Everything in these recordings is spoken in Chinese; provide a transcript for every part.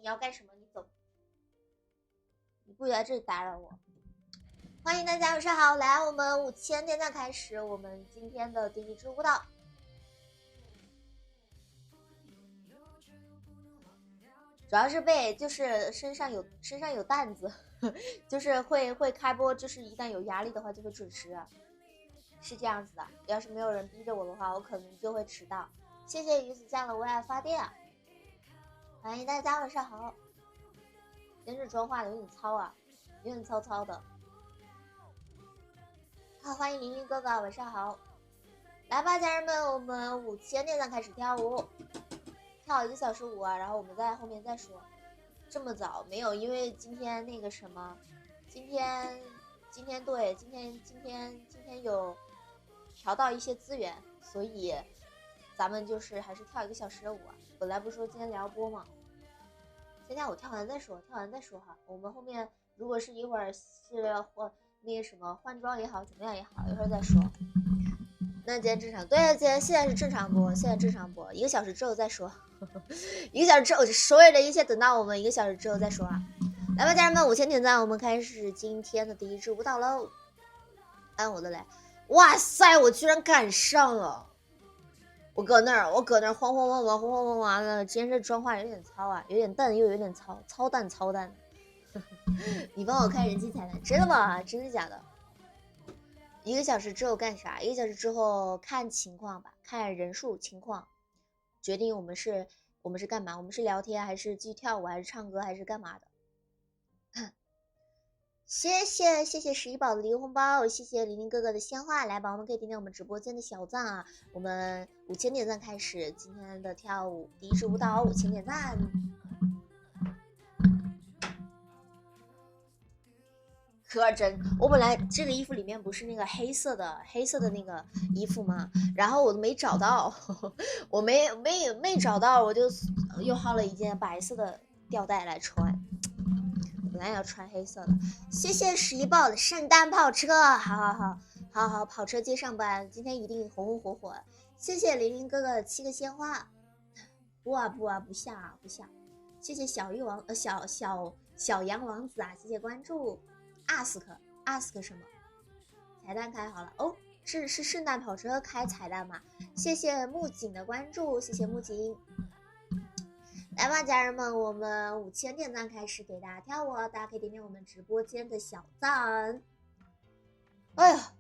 要干什么？你走，你不许在这里打扰我。欢迎大家晚上好，来我们5000点赞开始我们今天的第一支舞蹈。主要是被就是身上有担子，就是会开播，就是一旦有压力的话就会准时，是这样子的。要是没有人逼着我的话，我可能就会迟到。谢谢鱼子酱的为爱发电，欢迎大家晚上好。今日说话有点糙啊，有点糙糙的。好，欢迎玲玲哥哥，晚上好。来吧，家人们，我们5000点赞开始跳舞，跳1个小时舞啊，然后我们在后面再说。这么早没有，因为今天那个什么，今天对，今天有调到一些资源，所以咱们就是还是跳1个小时的舞啊。本来不是说今天聊播吗？先跳舞，跳完再说哈。我们后面如果是一会儿是换那个什么换装也好，怎么样也好，一会儿再说。那今天正常，对，今天现在是正常播，1个小时之后再说。1个小时之后，所有的一切等到我们1个小时之后再说啊。来吧，家人们，5000点赞，我们开始今天的第一支舞蹈喽。按我的来，哇塞，我居然赶上了！我搁那儿慌忙的。今天这妆化有点糙啊，有点淡又有点糙淡。你帮我看人气彩蛋，真的吗？真的假的？1个小时之后干啥？1个小时之后看情况吧，看人数情况，决定我们是干嘛？我们是聊天还是继续跳舞还是唱歌还是干嘛的？谢谢11宝的礼物红包，谢谢玲玲哥哥的鲜花，来吧，我们可以点点我们直播间的小赞啊！我们5000点赞开始今天的跳舞第一支舞蹈，5000点赞。可真，我本来这个衣服里面不是那个黑色的那个衣服吗？然后我都没找到，我没找到，我就又薅了一件白色的吊带来穿。本来要穿黑色的。谢谢11宝的圣诞跑车，好，跑车接上班，今天一定红红火火。谢谢玲玲哥哥的7个鲜花，不下。谢谢小羊王子啊，谢谢关注。ask 什么？彩蛋开好了哦，是圣诞跑车开彩蛋吗？谢谢木槿的关注，谢谢木槿。来吧，家人们，我们5000点赞开始给大家跳舞，大家可以点点我们直播间的小赞。哎呀，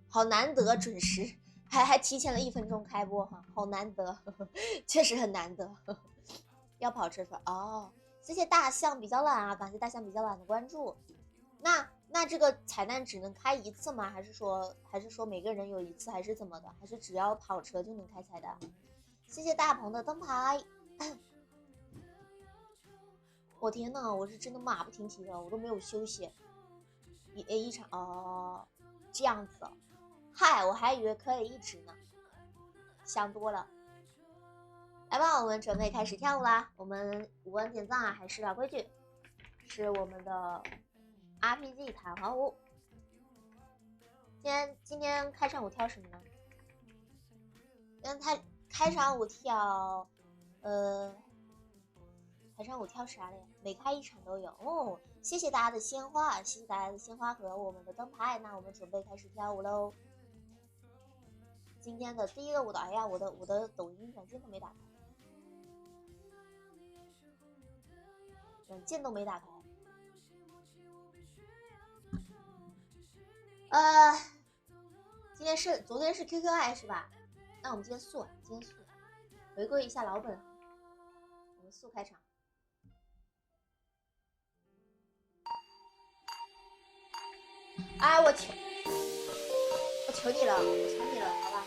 好难得准时，还提前了1分钟开播哈，好难得，确实很难得。要跑车说哦，谢谢大象比较懒啊，感谢大象比较懒的关注。那这个彩蛋只能开1次吗？还是说每个人有1次，还是怎么的？还是只要跑车就能开彩蛋？谢谢大鹏的灯牌。我天哪，我是真的马不停蹄的，我都没有休息。一场哦，这样子，嗨，我还以为可以一直呢，想多了。来吧，我们准备开始跳舞啦！我们5万点赞啊，还是老规矩，是我们的 RPG 弹簧舞。今天开场舞跳什么呢？今天开场舞跳，开场舞跳啥的呀？每开1场都有哦。谢谢大家的鲜花，谢谢大家的鲜花和我们的灯牌。那我们准备开始跳舞喽。今天的第一个舞蹈，哎呀，我的抖音软件都没打开，昨天是 QQ 爱是吧？那我们今天素，回归一下老本，我们素开场。哎，我求你了，好吧。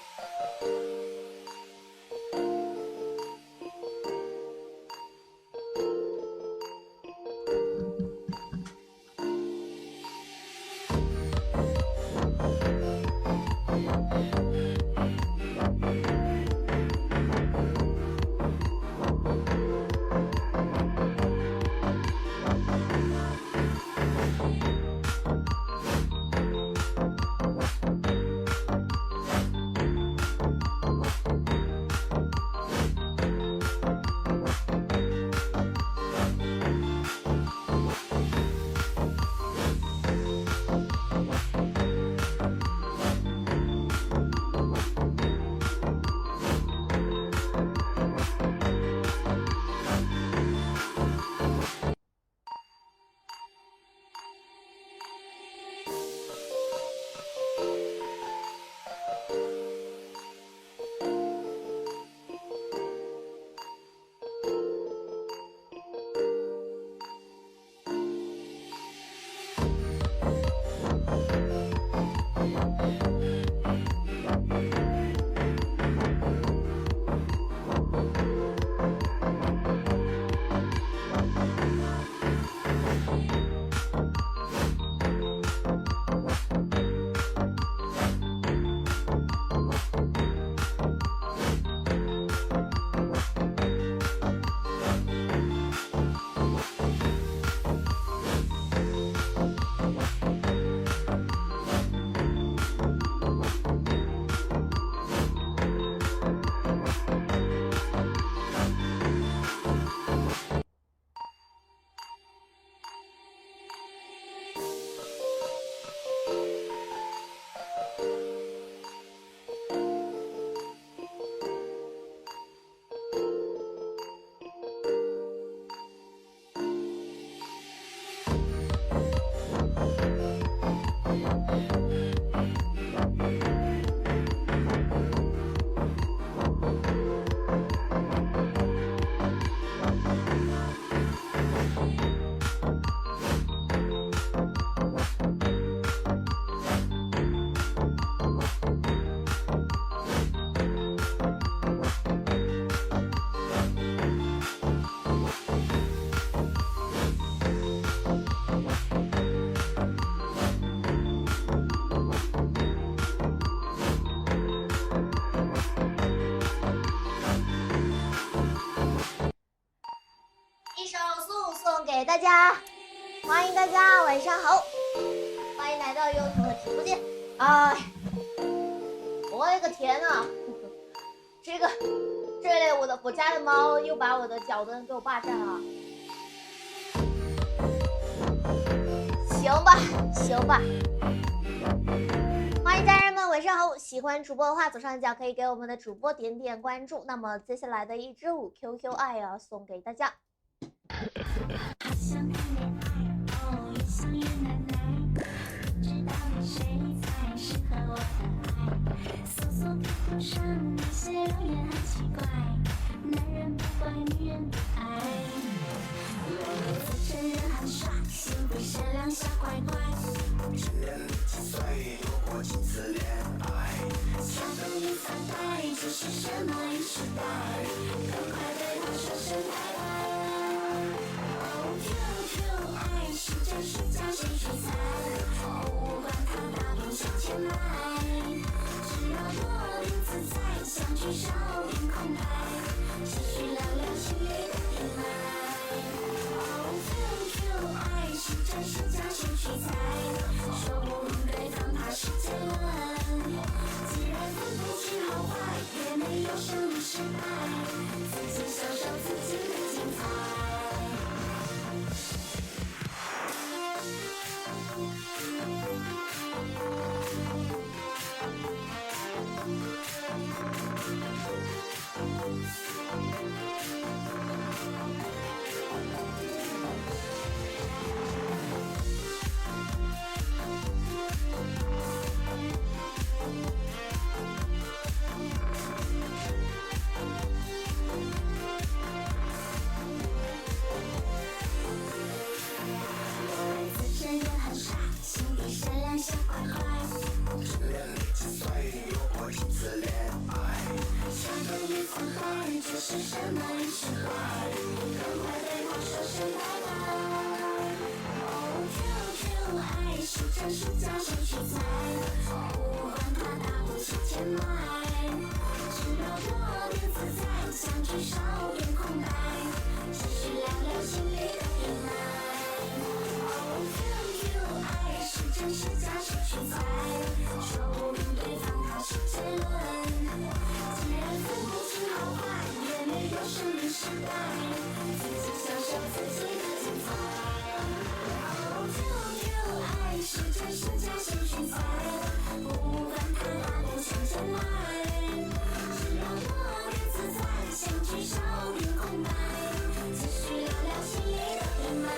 一首送给大家，欢迎大家晚上好，欢迎来到优腾的直播间。哎，我的个天呐，这我家的猫又把我的脚蹬给我霸占了。行吧，欢迎家人们晚上好，喜欢主播的话左上角可以给我们的主播点点关注。那么接下来的一支舞 QQ 爱啊送给大家。男人不坏，女人不爱。真人很帅，心地善良小乖乖。今年你几岁？有过几次恋爱？想等你3代，这是什么时代？赶快对我说声拜拜。QQ 爱是真是假谁去猜？不管它大多少钱来，只要若灵自在，相聚少点空白。继续聊聊心里的阴霾。QQ 爱是真是假谁去猜？说不定对方他是结论。既然分不清好坏，也没有什么失败，自己享受自己的精彩。小乖乖，今年你几岁？有过几次恋爱？想等你3代，这是什么时代？赶快对我说声拜拜。QQ 爱是真是假谁去猜？不管它大多少钱买，只要多点自在，相聚少点空白，继续聊聊心里的阴霾。真是假谁去猜？说不定对方他是结论。既然分不清好坏，也没有什么失败，自己享受自己的精彩。QQ 爱是真是假谁去猜？不管它大多少钱来，只要多点自在，相聚少点空白，继续聊聊心里的阴霾。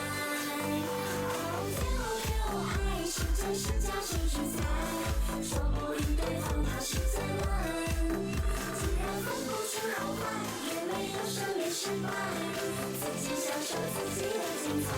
是真是假谁去猜？说不定对方他是结论。既然分不清好坏，也没有胜利失败，自己享受自己的精彩。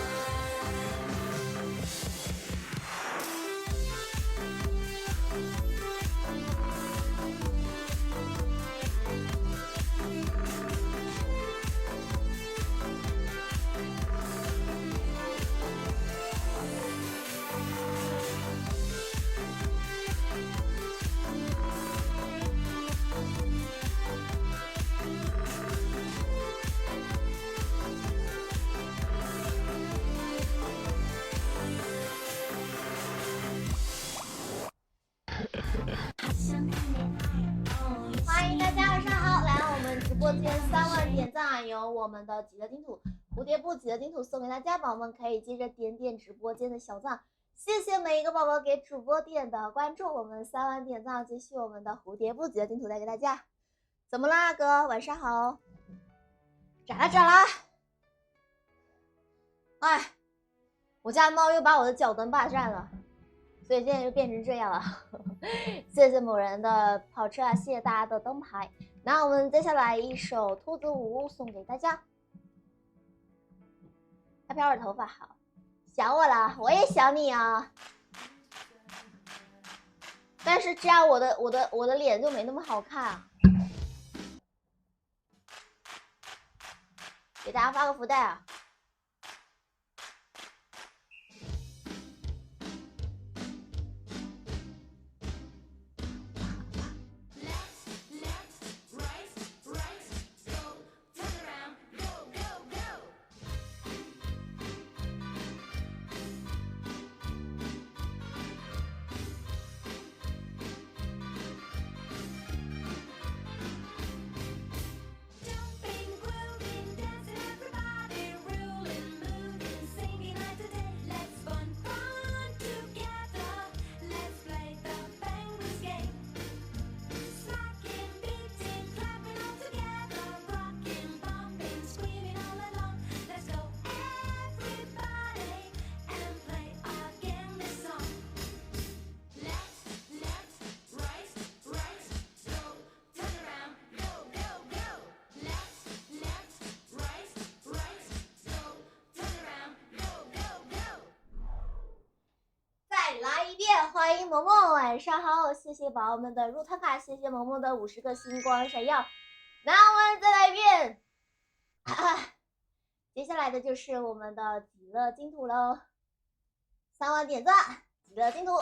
欢迎大家晚上好，来我们直播间3万点赞，由我们的几个金土蝴蝶布几个金土送给大家，宝宝们可以接着点点直播间的小赞，谢谢每一个宝宝给主播点的关注，我们3万点赞，继续我们的蝴蝶布几个金土带给大家。怎么啦哥，晚上好。咋啦？哎，我家猫又把我的脚蹬霸占了，所以现在就变成这样了。谢谢某人的跑车啊，谢谢大家的灯牌。那我们接下来一首兔子舞送给大家。他飘着头发，好，想我了，我也想你啊。但是这样我的脸就没那么好看啊。给大家发个福袋啊。欢迎萌萌，晚上好，谢谢宝宝们的入团卡，谢谢萌萌的50个星光闪耀。那我们再来一遍，接下来的就是我们的极乐净土喽，3万点赞，极乐净土。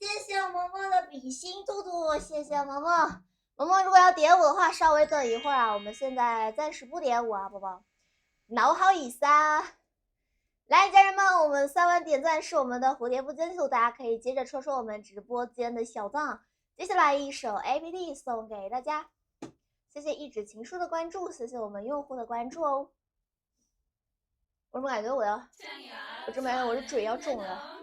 谢谢萌萌的比心兔兔，谢谢萌萌。萌萌如果要点我的话，稍微等一会儿啊，我们现在暂时不点我啊，宝宝。那不好意思啊。来，家人们，我们3万点赞是我们的蝴蝶不间兔，大家可以接着戳戳我们直播间的小赞。接下来一首 APT 送给大家，谢谢一纸情书的关注，谢谢我们用户的关注哦。我怎么感觉我的嘴要肿了。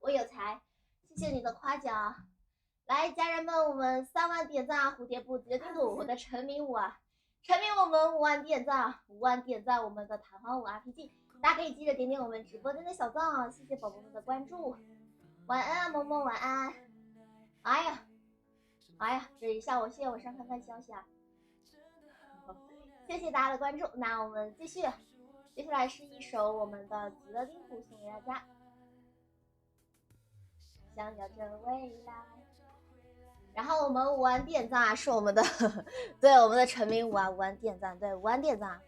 我有才，谢谢你的夸奖。来，家人们，我们3万点赞啊！蝴蝶不接地图，我的成名舞啊！成名我们5万点赞，5万点赞我们的弹簧舞 RPG， 大家可以记得点点我们直播间的小赞啊！谢谢宝宝们的关注，晚安啊，萌萌，晚安。哎呀，这一下午谢谢我上看看消息啊！谢谢大家的关注，那我们继续，接下来是一首我们的极乐净土送给大家。想要这未来，然后我们5万点赞啊，是我们的对我们的成名舞啊，5万点赞，对5万点赞，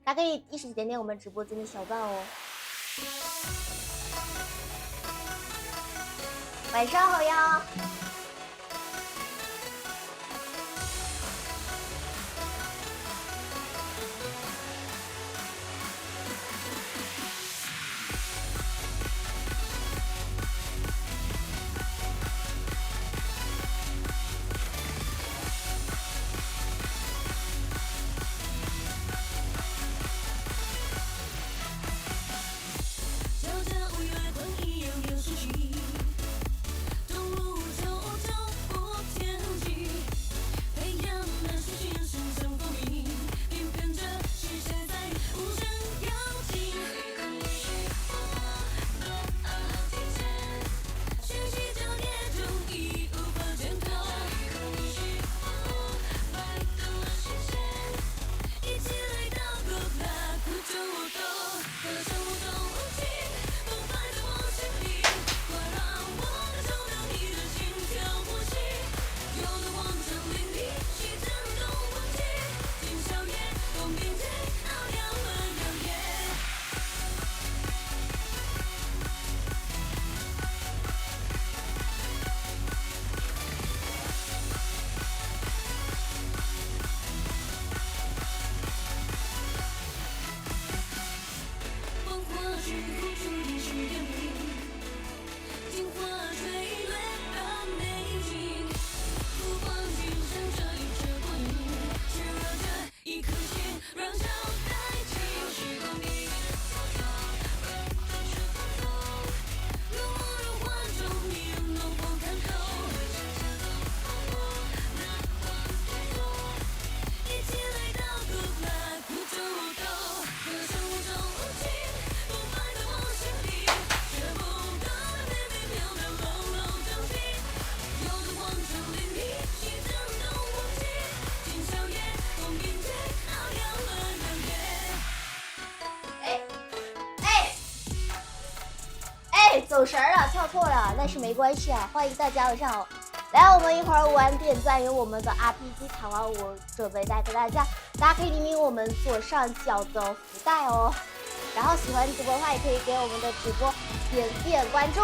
大家可以一起点点我们直播间的小赞哦。晚上好呀。就这5月魂一悠悠逝去，东路无踪。走神儿了，跳错了，但是没关系啊。欢迎大家晚上好，来，我们一会儿晚点赞有我们的 RPG 卡哇舞准备带给大家，大家可以领我们左上角的福袋哦。然后喜欢直播的话，也可以给我们的直播点关注。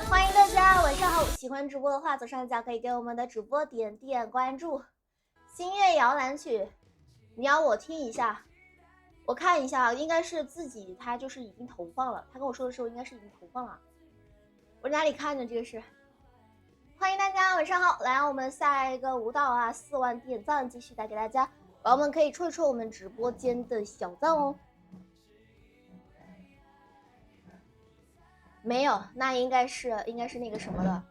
欢迎大家晚上好，喜欢直播的话左上角可以给我们的主播点关注。星月摇篮曲，你要我听一下，我看一下，应该是自己他就是已经投放了，他跟我说的时候应该是已经投放了，我哪里看的这个是？欢迎大家晚上好，来我们下一个舞蹈啊，4万点赞继续带给大家，宝宝们可以戳一戳我们直播间的小赞哦。没有，那应该是那个什么了，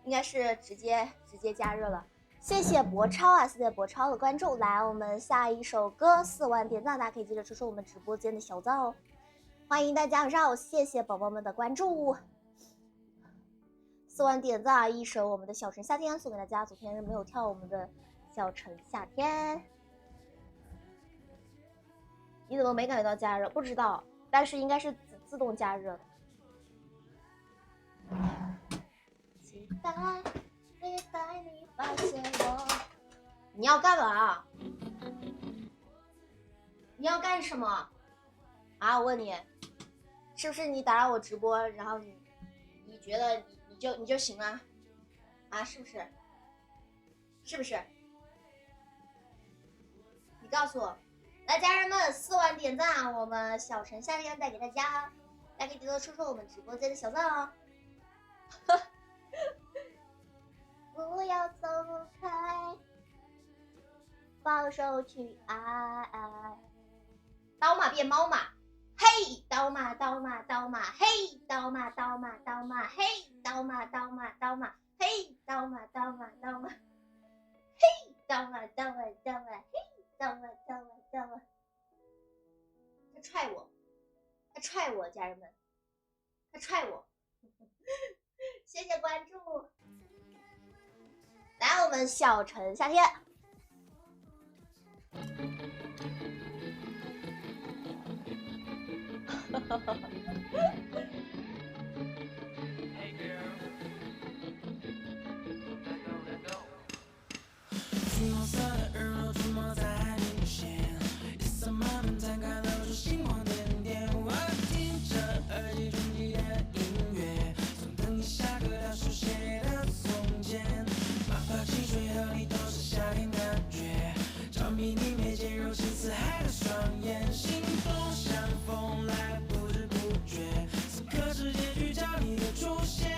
应该是直接加热了。谢谢博超啊，谢谢博超的关注。来，我们下一首歌4万点赞，大家可以记得戳戳我们直播间的小赞哦。欢迎大家晚上好，谢谢宝宝们的关注。4万点赞，一首我们的小城夏天送给大家。昨天没有跳我们的小城夏天，你怎么没感觉到加热？不知道，但是应该是自动加热的。期待你发现我。你要干嘛？你要干什么？啊，我问你，是不是你打扰我直播，然后你觉得你就行了？啊，是不是？是不是？你告诉我。来，家人们，4万点赞，我们小城夏天带给大家，大家可以记得戳戳我们直播间的小赞哦。不要走开，放手去爱。刀马变猫马，嘿，刀马，嘿，刀马，嘿，刀马，嘿，刀马，嘿，刀马，嘿，刀马，嘿，刀马，嘿，他踹我，家人们，他踹我。谢谢关注。来，我们小城夏天。橘红色的日落出没在海平线，夜色慢慢摊开，露出星光点点。我听着耳机中记的音乐，从等你下课到书写的从前，哪怕汽水和你都是夏天感觉，着迷你眉间柔情似海的双眼，心动像风来不知不觉，此刻世界去找你的出现。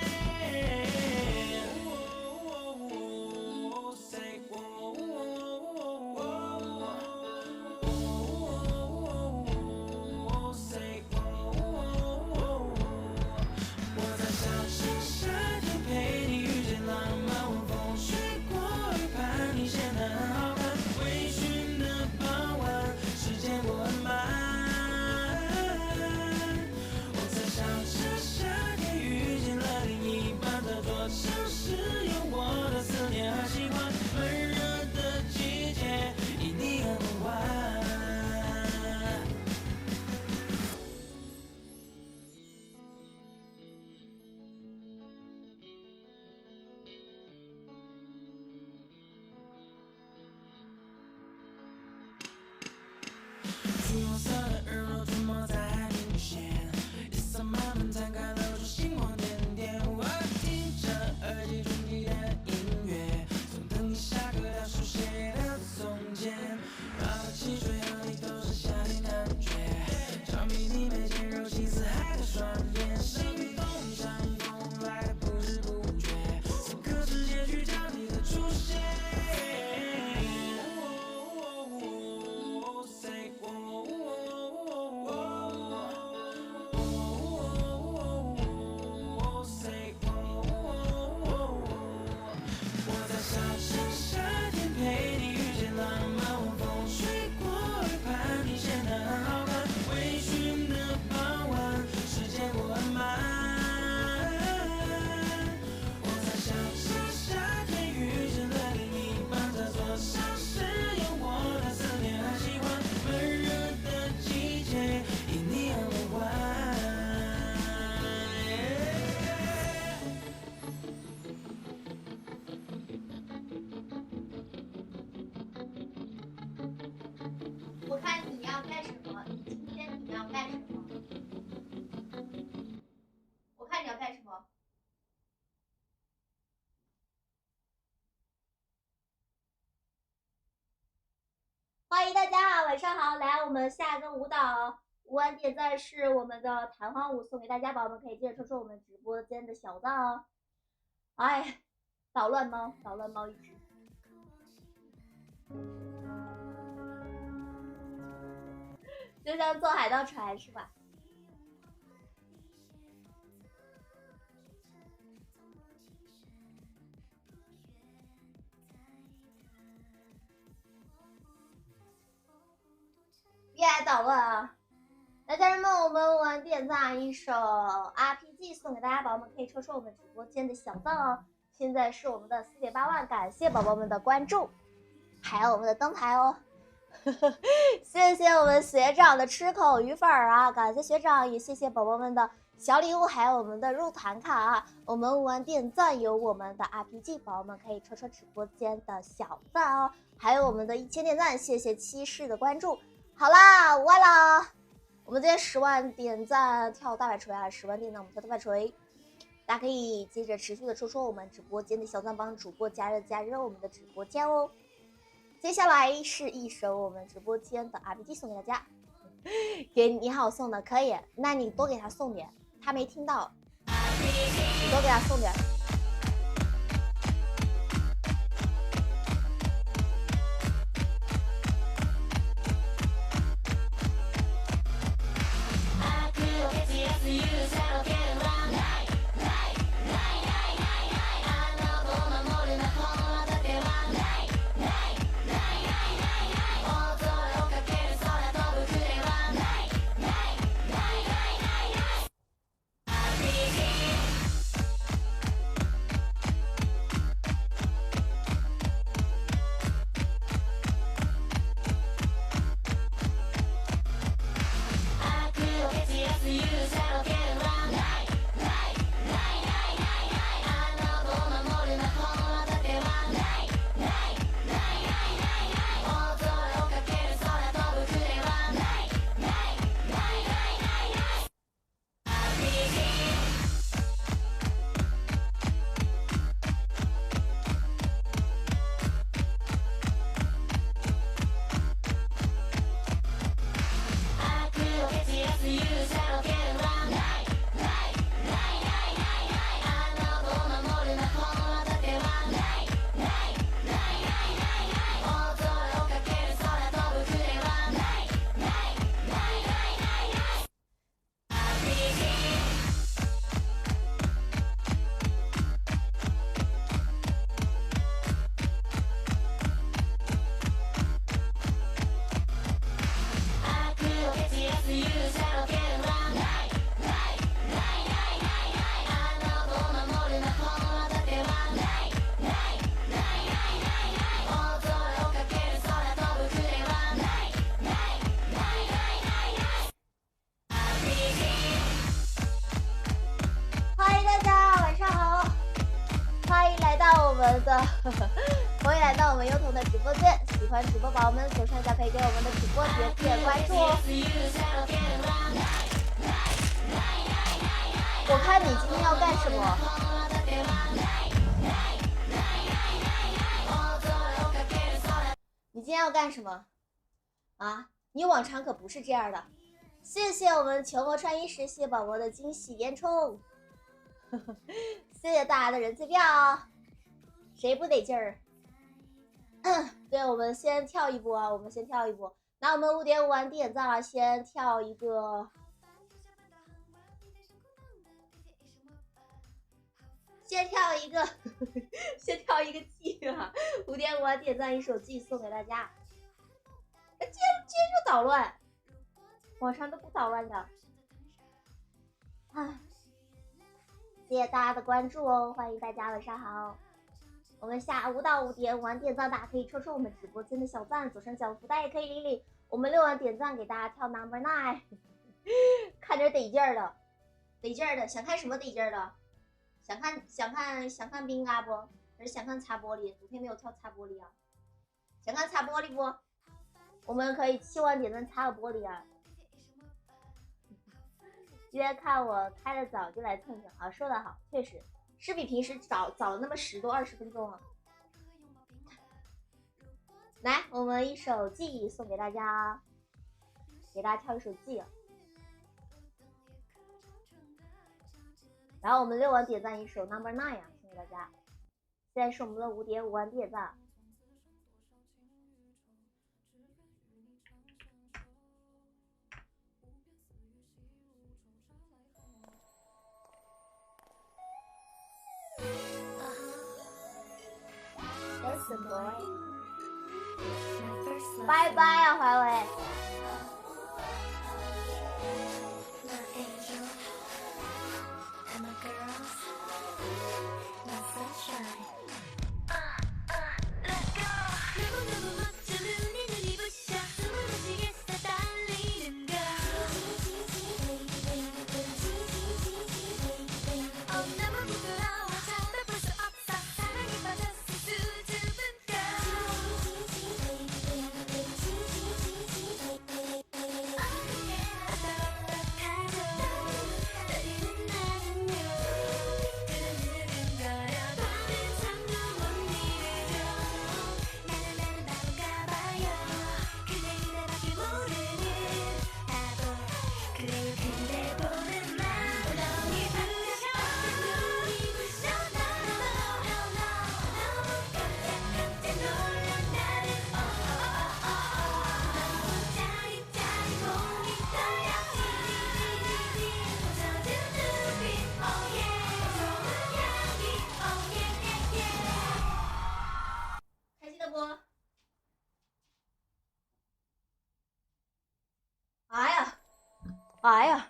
我看你要干什么？今天你要干什么？我看你要干什么？欢迎大家，晚上好！来，我们下一个舞蹈，舞完点赞是我们的弹簧舞，送给大家，宝宝们可以接着说说我们直播间的小赞哦。哎，捣乱猫，捣乱猫一只。就像坐海盗船是吧？别捣乱啊！来，家人们，我们玩点赞一首 RPG 送给大家，宝宝们可以戳戳我们直播间的小赞哦。现在是我们的4.8万，感谢宝宝们的关注，还有我们的灯牌哦。谢谢我们学长的吃口鱼粉啊，感谢学长，也谢谢宝宝们的小礼物，还有我们的入团卡啊。我们玩点赞有我们的 RPG， 宝宝们可以戳戳直播间的小赞哦，还有我们的1000点赞，谢谢七世的关注。好啦，5万啦！我们今天10万点赞跳大摆锤啊，10万点赞我们跳大摆锤，大家可以接着持续的戳戳我们直播间的小赞，帮主播加热我们的直播间哦。接下来是一首我们直播间的 RPG 送给大家，给你好送的可以，那你多给他送点，他没听到，你多给他送点。欢迎来到我们优童的直播间，喜欢直播宝宝们，左上角可以给我们的直播点关注哦。我看你今天要干什么？你今天要干什么？啊，你往常可不是这样的。谢谢我们球魔穿衣时，谢谢宝宝的惊喜烟囱，谢谢大家的人气票，谁不得劲儿？对，我们先跳一波，那我们5.5万点赞了，先跳一个，先跳一个 G 啊！5.5万点赞，一首 G 送给大家。今天就捣乱，往常都不捣乱的。谢谢大家的关注哦，欢迎大家，晚上好。我们下午到5.5万点赞，大家可以抽我们直播间的小赞，左上角福袋也可以领领。我们6万点赞给大家跳 number 9，看着得劲儿的，想看什么得劲儿的？想看冰嘎不？还是想看擦玻璃？昨天没有跳擦玻璃啊？想看擦玻璃不？我们可以7万点赞擦个玻璃啊！今天看我开的早就来蹭蹭啊，说得好，确实是比平时早了那么10多20分钟啊。来，我们一首 G 送给大家，给大家跳一首 G。然后我们6万点赞一首 number 9啊，送给大家。现在是我们的5.5万点赞。拜拜啊，怀伟。哎呀，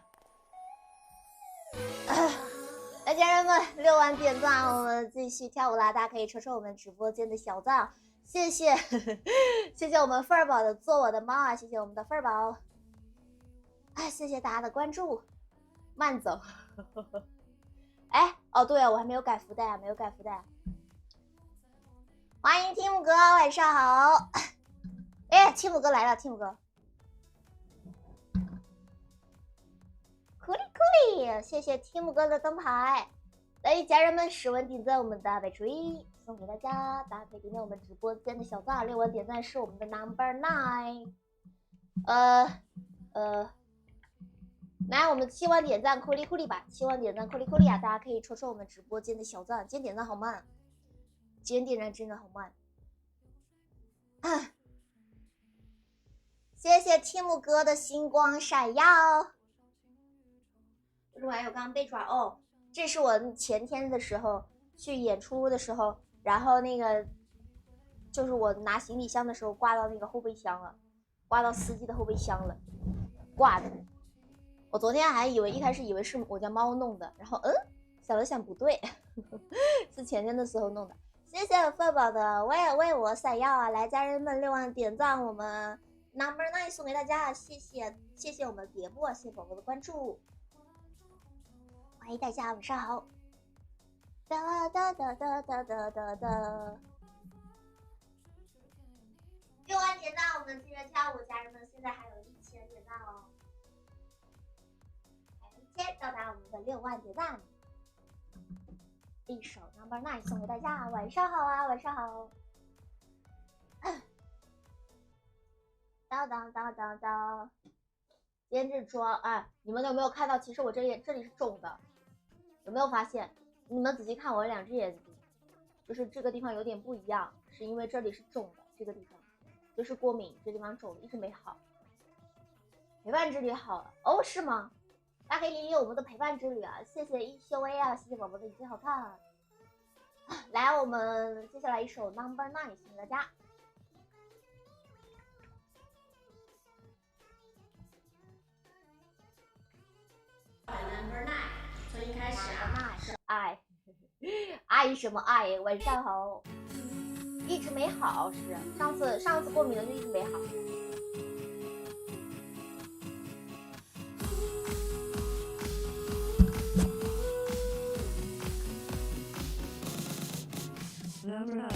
来家人们，6万点赞，我们继续跳舞啦！大家可以抽我们直播间的小赞，谢谢谢谢我们份儿宝的做我的猫啊，谢谢我们的份儿宝，谢谢大家的关注，慢走。哦对啊，我还没有改福袋啊，欢迎 Tim 哥，晚上好。Tim 哥来了，Tim 哥。酷里，谢谢 Tim 哥的灯牌。来，家人们，10万点赞我们的尾锤送给大家，大家可以点点我们直播间的小赞，6万点赞是我们的 number 9。来，我们7万点赞酷里吧，7万点赞酷里啊！大家可以抽我们直播间的小赞，今天点赞好慢，今天点赞真的好慢。谢谢 Tim 哥的星光闪耀。为什么还有刚刚被抓？哦，这是我前天的时候去演出的时候，然后那个就是我拿行李箱的时候挂到那个后备箱了，挂到司机的后备箱了，挂的。我昨天还一开始以为是我家猫弄的，然后想了想不对，是前天的时候弄的。谢谢范宝的为我闪耀啊！来，家人们6万点赞，我们 number 9送给大家，谢谢我们蝶波，谢谢宝宝的关注，欢迎大家晚上好。哒哒哒哒哒哒哒哒，6们继续跳舞，家人们，现在还有1000点赞哦，还有1000到达我们的6万点赞。一首 No.9 送给大家，晚上好啊，晚上好。当当当当当，监制说，哎，你们有没有看到？其实我这里是肿的，有没有发现？你们仔细看我2只眼睛，就是这个地方有点不一样，是因为这里是肿的，这个地方就是过敏，这地方肿的一直没好。陪伴之旅好了哦，是吗？大家可以理解我们的陪伴之旅啊！谢谢一休 A 啊，谢谢宝宝的一键好看。来，我们接下来一首 No.9 送给大家。No.9，从一开始啊，是爱，爱什么爱？晚上好，一直没好，是上次过敏的就一直没好。No.9。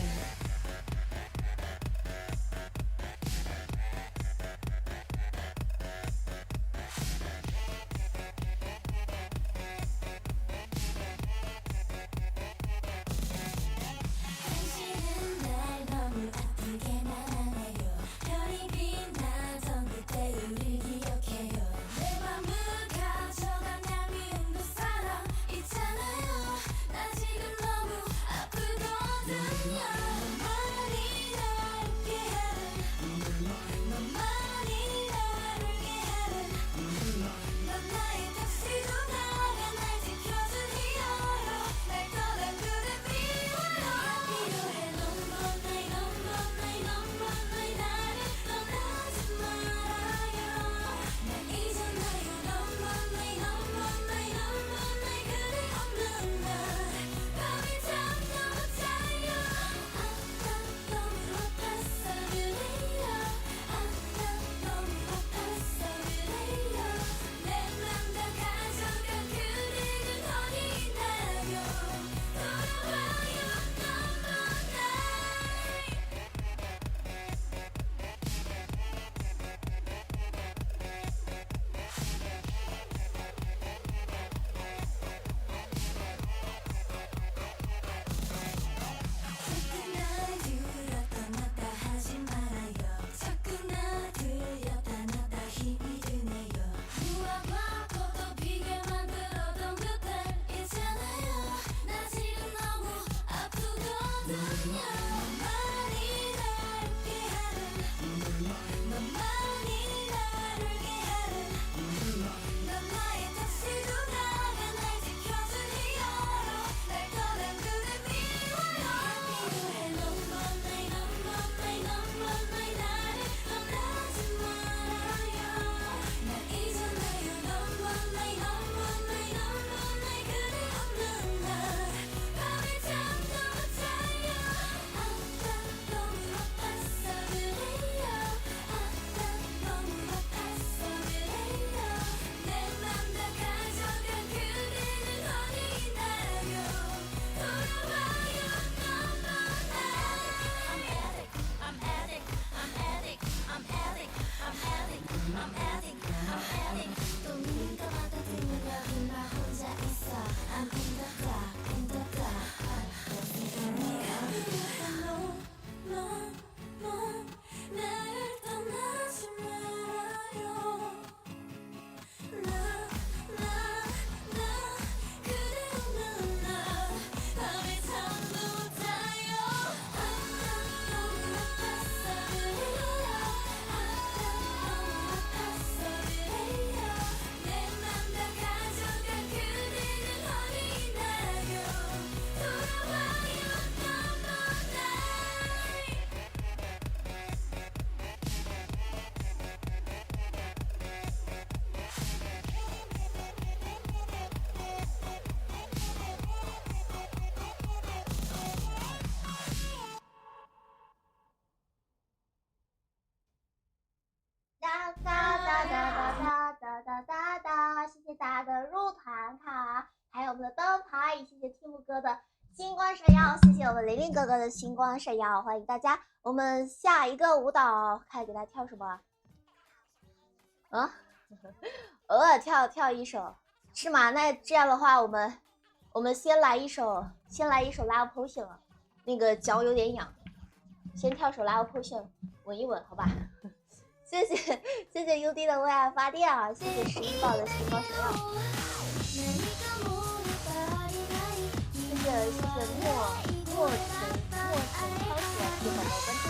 谢谢大家的入团卡，还有我们的灯牌，谢谢 Tim 哥的星光闪耀，谢谢我们玲玲哥哥的星光闪耀，欢迎大家。我们下一个舞蹈，看给他跳什么？啊，偶尔跳一首是吗？那这样的话，我们先来一首 Love Potion， 那个脚有点痒，先跳首 Love Potion 稳一稳，好吧？谢谢 UD 的为爱发电啊，谢谢11宝的星光闪耀，谢谢莫尘超喜欢喜欢的关注。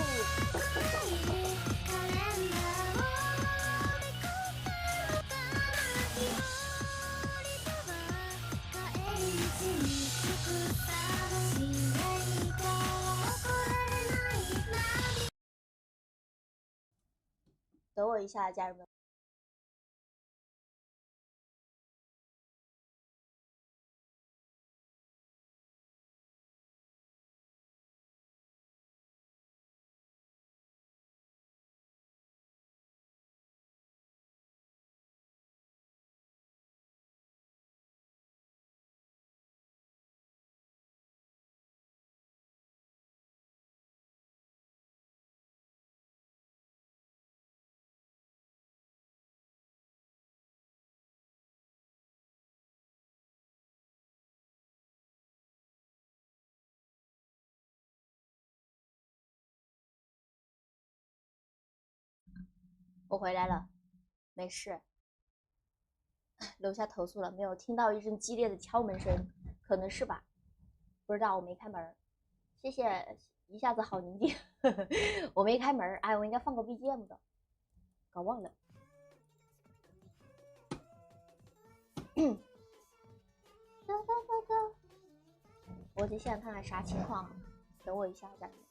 等我一下，家人们。我回来了，没事。楼下投诉了，没有听到一阵激烈的敲门声，可能是吧？不知道，我没开门。谢谢，一下子好宁静。我没开门，哎，我应该放个 BGM 的，搞忘了。我得现在看看啥情况，等我一下，家人们。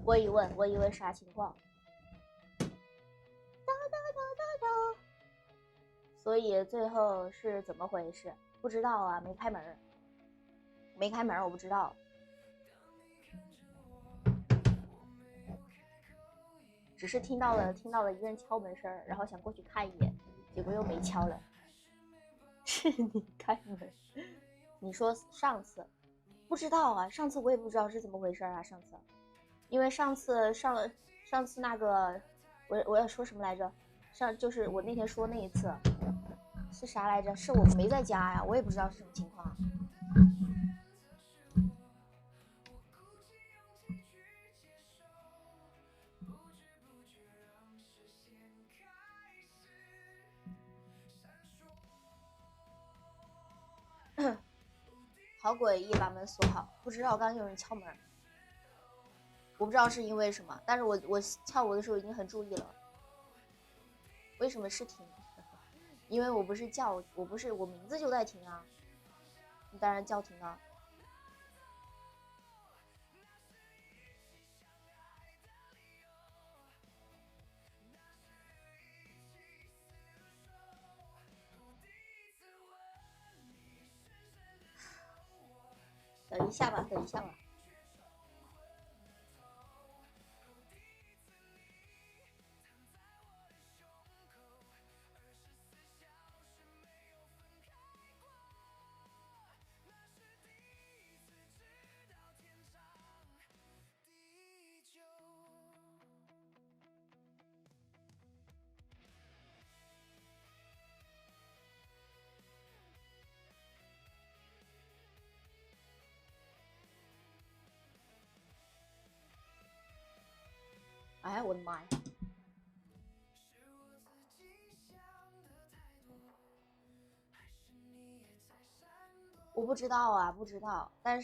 我一问啥情况？所以最后是怎么回事？不知道啊，没开门，我不知道。只是听到了一阵敲门声，然后想过去看一眼，结果又没敲了。是你开门？你说上次？不知道啊，上次我也不知道是怎么回事啊，上次。因为上次那个，我要说什么来着？就是我那天说那一次是啥来着？是我没在家呀，我也不知道是什么情况。好诡异，把门锁好，不知道刚刚有人敲门，我不知道是因为什么，但是我跳舞的时候已经很注意了。为什么是停？因为我不是我名字就在停啊，你当然叫停啊。等一下吧。哎，我的妈呀！我不知道啊，但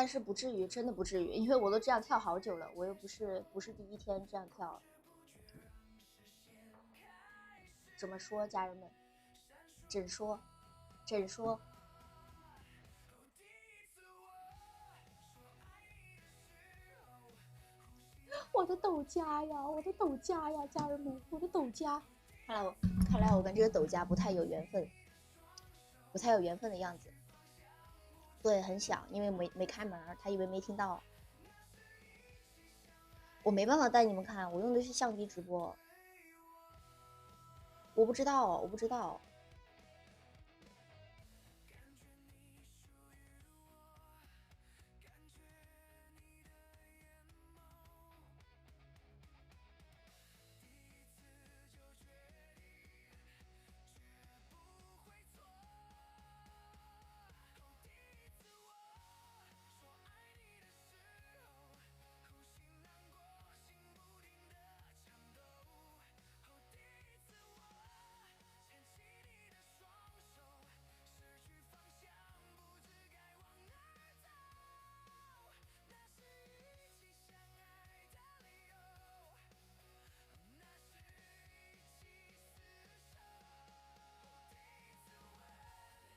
是不至于，真的不至于，因为我都这样跳好久了，我又不是第一天这样跳。怎么说，家人们？诊说，诊说。我的抖家呀，我的抖家呀，家人们，我的抖家。看来我跟这个抖家不太有缘分，不太有缘分的样子。对，很响，因为没开门，他以为没听到。我没办法带你们看，我用的是相机直播。我不知道，我不知道。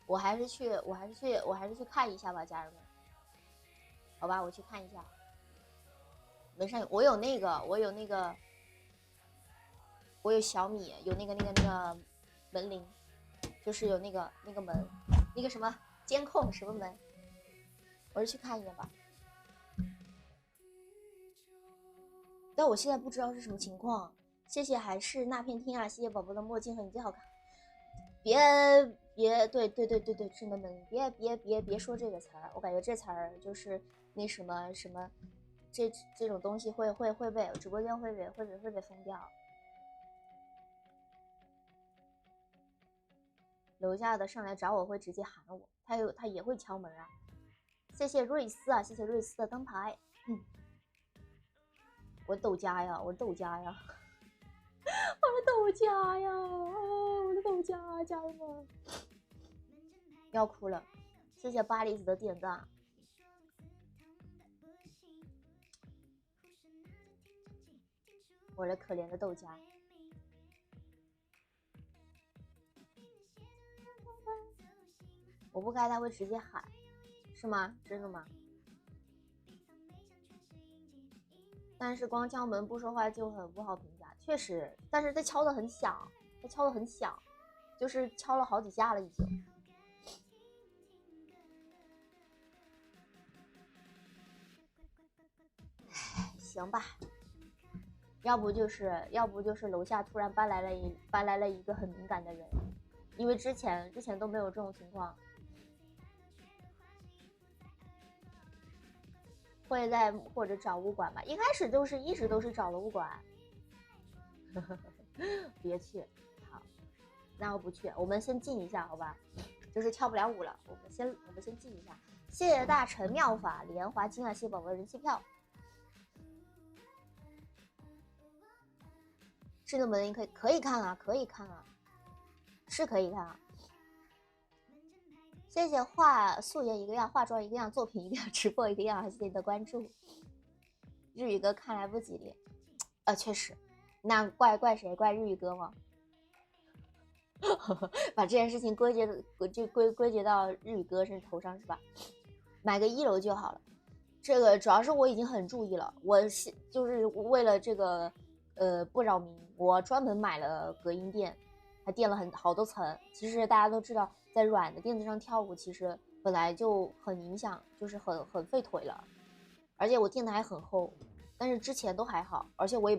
我还是去看一下吧，家人们。好吧，我去看一下。没事，我有小米，有那个门铃，就是有那个门，那个什么监控什么门，我就去看一眼吧。但我现在不知道是什么情况。谢谢还是那片天啊，谢谢宝宝的墨镜和你最好看。别，对，真的们，别说这个词儿，我感觉这词儿就是那什么，这种东西会被直播间会被封掉。楼下的上来找我会直接喊我，他也会敲门啊。谢谢瑞斯啊，谢谢瑞斯的灯牌。我抖家呀，我抖家呀。我的抖家呀，我的抖家，家人们要哭了。谢谢巴黎子的点赞。我的可怜的豆家。我不开他会直接喊，是吗？真的吗？但是光敲门不说话就很不好评价，确实。但是他敲得很响，就是敲了好几下了已经。行吧，要不就是楼下突然搬来了一个很敏感的人，因为之前都没有这种情况。会在或者找物管吧，一开始一直都是找了物管。别去，好，那我不去，我们先静一下，好吧？就是跳不了舞了，我们先静一下。谢谢大臣妙法莲华金啊，谢谢宝宝人气票。是的门可以看啊，可以看啊，是可以看啊。谢谢画素颜一个样，化妆一个样，作品一个样，直播一个样，谢谢你的关注。日语哥看来不吉利，确实，那怪谁？怪日语哥吗？把这件事情归结到日语哥头上是吧？买个1楼就好了。这个主要是我已经很注意了，我就是为了这个不扰民，我专门买了隔音垫，还垫了好多层。其实大家都知道，在软的垫子上跳舞，其实本来就很影响，就是很费腿了。而且我垫的还很厚，但是之前都还好。而且我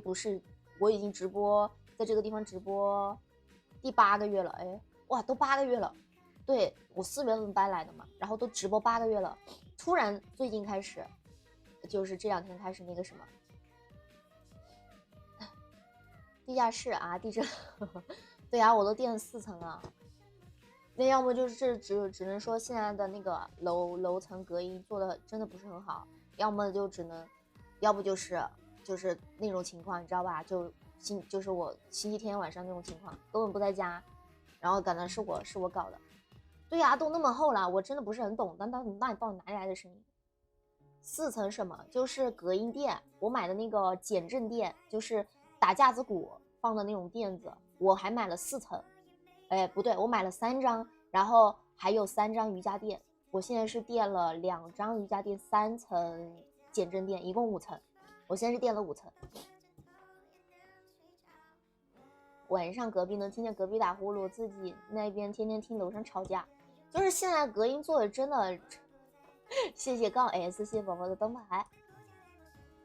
已经直播在这个地方直播第8个月了，哎，哇，都8个月了。对，我4月份搬来的嘛，然后都直播8个月了。突然最近开始，就是这2天开始那个什么。地下室啊，地震。对啊，我都垫了4层了。那要么就是只能说现在的那个楼层隔音做的真的不是很好，要么要不就是那种情况，你知道吧？就是我星期天晚上那种情况，根本不在家，然后感觉是我搞的。对呀，都那么厚了，我真的不是很懂，那到底哪里来的声音？4层什么？就是隔音垫，我买的那个减震垫，就是打架子鼓放的那种垫子，我还买了4层。哎，不对，我买了3张，然后还有3张瑜伽垫。我现在是垫了2张瑜伽垫，3层减震垫，一共5层。我现在是垫了5层。晚上隔壁能听见隔壁打呼噜，自己那边天天听楼上吵架，就是现在隔音做的真的。谢谢杠 S， 谢谢宝宝的灯牌。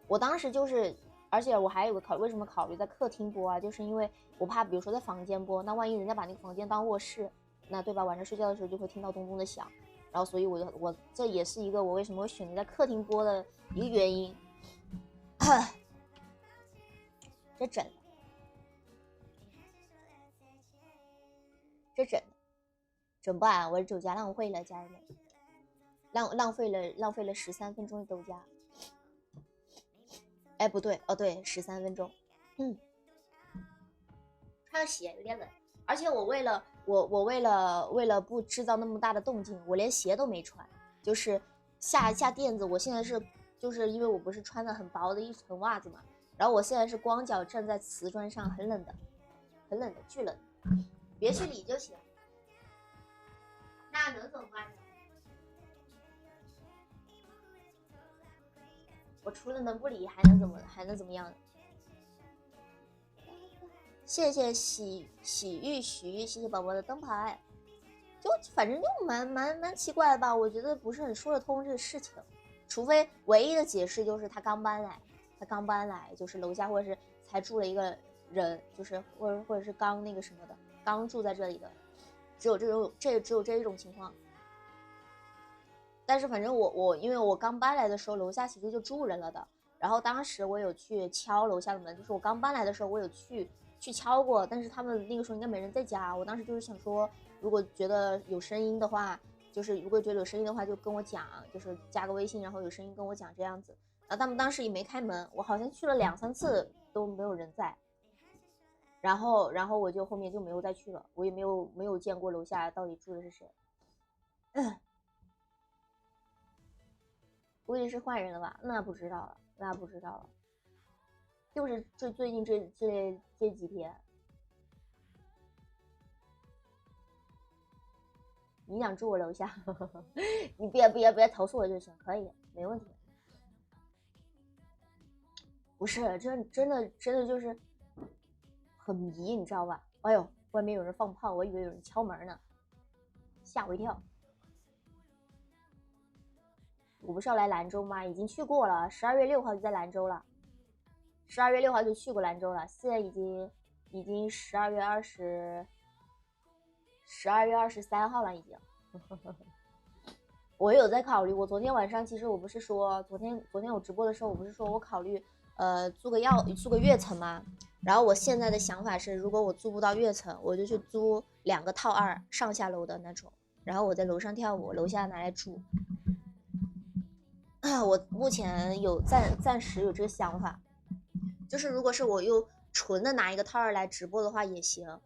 我当时就是，而且我还有个为什么考虑在客厅播啊？就是因为我怕，比如说在房间播，那万一人家把那个房间当卧室，那对吧？晚上睡觉的时候就会听到咚咚的响，然后所以我这也是一个我为什么会选择在客厅播的一个原因。这整的，这整不完，我的酒家浪费了，家人们，浪费了13分钟的豆家。哎，不对，哦对，13分钟。穿鞋有点冷，而且我为了不制造那么大的动静，我连鞋都没穿，就是下垫子。我现在是就是因为我不是穿的很薄的一层袜子嘛，然后我现在是光脚站在瓷砖上，很冷的，巨冷，别去理就行。那能怎么办呢？我除了能不理还能怎么样呢？谢谢喜玉徐，谢谢宝宝的灯牌。就反正就蛮奇怪的吧，我觉得不是很说得通这个事情，除非唯一的解释就是他刚搬来，就是楼下或者是才住了一个人，就是或者是刚那个什么的，刚住在这里的，只有这一种情况。但是反正我因为我刚搬来的时候，楼下其实就住人了的。然后当时我有去敲楼下的门，就是我刚搬来的时候，我有去敲过，但是他们那个时候应该没人在家。我当时就是想说，如果觉得有声音的话，就跟我讲，就是加个微信，然后有声音跟我讲这样子。然后他们当时也没开门，我好像去了2、3次都没有人在。然后我就后面就没有再去了，我也没有见过楼下到底住的是谁。估计是换人了吧？那不知道了。就是最近这几天，你想住我楼下，你别投诉我就行，可以，没问题。不是，真的就是很迷，你知道吧？哎呦，外面有人放炮，我以为有人敲门呢，吓我一跳。我不是要来兰州吗？已经去过了，12月6号就在兰州了，12月6号就去过兰州了，现在已经12月23号了，已经。我有在考虑，我昨天晚上其实我不是说昨天我直播的时候，我不是说我考虑租个跃层吗？然后我现在的想法是，如果我租不到跃层，我就去租2个套2上下楼的那种，然后我在楼上跳舞，楼下拿来住。我目前暂时有这个想法，就是如果是我又纯的拿一个套2来直播的话也行，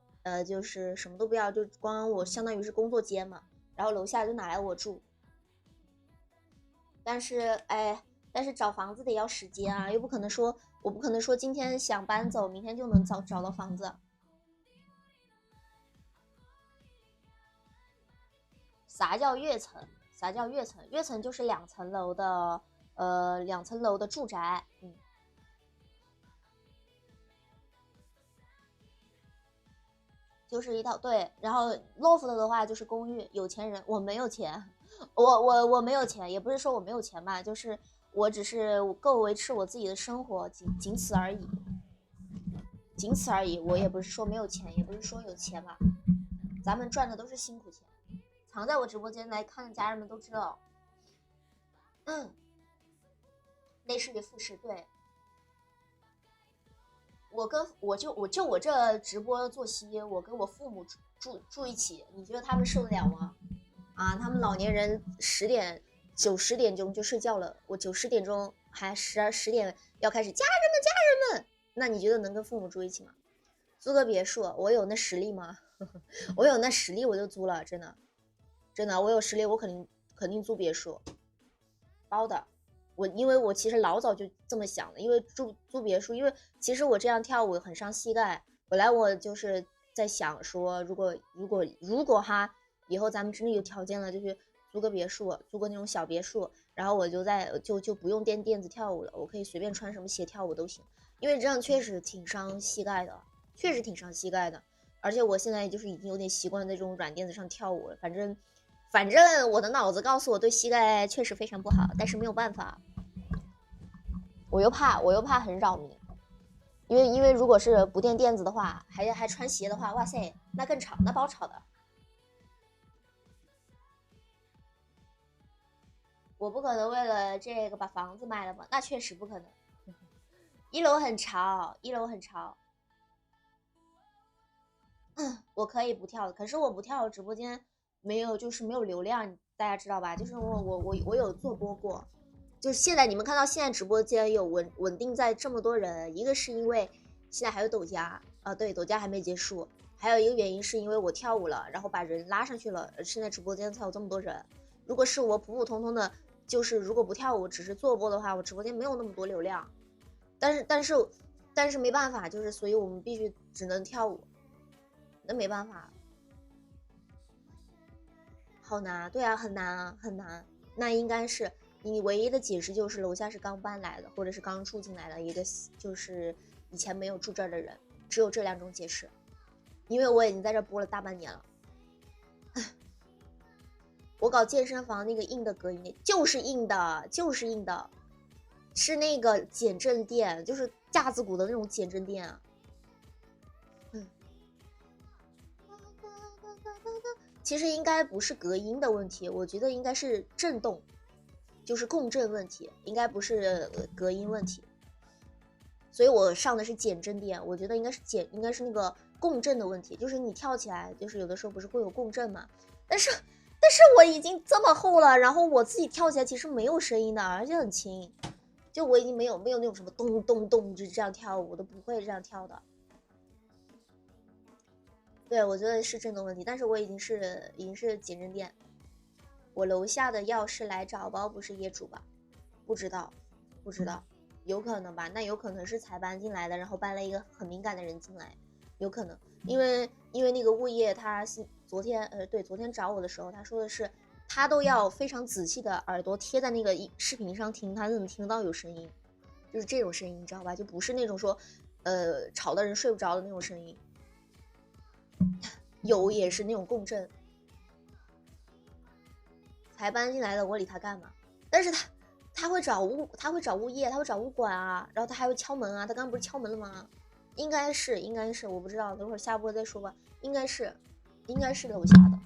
就是什么都不要，就光我相当于是工作间嘛，然后楼下就拿来我住。但是找房子得要时间啊，我不可能说今天想搬走，明天就能找到房子。啥叫跃层？跃层就是2层楼的2层楼的住宅，就是一套对。然后 loft 的话就是公寓，有钱人，我没有钱，我没有钱，也不是说我没有钱吧，就是我只是够维持我自己的生活，仅此而已，我也不是说没有钱，也不是说有钱吧，咱们赚的都是辛苦钱。常在我直播间来看的家人们都知道，内饰与复式，对。我这直播作息，我跟我父母住一起，你觉得他们受得了吗？啊，他们老年人9、10点钟就睡觉了，我9、10点钟还10点要开始家人们，那你觉得能跟父母住一起吗？租个别墅，我有那实力吗？我有那实力我就租了，真的，我有实力我肯定租别墅，包的。因为我其实老早就这么想的，因为租别墅，因为其实我这样跳舞很伤膝盖，本来我就是在想说，如果哈，以后咱们真的有条件了，就去租个别墅，租个那种小别墅，然后我就不用垫垫子跳舞了，我可以随便穿什么鞋跳舞都行，因为这样确实挺伤膝盖的，确实挺伤膝盖的。而且我现在就是已经有点习惯在这种软垫子上跳舞了，反正我的脑子告诉我对膝盖确实非常不好，但是没有办法，我又怕很扰民。因为如果是不垫垫子的话，还穿鞋的话，哇塞，那更吵，那包吵的。我不可能为了这个把房子卖了吧？那确实不可能。一楼很潮，一楼很潮。我可以不跳，可是我不跳，直播间没有，就是没有流量，大家知道吧？就是我有做播过。就是现在你们看到现在直播间有稳定在这么多人，一个是因为现在还有抖加啊，对，抖加还没结束，还有一个原因是因为我跳舞了，然后把人拉上去了，现在直播间才有这么多人。如果是我普普通通的，就是如果不跳舞只是做播的话，我直播间没有那么多流量。但是没办法，就是所以我们必须只能跳舞，那没办法，好难，对啊，很难啊，很难。那应该是。你唯一的解释就是楼下是刚搬来的，或者是刚住进来的一个，就是以前没有住这儿的人，只有这两种解释。因为我已经在这播了大半年了，我搞健身房那个硬的隔音就是硬的，就是硬的，是那个减震垫，就是架子鼓的那种减震垫啊。其实应该不是隔音的问题，我觉得应该是震动。就是共振问题，应该不是隔音问题，所以我上的是减震垫，我觉得应该是那个共振的问题，就是你跳起来，就是有的时候不是会有共振嘛，但是我已经这么厚了，然后我自己跳起来其实没有声音的，而且很轻，就我已经没有那种什么咚咚咚就这样跳舞，我都不会这样跳的。对，我觉得是震动问题，但是我已经是减震垫。我楼下的要是来找包不是业主吧？不知道，有可能吧？那有可能是才搬进来的，然后搬了一个很敏感的人进来，有可能，因为那个物业他是昨天找我的时候，他说的是他都要非常仔细的耳朵贴在那个视频上听，他能听到有声音，就是这种声音，你知道吧？就不是那种说吵的人睡不着的那种声音，有也是那种共振。才搬进来的，我理他干嘛？但是他会找物业，他会找物管啊，然后他还会敲门啊。他刚刚不是敲门了吗？应该是，我不知道，等会儿下播再说吧。应该是楼下的。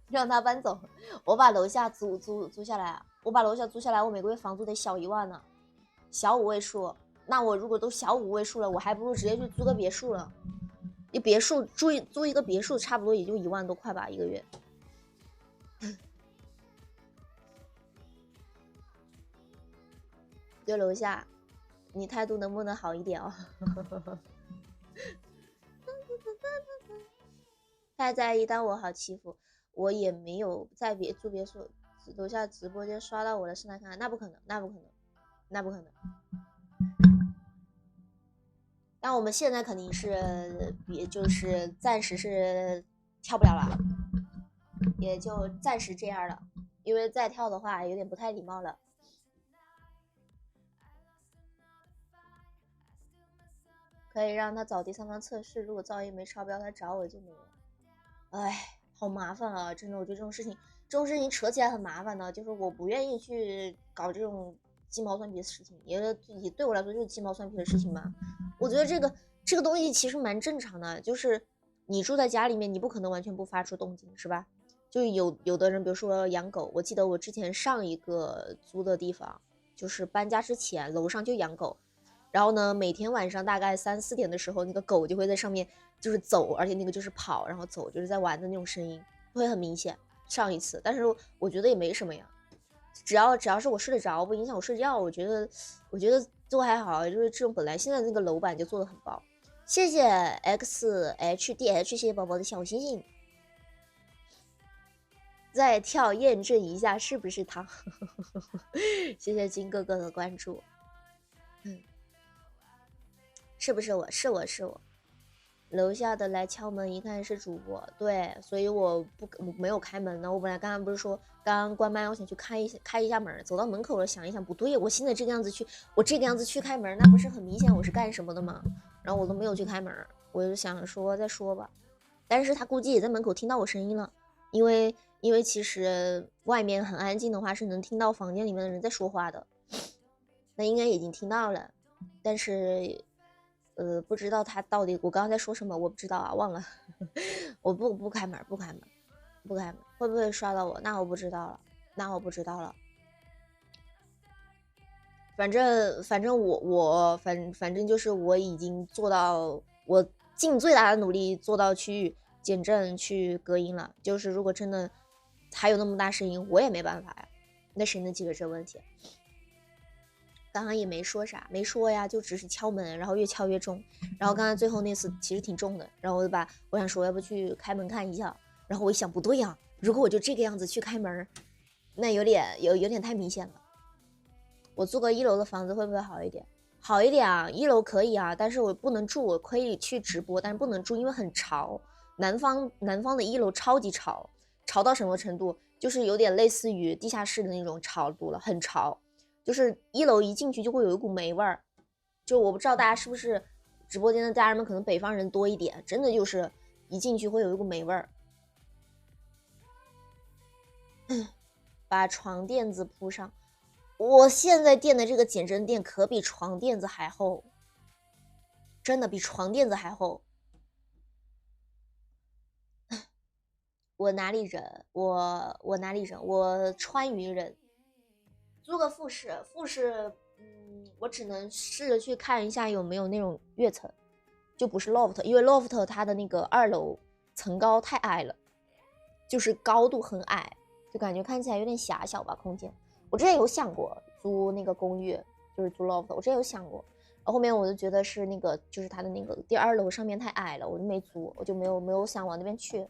让他搬走，我把楼下租下来，我每个月房租得小1万呢，小5位数。那我如果都小5位数了，我还不如直接去租个别墅了。一别墅租一个别墅，差不多也就1万多块吧，一个月。对楼下，你态度能不能好一点哦？太在意，但我好欺负，我也没有在住别墅，楼下直播间刷到我的是来看，那不可能。但我们现在肯定是，也就是暂时是跳不了了，也就暂时这样了，因为再跳的话有点不太礼貌了。可以让他找第三方测试，如果噪音没超标，他找我就没有。哎，好麻烦啊！真的，我觉得这种事情扯起来很麻烦的，就是我不愿意去搞这种鸡毛蒜皮的事情，也对我来说就是鸡毛蒜皮的事情嘛。我觉得这个东西其实蛮正常的，就是你住在家里面，你不可能完全不发出动静，是吧？就有的人，比如说养狗，我记得我之前上一个租的地方，就是搬家之前楼上就养狗，然后呢，每天晚上大概3、4点的时候，那个狗就会在上面就是走，而且那个就是跑，然后走，就是在玩的那种声音，会很明显。上一次，但是我觉得也没什么呀，只要是我睡得着，不影响我睡觉，我觉得都还好。就是这种本来现在那个楼板就做的很薄。谢谢 XHDH， 谢谢宝宝的小星星。再跳验证一下是不是他？谢谢金哥哥的关注。是不是我？是我。楼下的来敲门，一看是主播，对，所以我没有开门呢。我本来刚刚不是说刚刚关麦，我想去开一下门，走到门口了，想一想不对，我现在这个样子去，我这个样子去开门，那不是很明显我是干什么的吗？然后我都没有去开门，我就想说再说吧。但是他估计也在门口听到我声音了，因为其实外面很安静的话是能听到房间里面的人在说话的，那应该已经听到了，但是。不知道他到底我刚刚在说什么，我不知道啊，忘了。我不开门，会不会刷到我？那我不知道了。反正反正就是我已经做到，我尽最大的努力做到去减震去隔音了。就是如果真的还有那么大声音，我也没办法呀。那谁能解决这个问题？刚刚也没说啥，没说呀，就只是敲门，然后越敲越重，然后刚刚最后那次其实挺重的，然后我想说要不去开门看一下，然后我一想不对呀，如果我就这个样子去开门，那有点太明显了。我租个1楼的房子会不会好一点？好一点啊，1楼可以啊，但是我不能住，我可以去直播，但是不能住，因为很吵。南方的1楼超级吵，吵到什么程度？就是有点类似于地下室的那种吵度了，很吵。就是1楼一进去就会有一股霉味儿，就我不知道大家是不是直播间的家人们，可能北方人多一点，真的就是一进去会有一股霉味儿。把床垫子铺上，我现在垫的这个减震垫可比床垫子还厚，真的比床垫子还厚。我哪里人？我哪里人？我川渝人。租个复式，我只能试着去看一下有没有那种跃层，就不是 loft， 因为 loft 它的那个2楼层高太矮了，就是高度很矮，就感觉看起来有点狭小吧空间。我之前有想过租那个公寓，就是租 loft， 我之前有想过，后面我就觉得是那个就是它的那个第2楼上面太矮了，我就没租，我就没有想往那边去。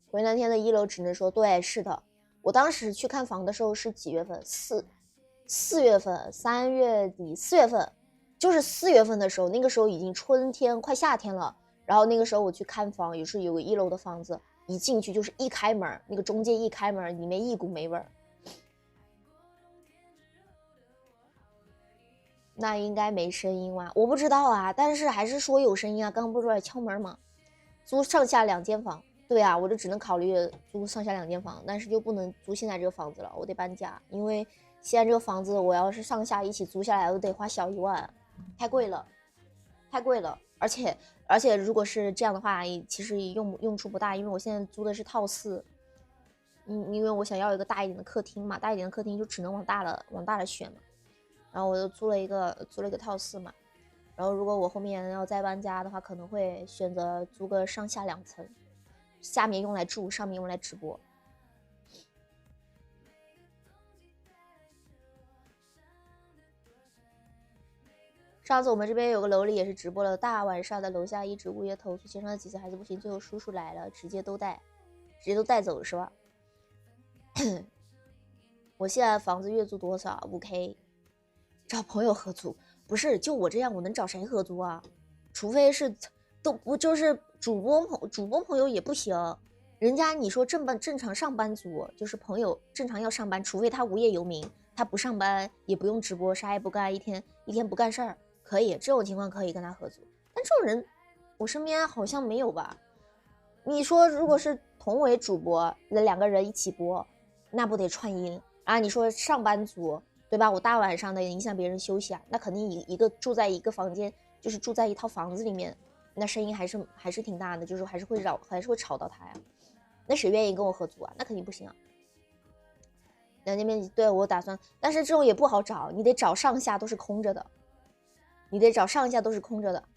回南天的1楼只能说对，是的。我当时去看房的时候是几月份？4月份，3月底4月份，就是4月份的时候，那个时候已经春天快夏天了。然后那个时候我去看房，也是有个1楼的房子，一进去就是一开门，那个中介一开门，里面一股霉味儿。那应该没声音吧？我不知道啊，但是还是说有声音啊。刚刚不是说来敲门吗？租上下2间房。对啊，我就只能考虑租上下2间房，但是就不能租现在这个房子了，我得搬家，因为现在这个房子我要是上下一起租下来，我得花小1万，太贵了，而且如果是这样的话，其实用处不大，因为我现在租的是套4，因为我想要一个大一点的客厅嘛，大一点的客厅就只能往大了选嘛，然后我就租了一个套4嘛，然后如果我后面要再搬家的话，可能会选择租个上下2层。下面用来住，上面用来直播。上次我们这边有个楼里也是直播了，大晚上的，楼下一直物业投诉，协商了几次还是不行，最后叔叔来了，直接都带走是吧？我现在房子月租多少？5K， 找朋友合租，不是就我这样，我能找谁合租啊？除非是都不就是主播朋友也不行。人家你说正常上班族，就是朋友正常要上班，除非他无业游民，他不上班也不用直播，啥也不干，一天不干事儿，可以，这种情况可以跟他合租。但这种人我身边好像没有吧？你说如果是同为主播，那2个人一起播，那不得串音啊？你说上班族对吧？我大晚上的影响别人休息啊，那肯定一个住在一个房间，就是住在一套房子里面，那声音还是挺大的，就是还是会吵到他呀。那谁愿意跟我合租啊？那肯定不行啊。2间面积，对，我打算，但是这种也不好找，你得找上下都是空着的，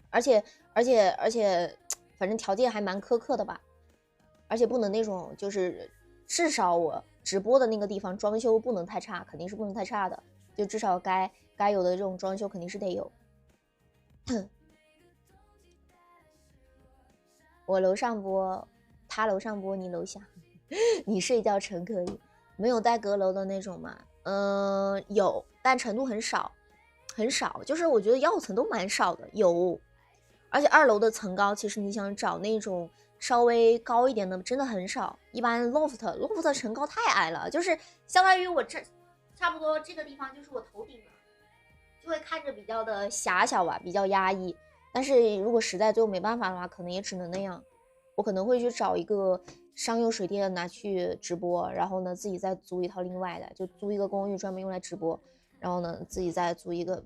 而且，反正条件还蛮苛刻的吧，而且不能那种，就是至少我直播的那个地方装修不能太差，肯定是不能太差的，就至少该有的这种装修肯定是得有。我楼上播。他楼上播，你楼下，你睡觉成可以，没有带阁楼的那种吗？有，但程度很少。很少，就是我觉得1号层都蛮少的，有，而且2楼的层高，其实你想找那种稍微高一点的，真的很少。一般 loft 层高太矮了，就是相当于我这差不多这个地方就是我头顶了，就会看着比较的狭小吧，比较压抑。但是如果实在最后没办法的话，可能也只能那样。我可能会去找一个商用水电拿去直播，然后呢自己再租一套另外的，就租一个公寓专门用来直播，然后呢自己再租一个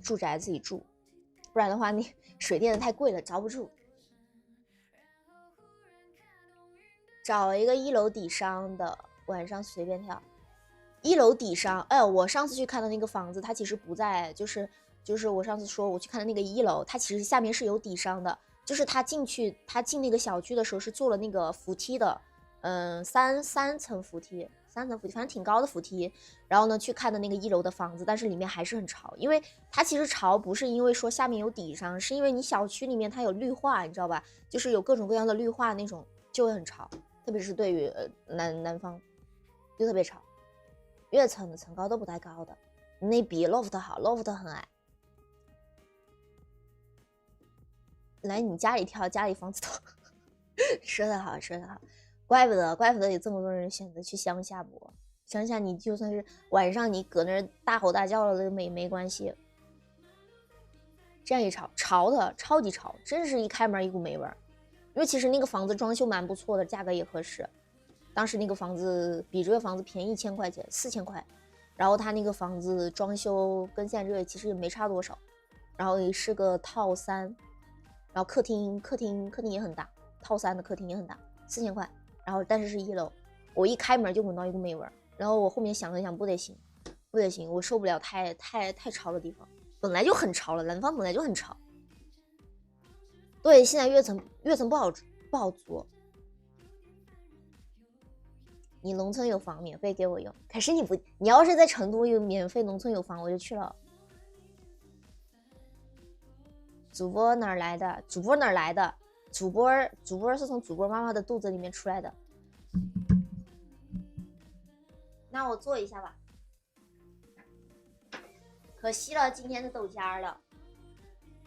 住宅自己住，不然的话你水电的太贵了，着不住。找一个1楼底商的，晚上随便跳。1楼底商，我上次去看的那个房子，它其实不在，就是我上次说我去看的那个1楼，它其实下面是有底商的，就是他进那个小区的时候是做了那个扶梯的，三层扶梯，反正挺高的扶梯。然后呢，去看的那个1楼的房子，但是里面还是很潮，因为它其实潮不是因为说下面有底商，是因为你小区里面它有绿化，你知道吧？就是有各种各样的绿化那种，就会很潮，特别是对于南方就特别潮。越层的层高都不太高的，那比 loft 好 ，loft 很矮。来你家里跳，家里房子多。说得好，怪不得有这么多人选择去乡下播。乡下你就算是晚上你搁那儿大吼大叫了都没关系。这样一潮的超级潮，真是一开门一股霉味儿。因为其实那个房子装修蛮不错的，价格也合适。当时那个房子比这个房子便宜1000块钱，4000块。然后他那个房子装修跟现在这个其实也没差多少，然后也是个套3，然后客厅也很大，套3的客厅也很大，4000块。然后但是是1楼，我一开门就闻到一股霉味儿。然后我后面想了想，不得行，我受不了太潮的地方，本来就很潮了，南方本来就很潮。对，现在跃层不好租。你农村有房免费给我用，可是你要是在成都有免费农村有房我就去了。主播哪儿来的？主播是从主播妈妈的肚子里面出来的。那我做一下吧。可惜了今天的豆浆了，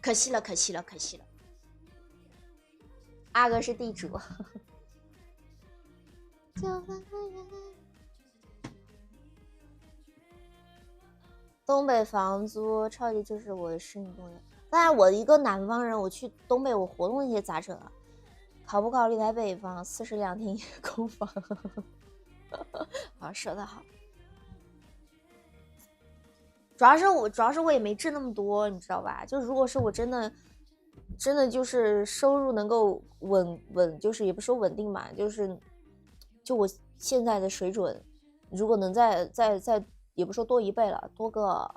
可惜了。阿哥是地主。东北房租超级就是我的适应动力。当然我一个南方人，我去东北我活动那些咋整啊？考不考虑来北方？42天一空房。好，说得好。主要是我也没挣那么多，你知道吧？就如果是我真的就是收入能够稳，就是也不说稳定吧，就我现在的水准，如果能再也不说多1倍了，多个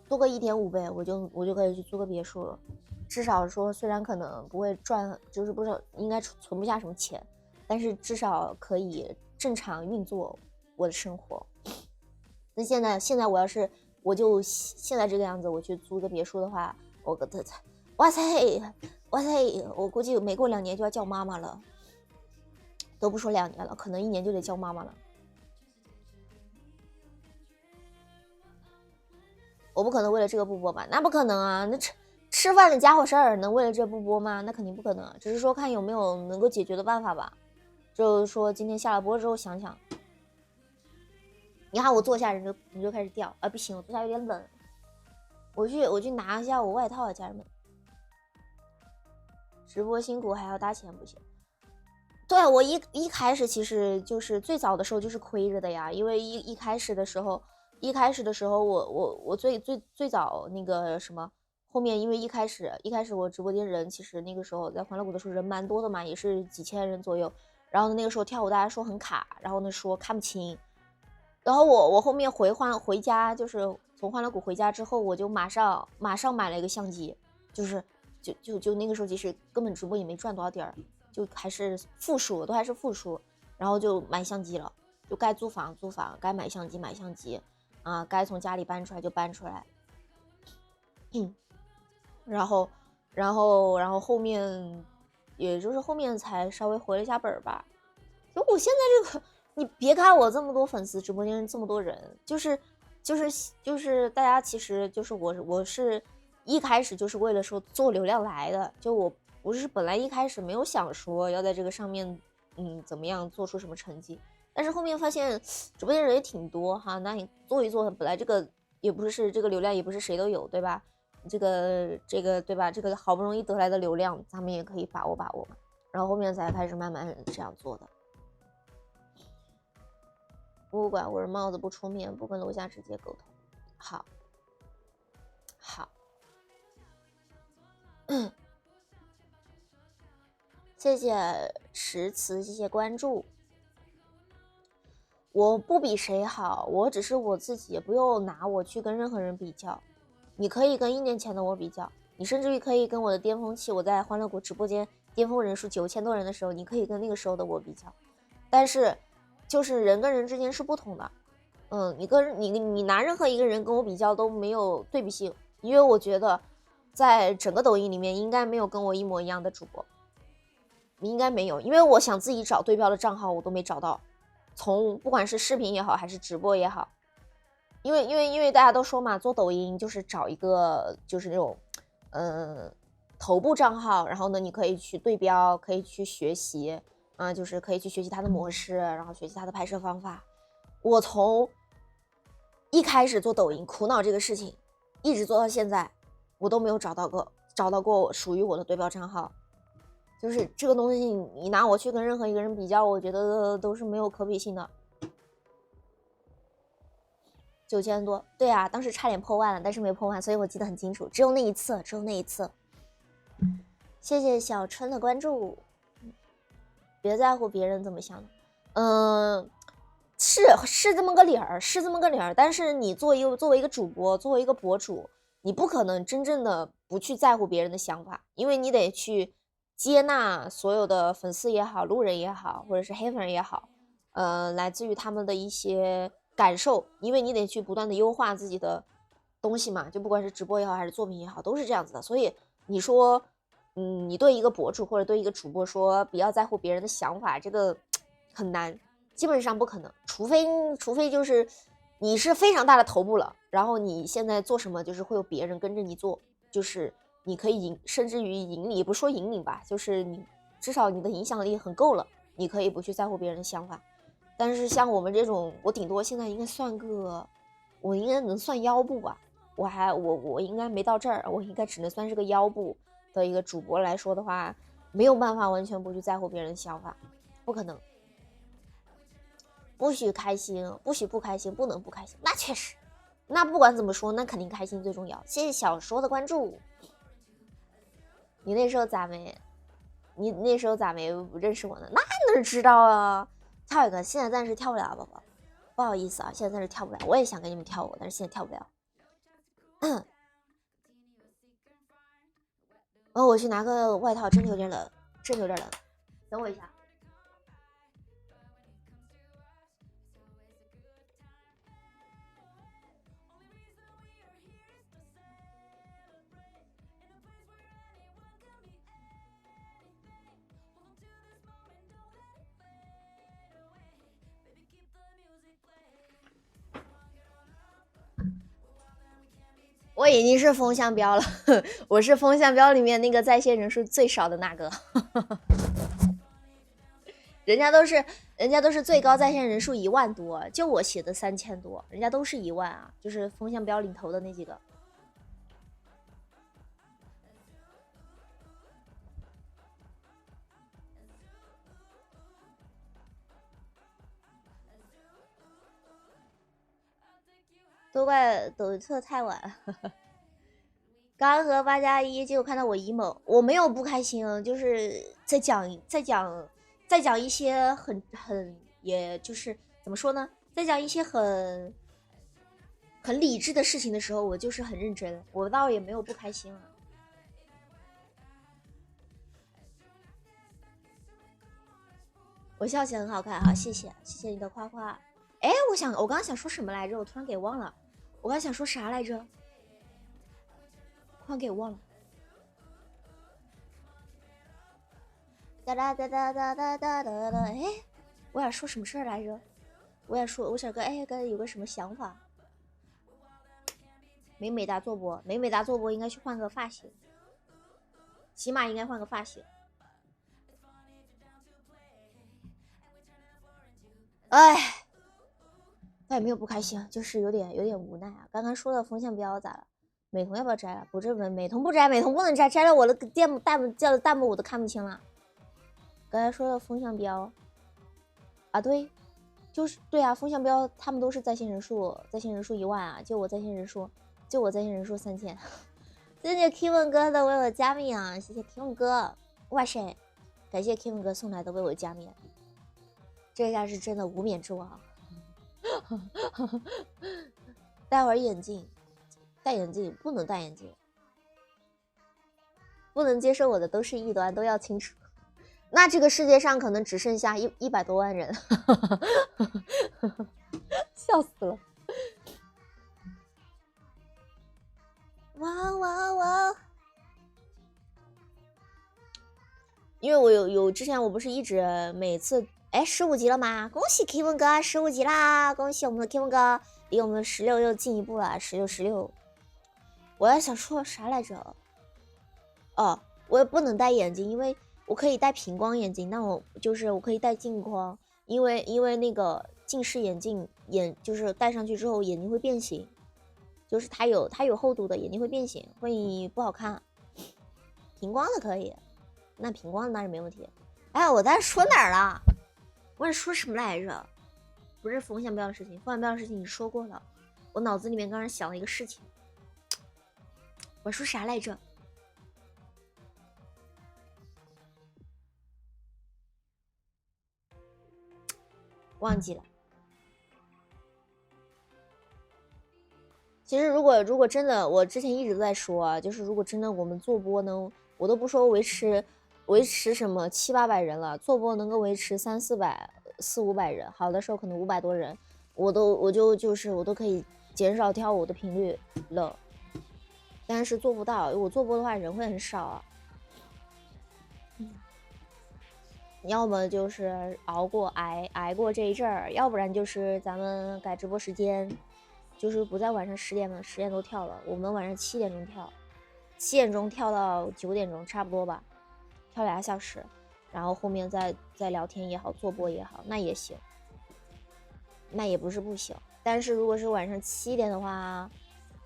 1.5倍，我就可以去租个别墅了。至少说虽然可能不会赚，就是不知道应该存不下什么钱，但是至少可以正常运作我的生活。那现在我就现在这个样子，我去租个别墅的话，哇塞，我估计没过2年就要叫妈妈了。都不说2年了，可能1年就得叫妈妈了。我不可能为了这个不播吧？那不可能啊！那吃饭的家伙事儿能为了这不播吗？那肯定不可能。只是说看有没有能够解决的办法吧。就是说今天下了播之后想想。你看我坐下人就开始掉啊！不行，我坐下有点冷。我去拿一下我外套啊，家人们。直播辛苦还要搭钱不行？对，我一开始其实就是最早的时候就是亏着的呀，因为一开始的时候我最早那个什么，后面因为一开始我直播间人其实那个时候在欢乐谷的时候人蛮多的嘛，也是几千人左右，然后那个时候跳舞大家说很卡，然后呢说看不清，然后我后面回家，就是从欢乐谷回家之后，我就马上买了一个相机，就那个时候其实根本直播也没赚多少点儿。就还是负数，都还是负数，然后就买相机了，就该租房，该买相机啊，该从家里搬出来就搬出来。然后后面，也就是后面才稍微回了一下本吧。就我现在这个，你别看我这么多粉丝，直播间这么多人，就是就是大家其实就是我是一开始就是为了说做流量来的，就我不是本来一开始没有想说要在这个上面怎么样做出什么成绩，但是后面发现直播间人也挺多哈，那你做一做，本来这个也不是这个流量也不是谁都有，对吧？这个对吧？这个好不容易得来的流量，咱们也可以把握把握嘛。然后后面才开始慢慢这样做的。不管我是帽子不出面，不跟楼下直接沟通。好，好，谢谢诗词，谢谢关注。我不比谁好，我只是我自己，也不用拿我去跟任何人比较。你可以跟1年前的我比较，你甚至于可以跟我的巅峰期，我在欢乐谷直播间巅峰人数9000多人的时候，你可以跟那个时候的我比较。但是，就是人跟人之间是不同的。你拿任何一个人跟我比较都没有对比性，因为我觉得在整个抖音里面应该没有跟我一模一样的主播，应该没有，因为我想自己找对标的账号我都没找到，从不管是视频也好还是直播也好，因为大家都说嘛，做抖音就是找一个就是那种头部账号，然后呢你可以去对标，可以去学习就是可以去学习它的模式，然后学习它的拍摄方法。我从一开始做抖音苦恼这个事情，一直做到现在，我都没有找到过属于我的对标账号。就是这个东西，你拿我去跟任何一个人比较，我觉得都是没有可比性的。9000多，对啊，当时差点破万了，但是没破万，所以我记得很清楚，只有那一次。谢谢小春的关注，别在乎别人怎么想的。是这么个理儿，但是你作为一个主播，作为一个博主，你不可能真正的不去在乎别人的想法，因为你得去接纳所有的粉丝也好，路人也好，或者是黑粉也好，来自于他们的一些感受，因为你得去不断的优化自己的东西嘛，就不管是直播也好，还是作品也好，都是这样子的。所以你说，你对一个博主或者对一个主播说不要在乎别人的想法，这个很难。基本上不可能，除非就是你是非常大的头部了，然后你现在做什么就是会有别人跟着你做，就是你可以甚至于引领，也不说引领吧，就是你至少你的影响力很够了，你可以不去在乎别人的想法。但是像我们这种，我顶多现在应该我应该能算腰部吧，我应该没到这儿，我应该只能算是个腰部的一个主播来说的话，没有办法完全不去在乎别人的想法，不可能。不许开心，不许不开心，不能不开心。那确实，那不管怎么说，那肯定开心最重要。谢谢小说的关注。你那时候咋没认识我呢？那哪知道啊！跳一个，现在暂时跳不了，宝宝，不好意思啊，现在暂时跳不了。我也想跟你们跳舞，但是现在跳不了。我去拿个外套，真的有点冷，等我一下。我已经是风向标了，我是风向标里面那个在线人数最少的那个。人家都是最高在线人数1万多，就我写的3000多，人家都是1万啊，就是风向标领头的那几个。都怪抖测太晚了。刚和8+1，结果看到我 emo， 我没有不开心，就是在讲一些也就是怎么说呢，在讲一些很理智的事情的时候，我就是很认真，我倒也没有不开心了。我笑起来很好看，好，谢谢你的夸夸。哎，我刚刚想说什么来着？我突然给忘了，我刚想说啥来着？突然给忘了。哒哒哒哒哒哒哒哒哒。哎，我想说什么事儿来着？我想有个什么想法。美美哒做播，美美哒做播应该去换个发型，起码应该换个发型。哎，但也没有不开心，就是有点无奈啊。刚刚说的风向标咋了？美瞳要不要摘了？不是美瞳不摘，美瞳不能摘，摘了我的弹幕我都看不清了。刚才说的风向标啊，对，就是对啊，风向标他们都是在线人数1万啊，就我在线人数3000。谢谢 Kevin 哥的为我加冕啊，谢谢 Kevin 哥，哇塞，感谢 Kevin 哥送来的为我加冕，这下是真的无冕之王。戴会儿眼镜，戴眼镜不能戴眼镜，不能接受我的都是异端，都要清楚。那这个世界上可能只剩下100多万人，笑死了！哇哇哇！因为我有之前我不是一直每次15级了吗？恭喜 Kevin 哥15级啦！恭喜我们的 Kevin 哥离我们16又进一步了，16。我在想说啥来着？哦，我也不能戴眼镜，因为我可以戴平光眼镜，那我可以戴镜框，因为那个近视眼镜就是戴上去之后眼睛会变形，就是它有厚度的，眼睛会变形，会不好看。平光的可以，那平光的那是没问题。哎，我在说哪儿了？我在说什么来着？不是风向标的事情，风向标的事情你说过了。我脑子里面刚刚想了一个事情，我说啥来着？忘记了。其实如果真的，我之前一直都在说啊，就是如果真的我们做播能，我都不说维持什么700-800人了，做播能够维持300-400-500人，好的时候可能500多人，我都可以减少跳舞的频率了。但是做不到，我做播的话人会很少啊。要么就是熬过这一阵儿，要不然就是咱们改直播时间，就是不在晚上10点了，10点多跳了，我们晚上7点钟跳，7点钟跳到9点钟差不多吧，跳2小时，然后后面再聊天也好，做播也好，那也行，那也不是不行。但是如果是晚上7点的话，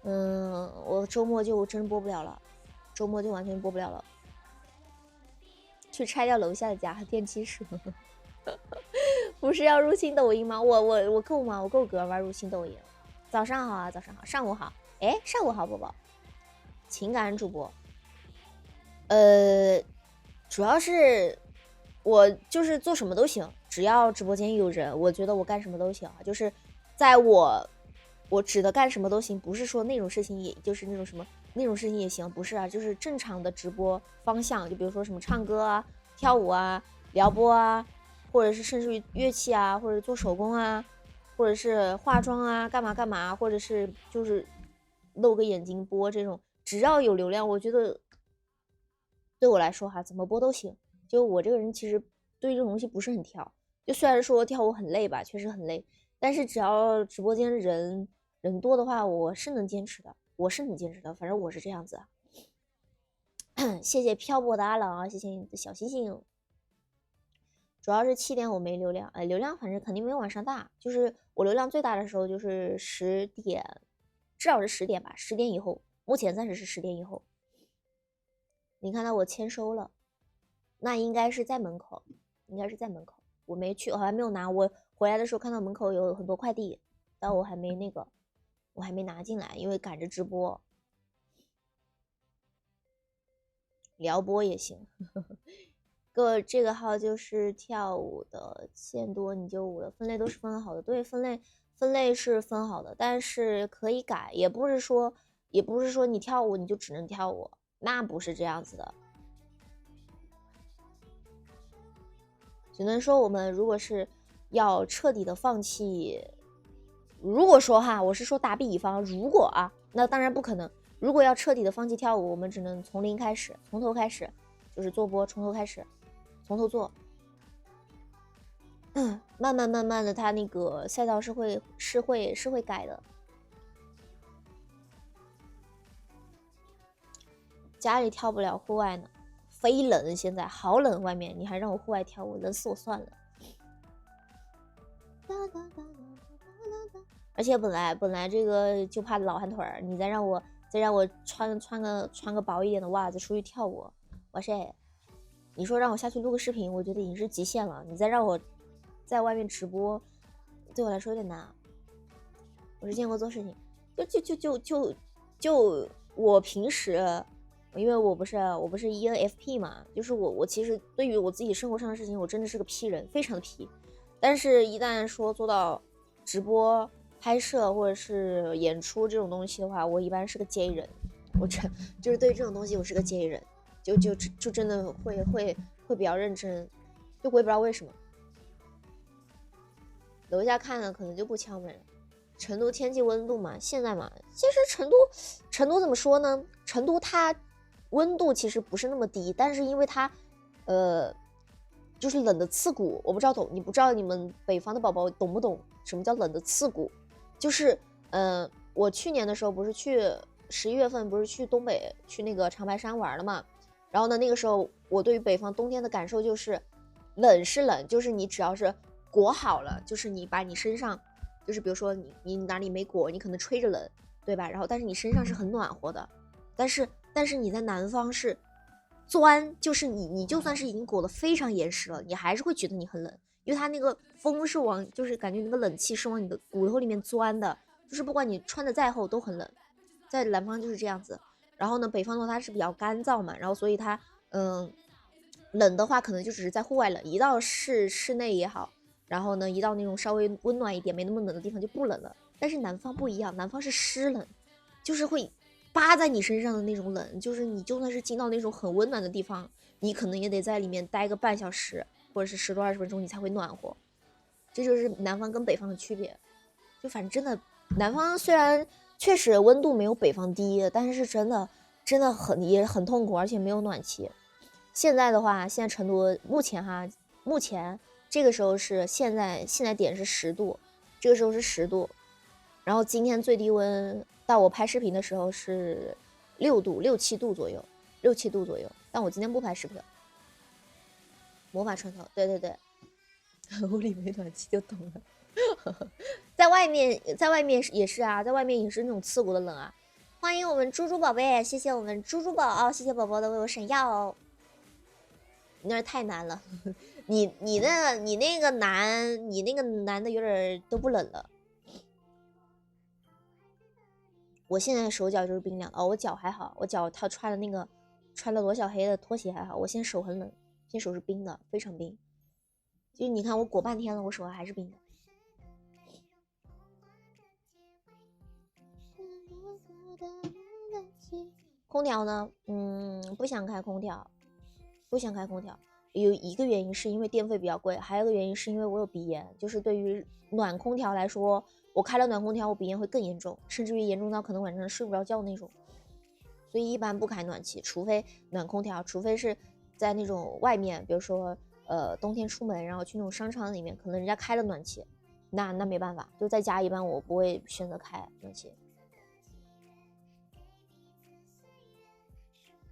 我周末就真播不了了，周末就完全播不了了。去拆掉楼下的家和电梯室，不是要入侵抖音吗？我够吗？我够格吗？入侵抖音。早上好啊，早上好，上午好，上午好，宝宝。情感主播，主要是我就是做什么都行，只要直播间有人，我觉得我干什么都行。就是在我指的干什么都行，不是说那种事情，也就是那种什么。那种事情也行，不是啊，就是正常的直播方向，就比如说什么唱歌啊、跳舞啊、撩拨啊，或者是甚至于乐器啊，或者做手工啊，或者是化妆啊，干嘛，或者是就是露个眼睛播这种，只要有流量，我觉得对我来说哈，怎么播都行。就我这个人其实对这种东西不是很挑，就虽然说跳舞很累吧，确实很累，但是只要直播间人多的话，我是能坚持的。反正我是这样子。谢谢漂泊的阿郎啊，谢谢你的小星星。主要是7点我没流量，流量反正肯定没有晚上大，就是我流量最大的时候就是10点，至少是10点吧，10点以后，目前暂时是10点以后。你看到我签收了，那应该是在门口，我没去，我还没有拿，我回来的时候看到门口有很多快递，但我还没拿进来，因为赶着直播，撩拨也行。这个号就是跳舞的，见多你就舞的，分类都是分好的，对，分类是分好的，但是可以改，也不是说你跳舞你就只能跳舞，那不是这样子的。只能说我们如果是要彻底的放弃，如果说哈，我是说打比方，如果啊，那当然不可能。如果要彻底的放弃跳舞，我们只能从零开始，从头开始，就是做播，从头开始，从头做。慢慢的，它那个赛道是会改的。家里跳不了，户外呢，非冷，现在好冷，外面你还让我户外跳舞，冷死我算了。而且本来这个就怕老寒腿儿，你再让我穿个薄一点的袜子出去跳舞，哇塞！你说让我下去录个视频，我觉得已经是极限了。你再让我在外面直播，对我来说有点难。我是见过做事情，就我平时，因为我不是 ENFP 嘛，就是我其实对于我自己生活上的事情，我真的是个 P 人，非常的 P。但是，一旦说做到直播、拍摄或者是演出这种东西的话，我一般是个 J 人。我就是对这种东西我是个 J 人，就真的会比较认真，就我也不知道为什么。楼下看了可能就不敲门。成都天气温度嘛，现在嘛，其实成都怎么说呢？成都它温度其实不是那么低，但是因为它就是冷的刺骨，我不知道你不知道你们北方的宝宝懂不懂什么叫冷的刺骨？就是我去年的时候不是去11月份不是去东北去那个长白山玩了嘛，然后呢那个时候我对于北方冬天的感受就是冷是冷，就是你只要是裹好了，就是你把你身上就是比如说你哪里没裹，你可能吹着冷，对吧？然后但是你身上是很暖和的，但是你在南方是钻，就是你就算是已经裹得非常严实了，你还是会觉得你很冷，因为它那个风是往就是感觉那个冷气是往你的骨头里面钻的，就是不管你穿的再厚都很冷。在南方就是这样子，然后呢北方的话它是比较干燥嘛，然后所以它冷的话可能就只是在户外冷，一到室内也好，然后呢一到那种稍微温暖一点没那么冷的地方就不冷了。但是南方不一样，南方是湿冷，就是会扒在你身上的那种冷，就是你就算是进到那种很温暖的地方，你可能也得在里面待个半小时或者是10多20分钟你才会暖和。这就是南方跟北方的区别。就反正真的南方虽然确实温度没有北方低，但是真的也很痛苦，而且没有暖气。现在的话，现在成都目前这个时候是现在点是10度，这个时候是10度，然后今天最低温到我拍视频的时候是6度6、7度左右，6、7度左右。但我今天不拍视频，魔法穿透，对对对，屋里没暖气就懂了。在外面也是啊，在外面也是那种刺骨的冷啊。欢迎我们猪猪宝贝，谢谢我们猪猪宝，谢谢宝宝的为我闪耀哦。你那太难了，你那个难的有点都不冷了。我现在手脚就是冰凉哦，我脚还好，我脚他穿了罗小黑的拖鞋还好，我现在手很冷，现在手是冰的，非常冰。就你看我裹半天了，我手还是冰的。空调呢？不想开空调。有一个原因是因为电费比较贵，还有一个原因是因为我有鼻炎。就是对于暖空调来说，我开了暖空调，我鼻炎会更严重，甚至于严重到可能晚上睡不着觉那种。所以一般不开暖气，除非暖空调，除非是在那种外面，比如说冬天出门，然后去那种商场里面，可能人家开了暖气，那没办法。就在家一般我不会选择开暖气。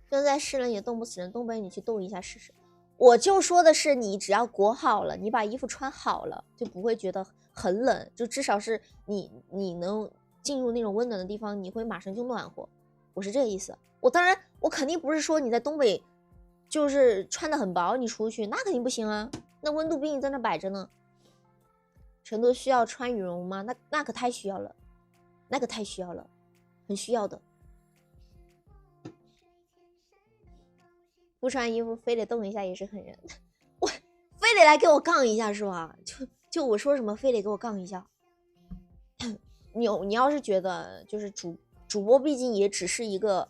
现在湿冷也冻不死人，东北你去冻一下试试。我就说的是你只要裹好了，你把衣服穿好了，就不会觉得很冷，就至少是你能进入那种温暖的地方，你会马上就暖和。我是这个意思。我肯定不是说你在东北就是穿的很薄你出去，那肯定不行啊，那温度毕竟在那摆着呢。成都需要穿羽绒吗？那可太需要了，很需要的。不穿衣服非得冻一下也是很人，我非得来给我杠一下是吧？就我说什么非得给我杠一下。你要是觉得就是主播毕竟也只是一个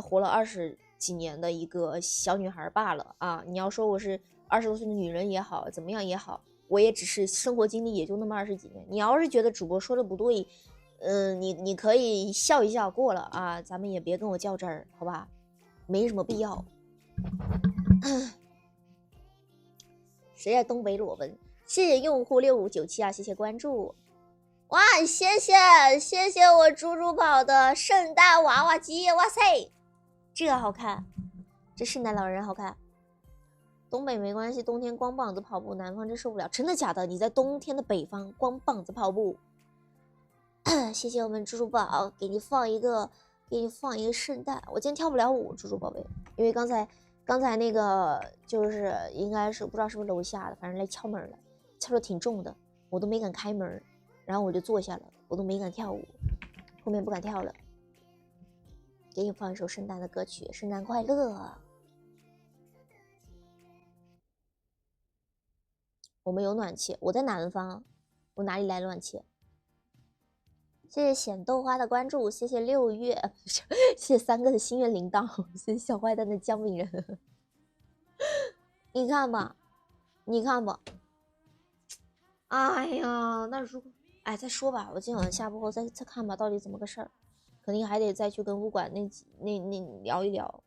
活了20几年的一个小女孩罢了啊！你要说我是20多岁的女人也好，怎么样也好，我也只是生活经历也就那么20几年。你要是觉得主播说的不对，你可以笑一笑过了啊，咱们也别跟我较真儿，好吧？没什么必要。谁在东北裸奔？谢谢用户6597啊，谢谢关注。哇，谢谢我猪猪宝的圣诞娃娃机，哇塞，这个好看，这圣诞老人好看。东北没关系，冬天光膀子跑步，南方真受不了。真的假的？你在冬天的北方光膀子跑步？谢谢我们猪猪宝，给你放一个圣诞。我今天跳不了舞，猪猪宝贝，因为刚才那个就是应该是不知道是不是楼下的，反正来敲门了，敲的挺重的，我都没敢开门，然后我就坐下了，我都没敢跳舞，后面不敢跳了。给你放一首圣诞的歌曲，圣诞快乐。我们有暖气，我在南方，我哪里来暖气？谢谢显豆花的关注，谢谢6月，谢谢3个的心愿铃铛，谢谢小坏蛋的姜饼人。你看吧，哎呀，那如果再说吧，我今晚下播后再看吧，到底怎么个事儿，肯定还得再去跟物管那聊一聊。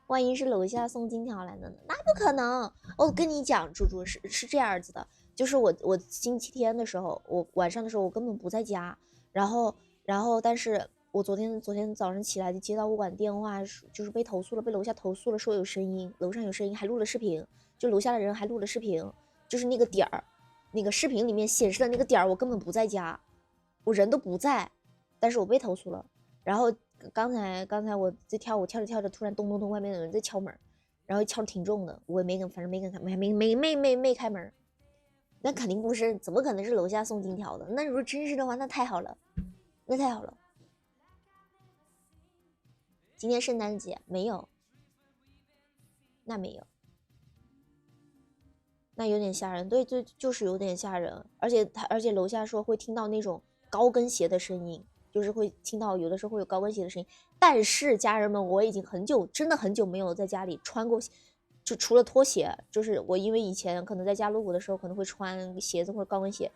万一是楼下送金条来的呢？那不可能！我跟你讲，猪猪是这样子的，就是我星期天的时候，我晚上的时候我根本不在家，然后但是我昨天早上起来就接到物管电话，就是被投诉了，被楼下投诉了，说有声音，楼上有声音，还录了视频，就楼下的人还录了视频，就是那个点儿，那个视频里面显示的那个点儿，我根本不在家，我人都不在，但是我被投诉了，然后。刚才我在跳舞，跳着突然咚咚咚，外面有人在敲门，然后敲的挺重的，我也没敢，反正没敢开，没开门。那肯定不是，怎么可能是楼下送金条的？那如果真是的话，那太好了，那太好了。今天圣诞节没有，那没有，那有点吓人，对，就是有点吓人，而且楼下说会听到那种高跟鞋的声音。就是会听到有的时候会有高跟鞋的声音，但是家人们，我已经真的很久没有在家里穿过，就除了拖鞋，就是我因为以前可能在家录舞的时候可能会穿鞋子或者高跟鞋，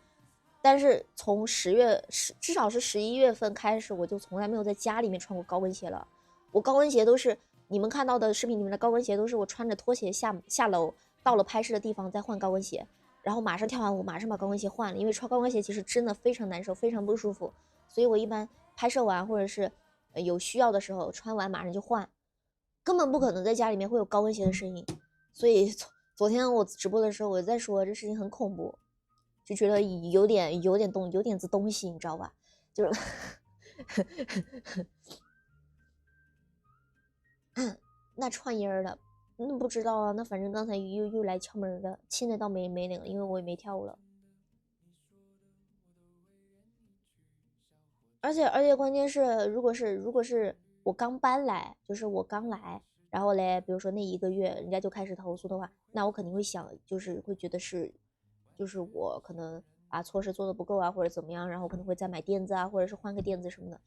但是从至少是11月份开始，我就从来没有在家里面穿过高跟鞋了。我高跟鞋都是你们看到的视频里面的高跟鞋，都是我穿着拖鞋下楼，到了拍摄的地方再换高跟鞋，然后马上跳完舞，马上把高跟鞋换了，因为穿高跟鞋其实真的非常难受，非常不舒服。所以我一般拍摄完或者是有需要的时候穿完马上就换，根本不可能在家里面会有高跟鞋的声音。所以昨天我直播的时候我在说这事情很恐怖，就觉得有点子东西，你知道吧？就是那串音儿的，那不知道啊。那反正刚才又来敲门的，现在倒没那个，因为我也没跳舞了。而且关键是，如果是我刚搬来，就是我刚来，然后嘞，比如说那1个月人家就开始投诉的话，那我肯定会想，就是会觉得就是我可能措施做的不够啊，或者怎么样，然后可能会再买垫子啊，或者是换个垫子什么的。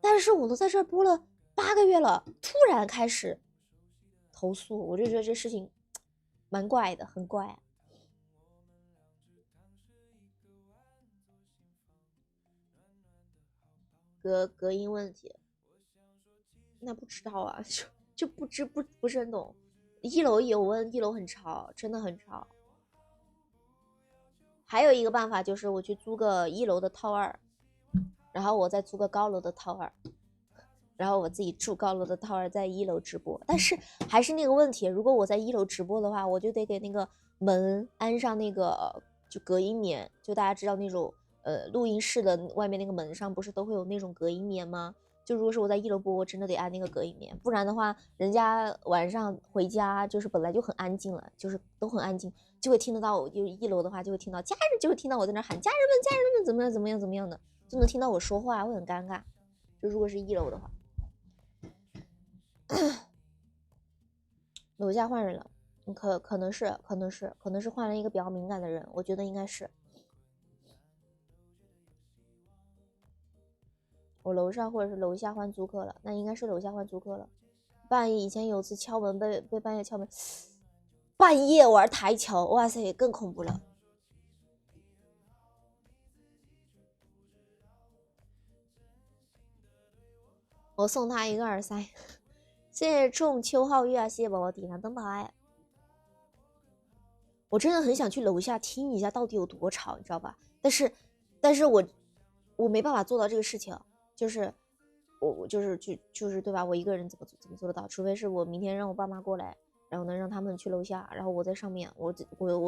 但是我都在这儿播了8个月了，突然开始投诉，我就觉得这事情蛮怪的，很怪。隔音问题，那不知道啊，就不是很懂。1楼有问，1楼很吵，真的很吵。还有一个办法就是我去租个1楼的套2，然后我再租个高楼的套2，然后我自己住高楼的套2，在1楼直播。但是还是那个问题，如果我在1楼直播的话，我就得给那个门安上那个就隔音棉，就大家知道那种录音室的外面那个门上不是都会有那种隔音棉吗？就如果是我在1楼播，我真的得安那个隔音棉，不然的话，人家晚上回家就是本来就很安静了，就是都很安静，就会听得到。就是1楼的话，就会听到家人，就会听到我在那喊家人们怎么样的，就能听到我说话，会很尴尬。就如果是1楼的话，楼下换人了，可能是换了一个比较敏感的人，我觉得应该是。我楼上或者是楼下换租客了，那应该是楼下换租客了。半夜以前有次敲门被半夜敲门，半夜玩台球，哇塞，更恐怖了。我送他一个耳塞，谢谢仲秋皓月啊，谢谢宝宝点亮灯牌。我真的很想去楼下听一下到底有多吵，你知道吧？但是我没办法做到这个事情，就是我就是对吧？我一个人怎么做得到？除非是我明天让我爸妈过来，然后呢让他们去楼下，然后我在上面，我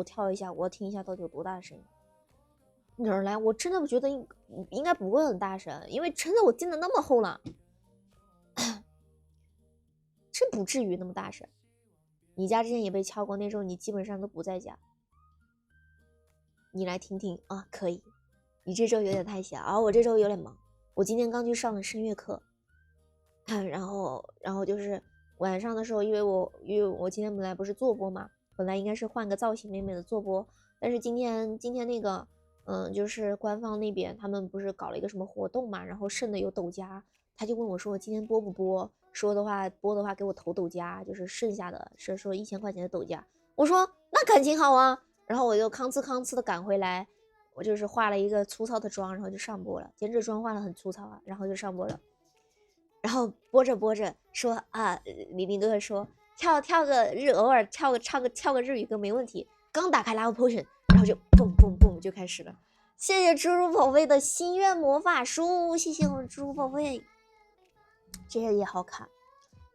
跳一下，我要听一下到底有多大的声音。哪儿来？我真的觉得应该不会很大声，因为真的我钉的那么厚了，真不至于那么大声。你家之前也被敲过，那时候你基本上都不在家。你来听听啊，可以。你这周有点太小啊，我这周有点忙。我今天刚去上了声乐课，然后就是晚上的时候，因为我今天本来不是坐播嘛，本来应该是换个造型美美的坐播，但是今天那个就是官方那边他们不是搞了一个什么活动嘛，然后剩的有抖加，他就问我说我今天播不播，说的话播的话给我投抖加，就是剩下的是说1000块钱的抖加，我说那感情好啊，然后我就吭哧的赶回来，我就是化了一个粗糙的妆，然后就上播了，剪纸妆化了很粗糙啊，然后就上播了，然后播着说啊，李林哥哥说跳个偶尔跳个日语歌没问题，刚打开 Love Potion， 然后就蹦蹦蹦就开始了。谢谢猪猪宝贝的心愿魔法书，谢谢我猪猪宝贝，这个也好看，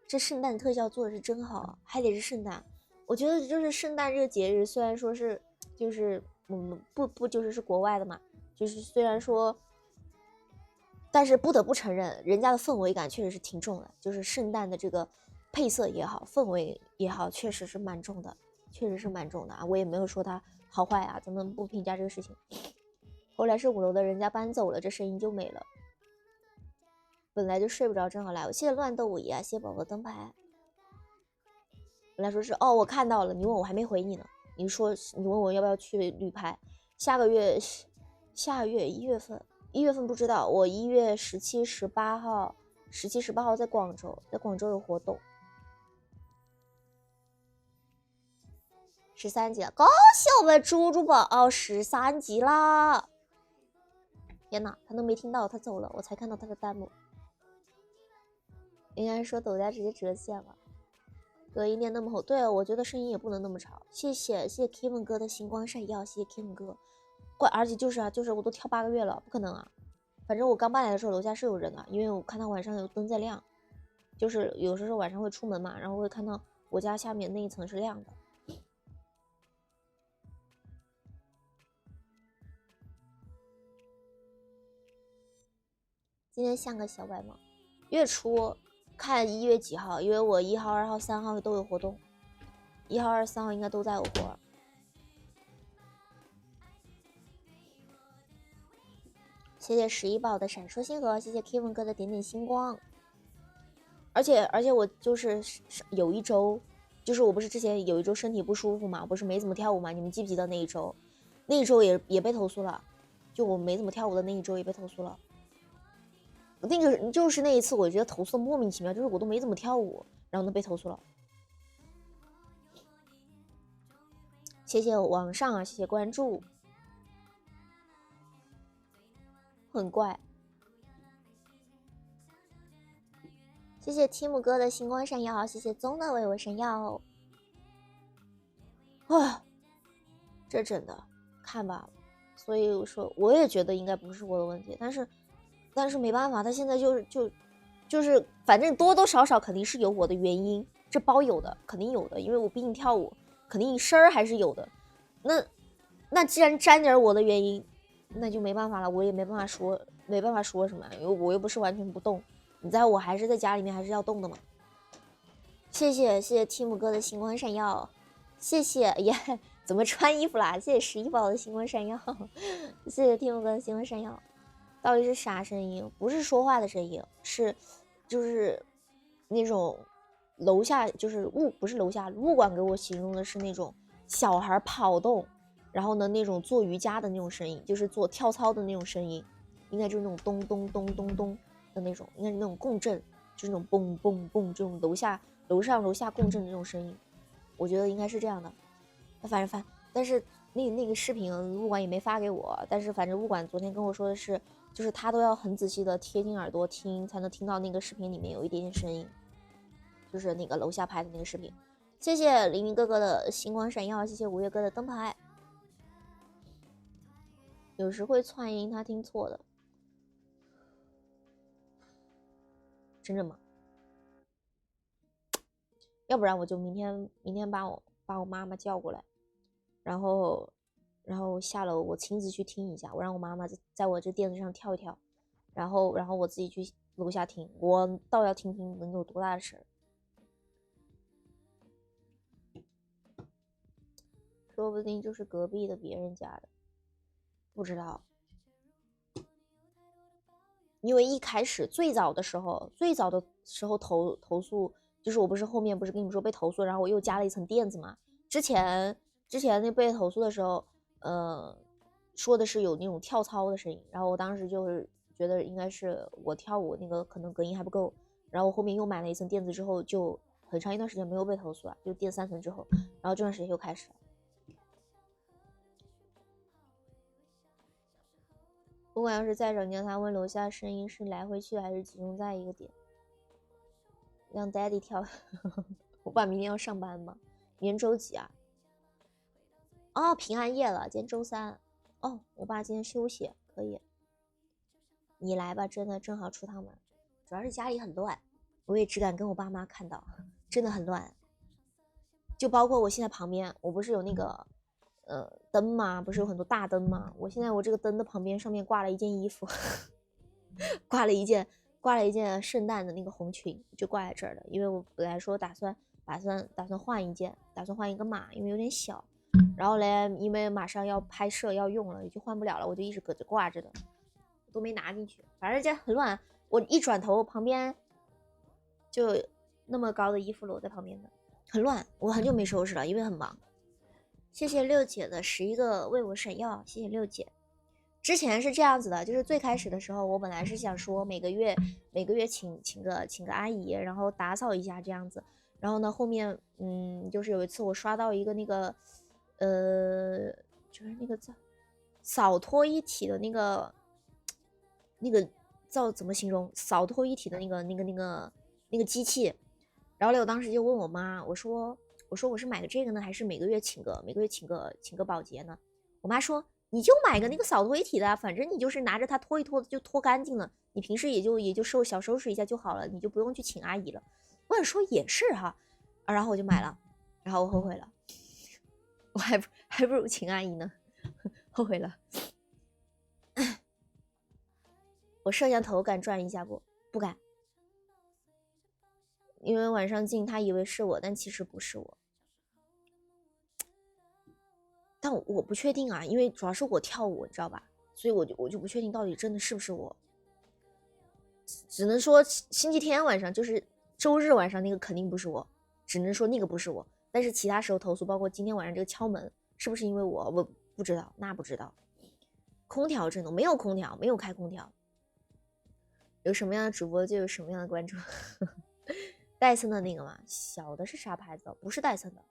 这圣诞特效做的是真好，还得是圣诞。我觉得就是圣诞这个节日，虽然说是就是不就是是国外的嘛，就是虽然说，但是不得不承认，人家的氛围感确实是挺重的，就是圣诞的这个配色也好，氛围也好，确实是蛮重的啊。我也没有说它好坏啊，咱们不评价这个事情。后来是5楼的人家搬走了，这声音就没了。本来就睡不着，正好来。我谢谢乱斗五爷啊，谢谢宝宝灯牌。本来说是哦，我看到了，你问我还没回你呢。你问我要不要去旅拍，下个月1月份不知道，我1月17、18号在广州有活动。13级了，恭喜我们猪猪宝13级啦！天哪，他都没听到，他走了，我才看到他的弹幕。应该说抖加直接折线了，隔音垫那么厚，对，我觉得声音也不能那么吵。谢谢 Kevin 哥的星光闪耀，谢谢 Kevin 哥。而且就是我都跳8个月了，不可能啊。反正我刚搬来的时候楼下是有人的，因为我看到晚上有灯在亮，就是有时候晚上会出门嘛，然后会看到我家下面那一层是亮的。今天像个小白猫。月初看1月几号，因为我1号、2号、3号都有活动，1号、2、3号应该都在有活。谢谢11宝的闪烁星河，谢谢 Kevin 哥的点点星光。而且我就是有一周，就是我不是之前有一周身体不舒服嘛，不是没怎么跳舞嘛，你们记不记得那一周？那一周也被投诉了，就我没怎么跳舞的那一周也被投诉了。那个就是那一次，我觉得投诉的莫名其妙，就是我都没怎么跳舞，然后呢被投诉了。谢谢网上啊，谢谢关注，很怪。谢谢 Tim 哥的星光闪耀，谢谢宗的为我闪耀。啊，这真的看吧，所以我说我也觉得应该不是我的问题，但是没办法，他现在就是反正多多少少肯定是有我的原因，这包有的肯定有的，因为我毕竟跳舞肯定声儿还是有的。那既然沾点我的原因，那就没办法了，我也没办法说什么，因为我又不是完全不动，你在我还是在家里面还是要动的嘛。谢谢 Tim 哥的星光闪耀，谢谢耶，怎么穿衣服啦？谢谢11宝的星光闪耀，谢谢 Tim 哥的星光闪耀。到底是啥声音？不是说话的声音，就是那种楼下就是不是楼下物管给我形容的是那种小孩跑动，然后呢那种做瑜伽的那种声音，就是做跳操的那种声音，应该就是那种咚咚咚咚咚的那种，应该是那种共振，就是那种嘣嘣嘣这种楼上楼下共振的这种声音，我觉得应该是这样的。但是那个视频物管也没发给我，但是反正物管昨天跟我说的是，就是他都要很仔细的贴近耳朵听，才能听到那个视频里面有一点点声音，就是那个楼下拍的那个视频。谢谢黎明哥哥的星光闪耀，谢谢5月哥的灯牌。有时会窜音，他听错的。真的吗？要不然我就明天把我妈妈叫过来，然后下楼我亲自去听一下，我让我妈妈在我这垫子上跳一跳，然后我自己去楼下听，我倒要听听能有多大的事儿。说不定就是隔壁的别人家的，不知道。因为一开始最早的时候投诉，就是我不是后面不是跟你们说被投诉，然后我又加了一层垫子嘛。之前那被投诉的时候，说的是有那种跳操的声音，然后我当时就是觉得应该是我跳舞那个可能隔音还不够，然后我后面又买了一层垫子之后，就很长一段时间没有被投诉了，就垫3层之后，然后这段时间又开始了。不管要是再找，你让他问楼下声音是来回去还是集中在一个点。让 daddy 跳，我爸明天要上班吗？明天周几啊？哦，平安夜了，今天周3。哦，我爸今天休息，可以。你来吧，真的正好出趟门。主要是家里很乱，我也只敢跟我爸妈看到，真的很乱。就包括我现在旁边，我不是有那个灯吗？不是有很多大灯吗？我现在这个灯的旁边上面挂了一件衣服，挂了一件圣诞的那个红裙，就挂在这儿了。因为我本来说打算换一件，打算换一个码，因为有点小。然后嘞，因为马上要拍摄要用了，也就换不了了，我就一直搁着挂着的，都没拿进去。反正这很乱，我一转头旁边就那么高的衣服篓在旁边的，很乱。我很久没收拾了，因为很忙。谢谢六姐的11个为我闪耀，谢谢六姐。之前是这样子的，就是最开始的时候，我本来是想说每个月请个阿姨，然后打扫一下这样子。然后呢，后面就是有一次我刷到一个那个就是那个扫拖一体的那个叫怎么形容？扫拖一体的那个机器。然后嘞，我当时就问我妈，我说我是买个这个呢，还是每个月请个保洁呢？我妈说你就买个那个扫拖一体的，反正你就是拿着它拖一拖就拖干净了，你平时也就小收拾一下就好了，你就不用去请阿姨了。我想说也是哈，然后我就买了，然后我后悔了，我还不如请阿姨呢，后悔了。我摄像头敢转一下不敢，因为晚上进他以为是我，但其实不是我。但我不确定啊，因为主要是我跳舞，你知道吧？所以我就不确定到底真的是不是我。只能说星期天晚上，就是周日晚上那个肯定不是我，只能说那个不是我。但是其他时候投诉，包括今天晚上这个敲门，是不是因为我不知道，那不知道。空调震动，没有空调，没有开空调。有什么样的主播就有什么样的关注。戴森的那个嘛，小的是啥牌子？不是戴森的，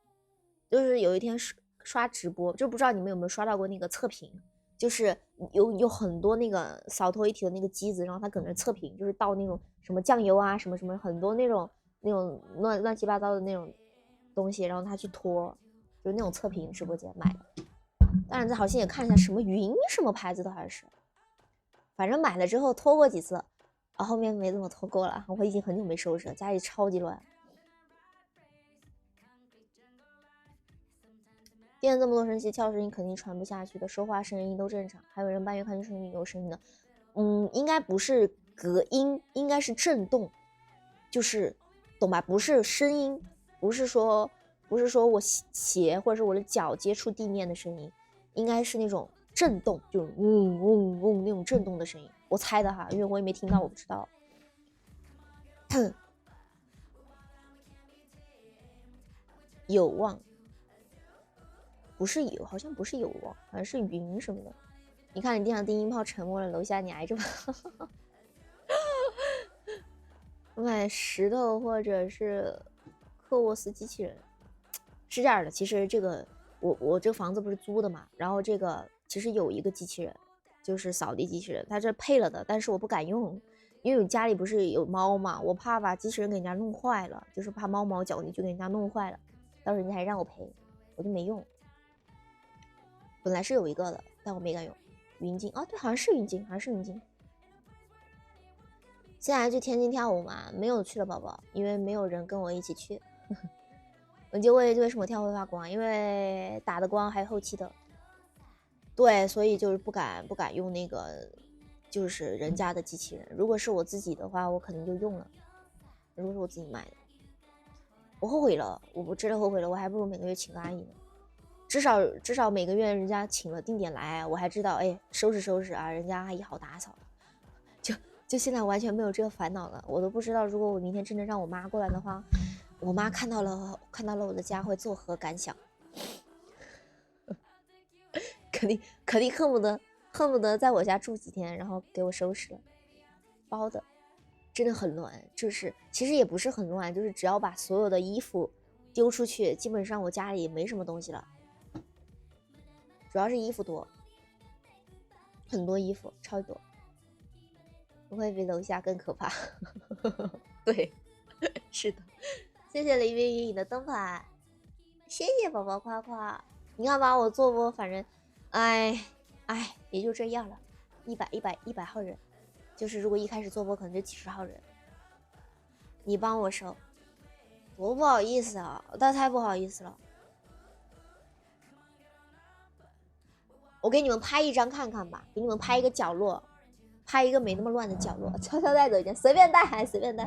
就是有一天刷直播，就不知道你们有没有刷到过那个测评，就是有很多那个扫拖一体的那个机子，然后它搁那测评，就是倒那种什么酱油啊，什么什么很多那种乱七八糟的那种东西，然后他去拖，就是那种测评直播间买的。当然，好像也看一下什么云什么牌子的还是，反正买了之后拖过几次。后面没怎么拖过了，我已经很久没收拾了，家里超级乱。垫这么多声器，跳声音肯定传不下去的，说话声音都正常，还有人半夜看见声音有声音的，应该不是隔音，应该是震动，就是懂吧？不是声音，不是说我鞋或者是我的脚接触地面的声音，应该是那种震动，就嗡嗡嗡那种震动的声音。我猜的哈，因为我也没听到，我不知道。有望，不是有，好像不是有望，好像是云什么的。你看你地上低音炮沉默了，楼下你挨着吧。买石头或者是克沃斯机器人，是这样的。其实这个我这个房子不是租的嘛，然后这个其实有一个机器人。就是扫地机器人，它这配了的，但是我不敢用，因为我家里不是有猫嘛，我怕把机器人给人家弄坏了，就是怕猫毛脚你就给人家弄坏了，到时候人家还让我赔，我就没用。本来是有一个的，但我没敢用。云鲸啊，对，好像是云鲸，现在去天津跳舞嘛，没有去了宝宝，因为没有人跟我一起去。我就为什么跳会发光，因为打的光还有后期的。对，所以就是不敢用那个，就是人家的机器人。如果是我自己的话，我肯定就用了。如果是我自己买的，我后悔了，我真的后悔了，我还不如每个月请个阿姨呢。至少每个月人家请了定点来，我还知道，哎，收拾啊，人家阿姨好打扫。就现在完全没有这个烦恼了，我都不知道，如果我明天真的让我妈过来的话，我妈看到了我的家会作何感想？肯定恨不得在我家住几天，然后给我收拾了，包的真的很乱，就是其实也不是很乱，就是只要把所有的衣服丢出去，基本上我家里没什么东西了，主要是衣服多，很多衣服，超级多，不会比楼下更可怕。对，是的，谢谢雷云影的灯牌，谢谢宝宝夸夸，你看吧，我做播反正也就这样了，100号人，就是如果一开始做播可能就几十号人，你帮我收，多不好意思啊，那太不好意思了。我给你们拍一张看看吧，给你们拍一个角落，拍一个没那么乱的角落，悄悄带走一点，随便带随便带。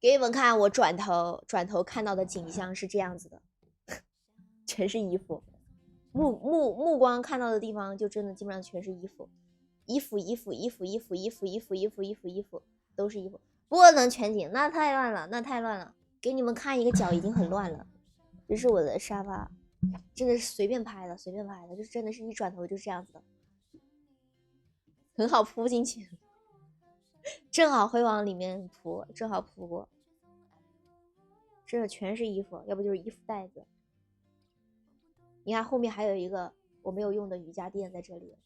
给你们看，我转头看到的景象是这样子的，全是衣服，目光看到的地方就真的基本上全是衣服，都是衣服，不能全景，那太乱了，给你们看一个角已经很乱了，这是我的沙发，真的是随便拍的，就是真的是一转头就是这样子的，很好铺进去，正好会往里面铺，正好铺过。真的全是衣服，要不就是衣服袋子。你看后面还有一个我没有用的瑜伽垫在这里，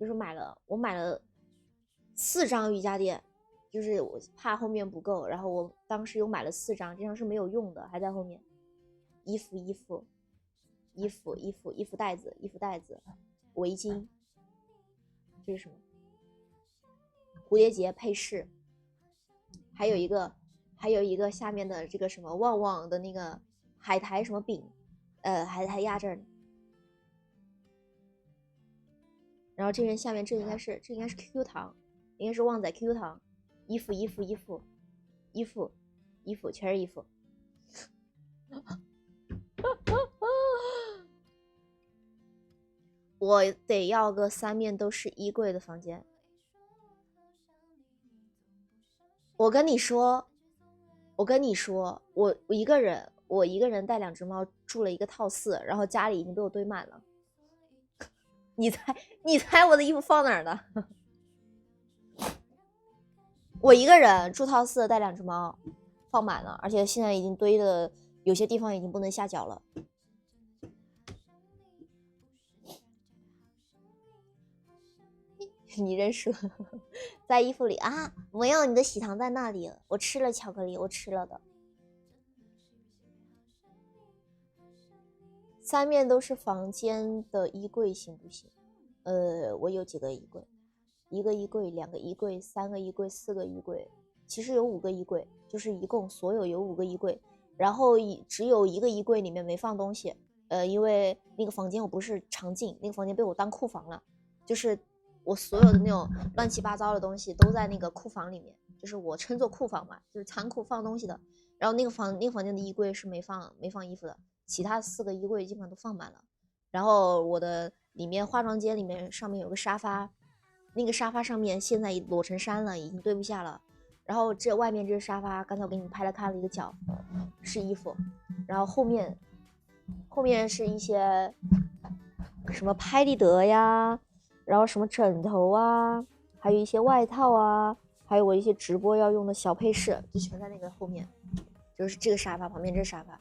就是我买了4张瑜伽垫，就是我怕后面不够，然后我当时又买了4张，这张是没有用的，还在后面。衣服袋子，围巾，这是什么？蝴蝶结配饰，还有一个下面的这个什么旺旺的那个海苔什么饼，还压这儿呢。然后这边下面这应该是 QQ 糖，应该是旺仔 QQ 糖。衣服，全是衣服。我得要个3面都是衣柜的房间。我跟你说，我一个人带2只猫住了一个套4，然后家里已经被我堆满了。你猜我的衣服放哪儿了？我一个人住套4，带2只猫，放满了，而且现在已经堆的有些地方已经不能下脚了。你认输，在衣服里啊？没有，你的喜糖在那里，我吃了巧克力，我吃了的。3面都是房间的衣柜行不行？我有几个衣柜，1个衣柜，2个衣柜，3个衣柜，4个衣柜，其实有5个衣柜，就是一共所有有5个衣柜，然后只有1个衣柜里面没放东西，因为那个房间我不是常进，那个房间被我当库房了，就是我所有的那种乱七八糟的东西都在那个库房里面，就是我称作库房嘛，就是仓库放东西的。然后那个房间的衣柜是没放衣服的，其他4个衣柜基本上都放满了。然后我的里面化妆间里面上面有个沙发，那个沙发上面现在裸成山了，已经堆不下了。然后这外面这个沙发，刚才我给你们拍了看了一个角，是衣服。然后后面是一些什么拍立得呀，然后什么枕头啊，还有一些外套啊，还有我一些直播要用的小配饰，就全在那个后面，就是这个沙发旁边这个沙发。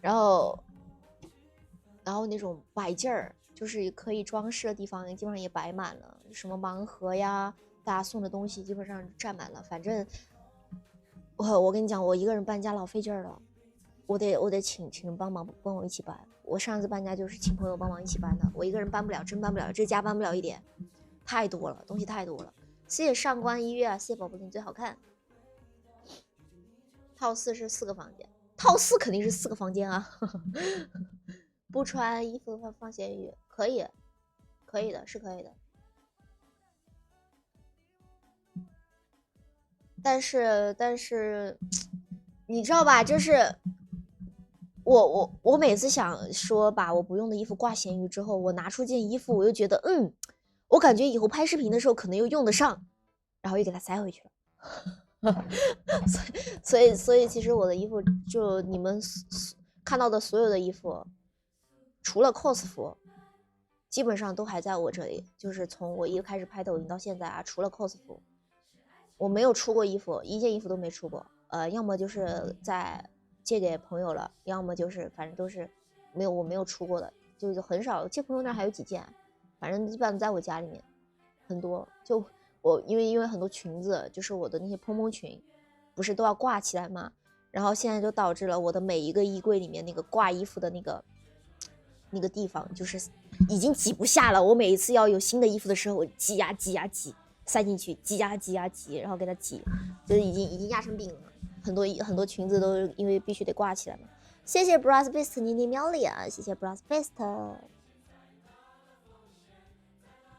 然后那种摆件儿，就是可以装饰的地方基本上也摆满了，什么盲盒呀，大家送的东西基本上占满了。反正我跟你讲，我一个人搬家老费劲儿了，我得请人帮忙帮我一起搬。我上次搬家就是请朋友帮忙一起搬的，我一个人搬不了，真搬不了，这家搬不了一点，太多了，东西太多了。谢谢上官一月啊，谢谢宝宝你最好看。套4是4个房间，套4肯定是4个房间啊。不穿衣服的话放咸鱼可以，可以的，是可以的。但是，你知道吧？就是我每次想说把我不用的衣服挂闲鱼之后，我拿出件衣服，我又觉得我感觉以后拍视频的时候可能又用得上，然后又给它塞回去了。所以其实我的衣服就你们看到的所有的衣服，除了 cos 服，基本上都还在我这里。就是从我一开始拍抖音到现在啊，除了 cos 服。我没有出过衣服，一件衣服都没出过，要么就是在借给朋友了，要么就是反正都是我没有出过的，就是很少。借朋友那还有几件，反正基本上在我家里面很多。就我因为很多裙子，就是我的那些蓬蓬裙，不是都要挂起来吗？然后现在就导致了我的每一个衣柜里面那个挂衣服的那个地方，就是已经挤不下了。我每一次要有新的衣服的时候，我挤呀挤呀挤。塞进去挤呀挤呀挤，然后给它挤，就是已经压成饼了。很多裙子都因为必须得挂起来嘛。谢谢 Brass Beast 妮妮喵里啊，谢谢 Brass Beast。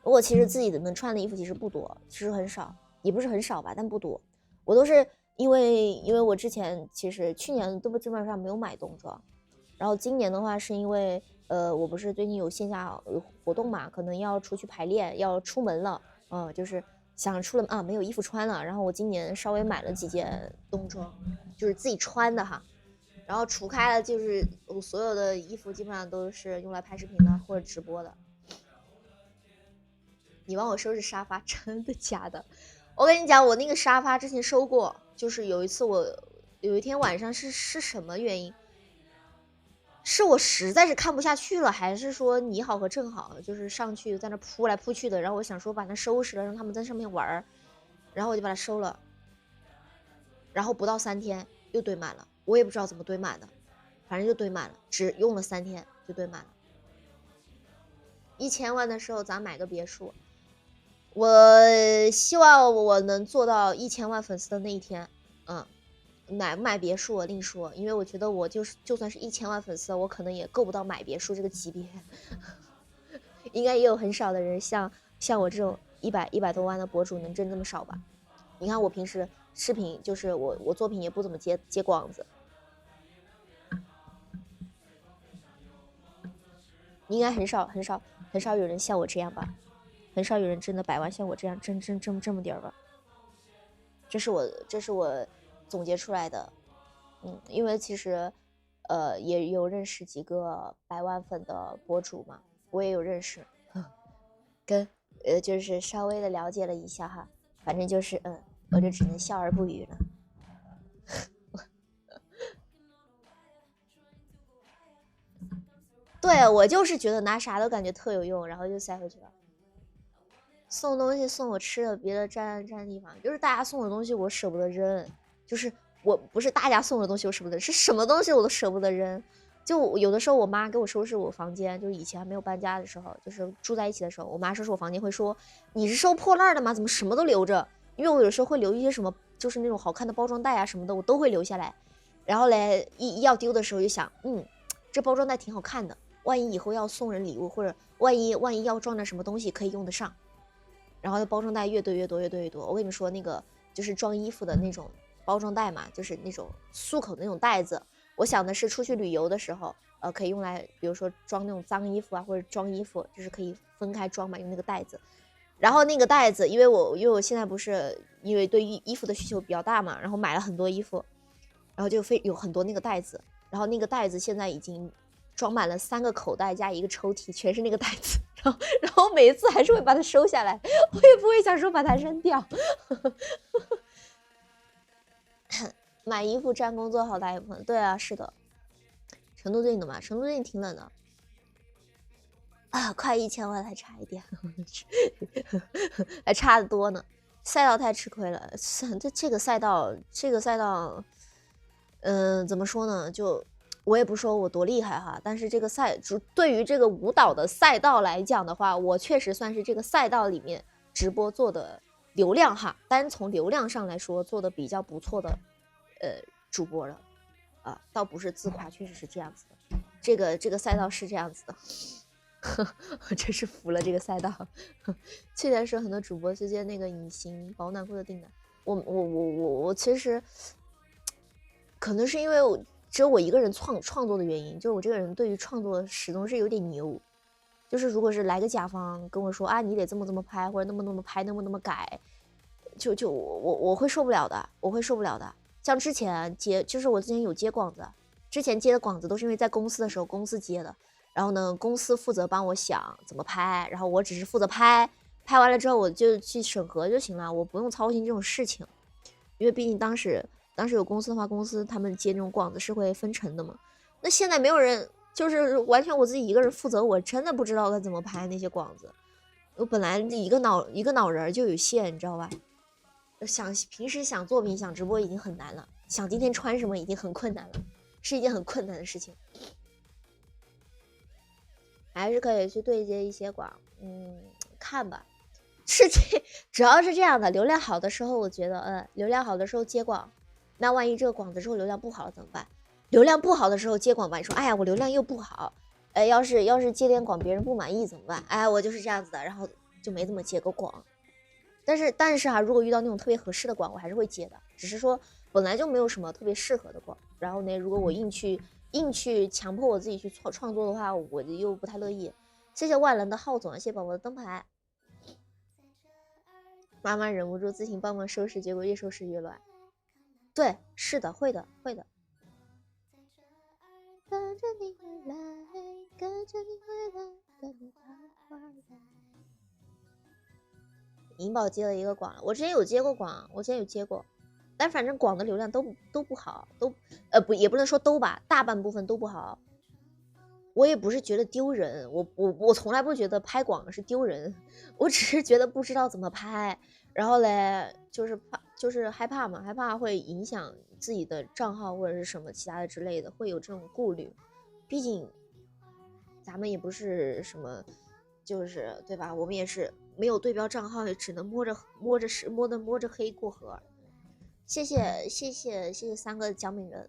我其实自己的能穿的衣服其实不多，其实很少，也不是很少吧，但不多。我都是因为我之前其实去年都基本上没有买冬装，然后今年的话是因为我不是最近有线下活动嘛，可能要出去排练，要出门了。就是想出了啊，没有衣服穿了，然后我今年稍微买了几件冬装，就是自己穿的哈，然后除开了就是我所有的衣服基本上都是用来拍视频的或者直播的。你帮我收拾沙发，真的假的？我跟你讲，我那个沙发之前收过，就是有一次有一天晚上是什么原因？是我实在是看不下去了，还是说你好和正好就是上去在那扑来扑去的，然后我想说把它收拾了，让他们在上面玩，然后我就把它收了，然后不到3天又堆满了，我也不知道怎么堆满的，反正就堆满了，只用了3天就堆满了。1000万的时候咱买个别墅，我希望我能做到1000万粉丝的那一天。买不买别墅我另说，因为我觉得我就算是1000万粉丝，我可能也够不到买别墅这个级别。应该也有很少的人像我这种100多万的博主能挣这么少吧？你看我平时视频就是我作品也不怎么接广子，应该很少有人像我这样吧？很少有人挣的100万像我这样挣这么点儿吧？这是我总结出来的。因为其实也有认识几个100万粉的博主嘛，我也有认识，跟就是稍微的了解了一下哈，反正就是我就只能笑而不语了。对，我就是觉得拿啥都感觉特有用，然后就塞回去了。送东西送我吃的，别的占地方，就是大家送我的东西我舍不得扔，就是我不是大家送的东西我舍不得，是什么东西我都舍不得扔。就有的时候我妈给我收拾我房间，就是以前还没有搬家的时候，就是住在一起的时候，我妈收拾我房间会说，你是收破烂的吗？怎么什么都留着？因为我有时候会留一些什么，就是那种好看的包装袋啊什么的，我都会留下来。然后嘞一要丢的时候就想，这包装袋挺好看的，万一以后要送人礼物，或者万一要装点什么东西可以用得上。然后包装袋越堆越多。我跟你们说，那个就是装衣服的那种包装袋嘛，就是那种束口的那种袋子。我想的是出去旅游的时候，可以用来，比如说装那种脏衣服啊，或者装衣服，就是可以分开装嘛，用那个袋子。然后那个袋子，因为我现在不是因为对衣服的需求比较大嘛，然后买了很多衣服，然后就有很多那个袋子，然后那个袋子现在已经装满了3个口袋加一个抽屉，全是那个袋子。然后每一次还是会把它收下来，我也不会想说把它扔掉。买衣服占工作好大一部分，对啊，是的。成都最近的嘛，成都最近挺冷的啊，快1000万还差一点，还差得多呢。赛道太吃亏了，这个赛道，怎么说呢？就我也不说我多厉害哈，但是这个对于这个舞蹈的赛道来讲的话，我确实算是这个赛道里面直播做的流量哈，单从流量上来说做的比较不错的主播了啊，倒不是自夸，确实是这样子的。这个赛道是这样子的。我真是服了这个赛道。去年是很多主播去接那个隐形保暖裤的订单，我其实可能是因为只有我一个人创作的原因，就是我这个人对于创作始终是有点牛。就是如果是来个甲方跟我说啊，你得这么拍，或者那么拍，那么改，就我会受不了的，我会受不了的。像之前就是我之前有接广子，之前接的广子都是因为在公司的时候公司接的。然后呢，公司负责帮我想怎么拍，然后我只是负责拍完了之后我就去审核就行了，我不用操心这种事情。因为毕竟当时有公司的话，公司他们接那种广子是会分成的嘛。那现在没有人，就是完全我自己一个人负责，我真的不知道该怎么拍那些广子。我本来一个脑仁就有限，你知道吧？平时想作品想直播已经很难了，想今天穿什么已经很困难了，是一件很困难的事情。还是可以去对接一些广，看吧，主要是这样的，流量好的时候，我觉得，流量好的时候接广，那万一这个广子之后流量不好了怎么办？流量不好的时候接广吧，你说，哎呀，我流量又不好，要是接点广别人不满意怎么办？哎，我就是这样子的，然后就没怎么接过广。但是啊，如果遇到那种特别合适的广，我还是会接的，只是说本来就没有什么特别适合的广，然后呢，如果我硬去强迫我自己去创作的话，我又不太乐意。谢谢万能的浩总，谢谢宝宝的灯牌。妈妈忍不住自行帮忙收拾，结果越收拾越乱。对，是的，会的。跟着你回来，跟着你回来，跟你玩来。银宝接了一个广，我之前有接过广，但反正广的流量都不好，也不能说都吧，大半部分都不好。我也不是觉得丢人，我从来不觉得拍广是丢人，我只是觉得不知道怎么拍，然后嘞就是害怕嘛，害怕会影响自己的账号或者是什么其他的之类的，会有这种顾虑。毕竟咱们也不是什么，就是对吧？我们也是没有对标账号，也只能摸着黑过河。谢谢三个奖品人。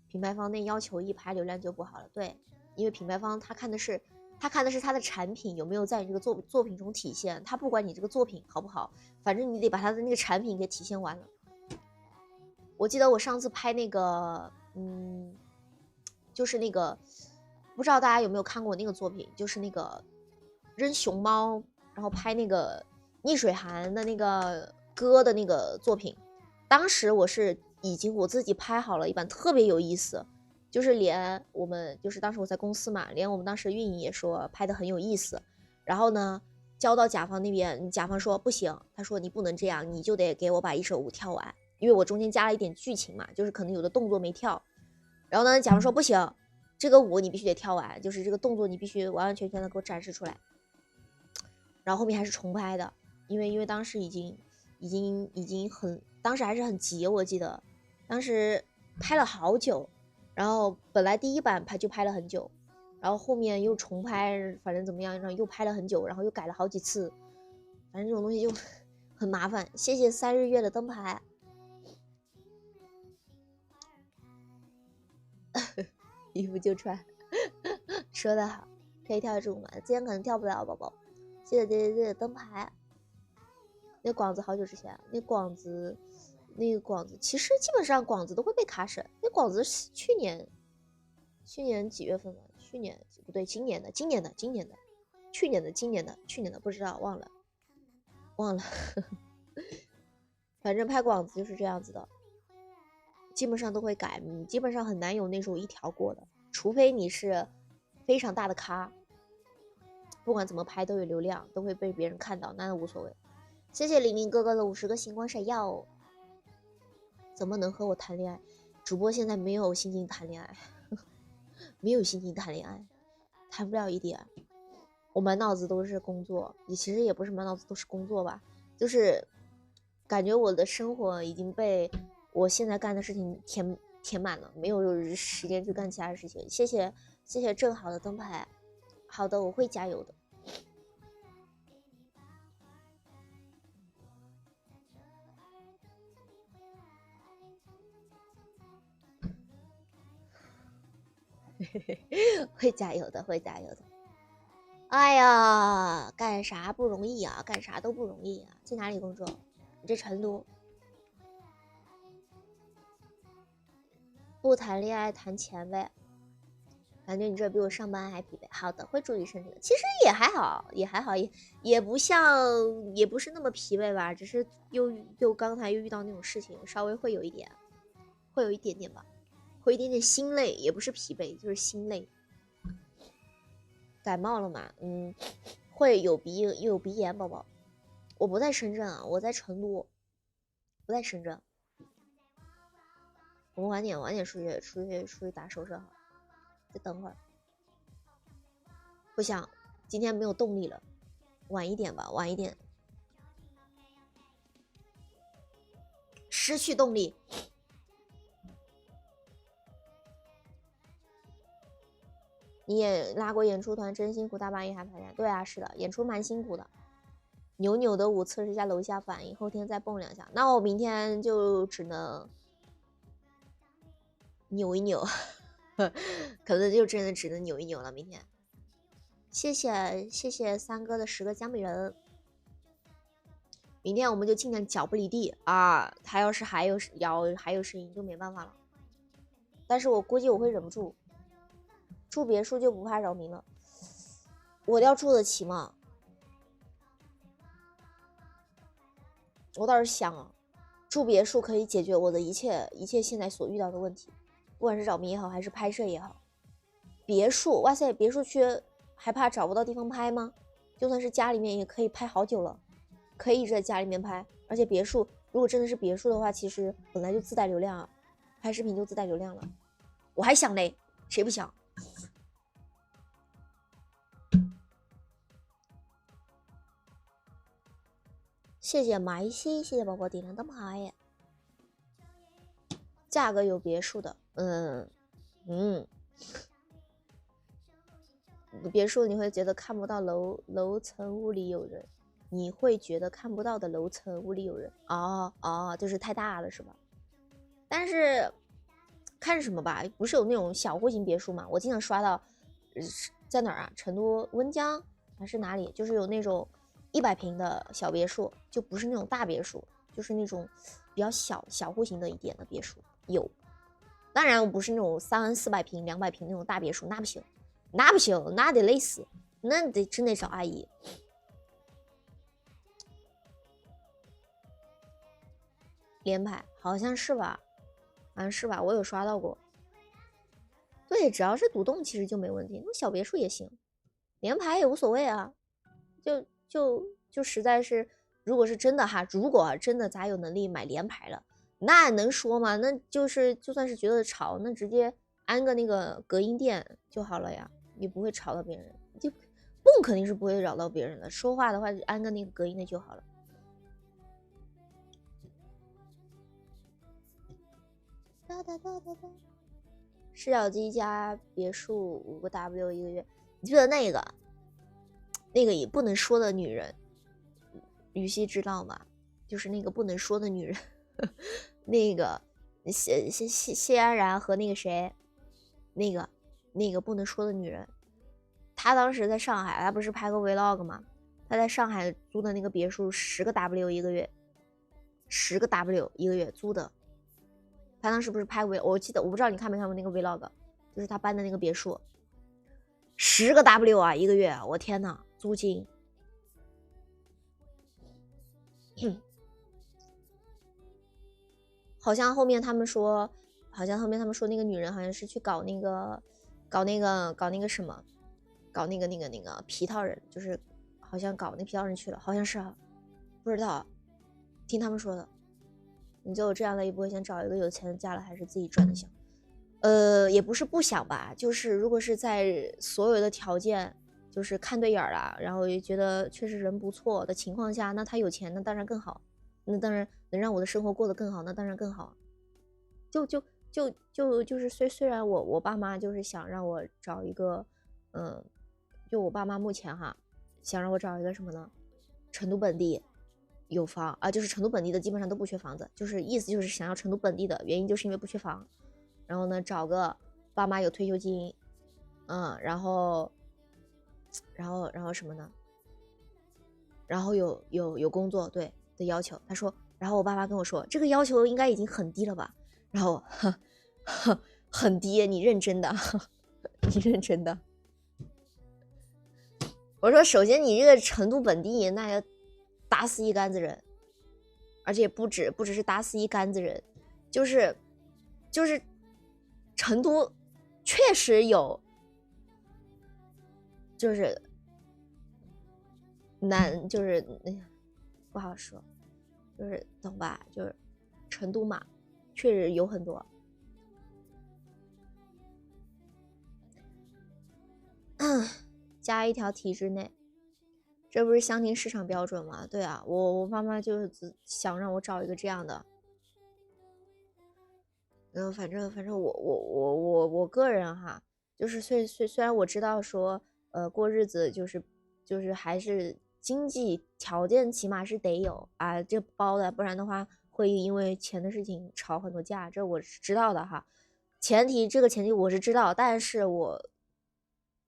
品牌方那要求一拍流量就不好了，对，因为品牌方他看的是他的产品有没有在你这个作品中体现，他不管你这个作品好不好，反正你得把他的那个产品给体现完了。我记得我上次拍那个，就是那个，不知道大家有没有看过那个作品，就是那个扔熊猫，然后拍那个逆水寒的那个歌的那个作品，当时我是我自己拍好了一版，特别有意思，就是连我们就是当时我在公司嘛，连我们当时运营也说拍的很有意思。然后呢，交到甲方那边，甲方说不行，他说你不能这样，你就得给我把一首舞跳完，因为我中间加了一点剧情嘛，就是可能有的动作没跳。然后呢，甲方说不行，这个舞你必须得跳完，就是这个动作你必须完完全全的给我展示出来。然后后面还是重拍的，因为当时已经当时还是很急，我记得当时拍了好久，然后本来第一版拍了很久，然后后面又重拍，反正怎么样，然后又拍了很久，然后又改了好几次，反正这种东西就很麻烦。谢谢3日月的灯牌。衣服就穿。说得好，可以跳得住吗？今天可能跳不了，宝宝。谢谢姐姐的灯牌。那广子好久之前，那个广子其实基本上广子都会被卡审。那广子是去年几月份了？去年不对，今年的，去年的，不知道，忘了。反正拍广子就是这样子的，基本上都会改，基本上很难有那种一条过的，除非你是非常大的咖，不管怎么拍都有流量，都会被别人看到，那无所谓。谢谢玲玲哥哥的50个星光闪耀。怎么能和我谈恋爱？主播现在没有心情谈恋爱，没有心情谈恋爱，谈不了一点。我满脑子都是工作，其实也不是满脑子都是工作吧，就是感觉我的生活已经被我现在干的事情填满了，没有时间去干其他事情。谢谢正好的灯牌，好的，我会加油的。会加油的，会加油的。哎呀，干啥不容易啊，干啥都不容易啊。在哪里工作？你这成都。不谈恋爱谈钱呗，感觉你这比我上班还疲惫。好的，会注意身体的。其实也还好，也不像，也不是那么疲惫吧，只是又刚才又遇到那种事情，稍微会有一点点吧，会有一点点心累，也不是疲惫，就是心累。感冒了嘛，会有鼻炎，宝宝。我不在深圳啊，我在成都，不在深圳。我们晚点出去打手势好，再等会儿。不想，今天没有动力了，晚一点吧，晚一点。失去动力。你也拉过演出团，真辛苦，大半夜还排练。对啊，是的，演出蛮辛苦的。扭的舞测试一下楼下反应，后天再蹦2下。那我明天就只能扭一扭，可能就真的只能扭一扭了。明天，谢谢三哥的10个姜饼人。明天我们就尽量脚不离地啊！他要是还有声音就没办法了。但是我估计我会忍不住。住别墅就不怕扰民了，我要住得起吗？我倒是想啊，住别墅可以解决我的一切现在所遇到的问题，不管是扰民也好，还是拍摄也好。别墅，哇塞，别墅区还怕找不到地方拍吗？就算是家里面也可以拍好久了，可以一直在家里面拍。而且别墅如果真的是别墅的话，其实本来就自带流量啊，拍视频就自带流量了。我还想嘞，谁不想？谢谢埋西，谢谢宝宝点亮灯牌。价格有别墅的，别墅你会觉得看不到楼层屋里有人，你会觉得看不到的楼层屋里有人。哦，就是太大了是吧？但是看什么吧，不是有那种小户型别墅嘛？我经常刷到，在哪儿啊？成都温江还是哪里？就是有那种100平的小别墅，就不是那种大别墅，就是那种比较小户型的一点的别墅有。当然我不是那种300-400平、200平那种大别墅，那不行，那得累死，那得真得找阿姨。连排好像是吧，我有刷到过。对，只要是独栋其实就没问题，那小别墅也行，连排也无所谓啊。就实在是，如果是真的哈，如果真的咱有能力买连排了，那能说吗？那就是就算是觉得吵，那直接安个那个隔音垫就好了呀，也不会吵到别人。就蹦肯定是不会扰到别人的，说话的话就安个那个隔音的就好了。视角机加别墅5个 W 1个月，你记得那个也不能说的女人，雨熙知道吗？就是那个不能说的女人，那个谢安然和那个谁，那个不能说的女人，她当时在上海，她不是拍过 vlog 吗？她在上海租的那个别墅10个 W 1个月，10个 W 1个月租的。他当时不是拍 vlog， 我记得，我不知道你看没看过那个 vlog， 就是他搬的那个别墅，10个 W 啊1个月，我天哪，租金。好像后面他们说那个女人好像是去搞那个什么，搞那个皮套人，就是好像搞那皮套人去了，好像是啊，不知道，听他们说的。你就有这样的一波，想找一个有钱的嫁了，还是自己赚的想？也不是不想吧，就是如果是在所有的条件就是看对眼了，然后也觉得确实人不错的情况下，那他有钱，那当然更好，那当然能让我的生活过得更好，那当然更好。就是虽然我爸妈就是想让我找一个，就我爸妈目前哈想让我找一个什么呢？成都本地有房啊，就是成都本地的基本上都不缺房子，就是意思就是想要成都本地的原因就是因为不缺房，然后呢找个爸妈有退休金，然后什么呢？然后有工作对的要求，他说，然后我爸妈跟我说这个要求应该已经很低了吧，然后很低，你认真的你认真的，我说首先你这个成都本地那要打死一竿子人，而且不只是打死一竿子人，就是成都确实有就是难，就是不好说，就是懂吧，就是成都嘛确实有很多加一条体制内，这不是相亲市场标准吗？对啊，我妈妈就是想让我找一个这样的，反正我个人哈，就是虽然我知道说过日子就是还是经济条件起码是得有啊，这包的，不然的话会因为钱的事情吵很多架，这我是知道的哈。这个前提我是知道，但是我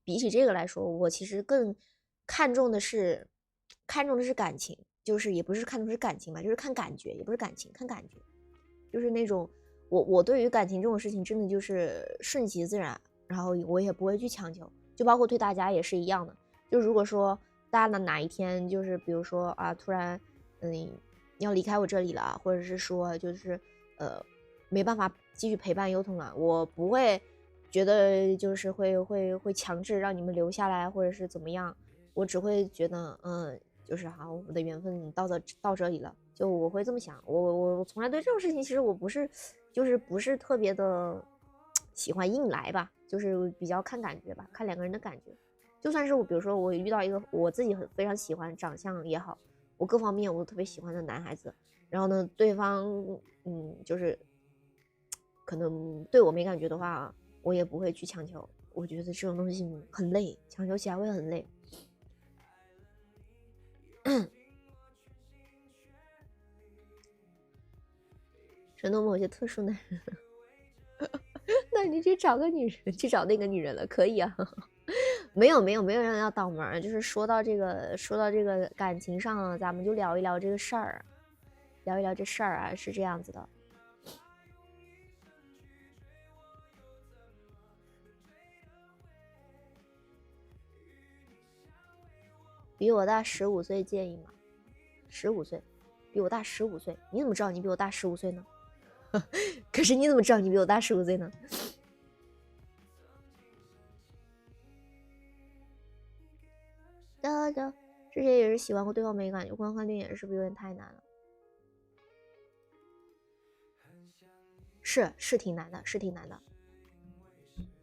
比起这个来说，我其实更看重的是感情，就是也不是看重是感情吧，就是看感觉，也不是感情，看感觉，就是那种我对于感情这种事情真的就是顺其自然，然后我也不会去强求，就包括对大家也是一样的。就如果说大家哪一天就是比如说啊，突然要离开我这里了，或者是说就是没办法继续陪伴优童了，我不会觉得就是会强制让你们留下来或者是怎么样，我只会觉得就是好，我们的缘分到这里了，就我会这么想。我从来对这种事情其实我不是特别的喜欢硬来吧，就是比较看感觉吧，看两个人的感觉。就算是比如说我遇到一个我自己非常喜欢，长相也好，我各方面我都特别喜欢的男孩子，然后呢，对方就是可能对我没感觉的话，我也不会去强求。我觉得这种东西很累，强求起来会很累。承诺某些特殊男人，那你去找个女人，去找那个女人了，可以啊。没有人要倒门，就是说到这个感情上，咱们就聊一聊这个事儿，聊一聊这事儿啊，是这样子的。比我大15岁介意吗？15岁，比我大15岁，你怎么知道你比我大15岁呢？可是你怎么知道你比我大15岁呢？之前也是喜欢过对方没感觉，光看电影是不是有点太难了？是挺难的，是挺难的。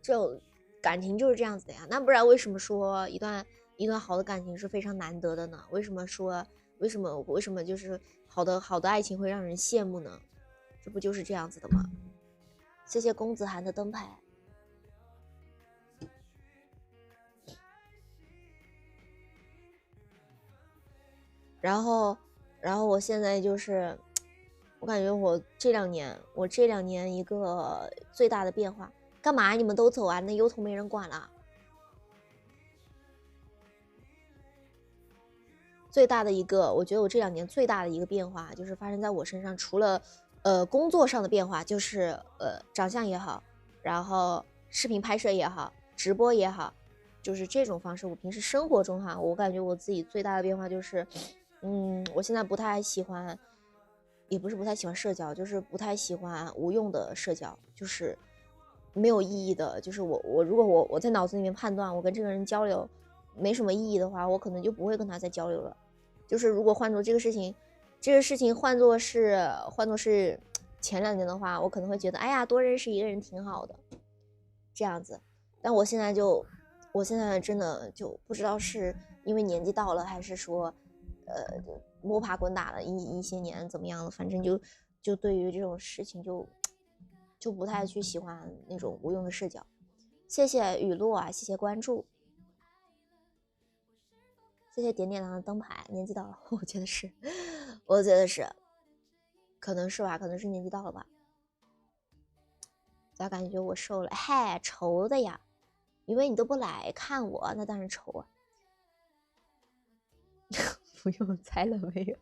这感情就是这样子的呀，那不然为什么说一段好的感情是非常难得的呢？为什么就是好的爱情会让人羡慕呢？这不就是这样子的吗？谢谢公子涵的灯牌。然后我现在就是，我感觉我这两年一个最大的变化，干嘛你们都走啊？那优童没人管了。最大的一个，我觉得我这2年最大的一个变化就是发生在我身上，除了工作上的变化，就是长相也好，然后视频拍摄也好，直播也好，就是这种方式。我平时生活中哈，我感觉我自己最大的变化就是，我现在不太喜欢，也不是不太喜欢社交，就是不太喜欢无用的社交，就是没有意义的。就是如果我在脑子里面判断我跟这个人交流没什么意义的话，我可能就不会跟他再交流了。就是如果换做这个事情换作是前2年的话，我可能会觉得哎呀多认识一个人挺好的这样子。但我现在真的就不知道是因为年纪到了，还是说摸爬滚打了一些年怎么样了，反正就对于这种事情就就不太去喜欢那种无用的社交。谢谢雨露啊，谢谢关注，谢谢点点糖的灯牌。年纪到了，我觉得是，可能是吧，可能是年纪到了吧。咋感觉我瘦了？嗨，愁的呀，因为你都不来看我，那当然愁啊。不用猜了没有？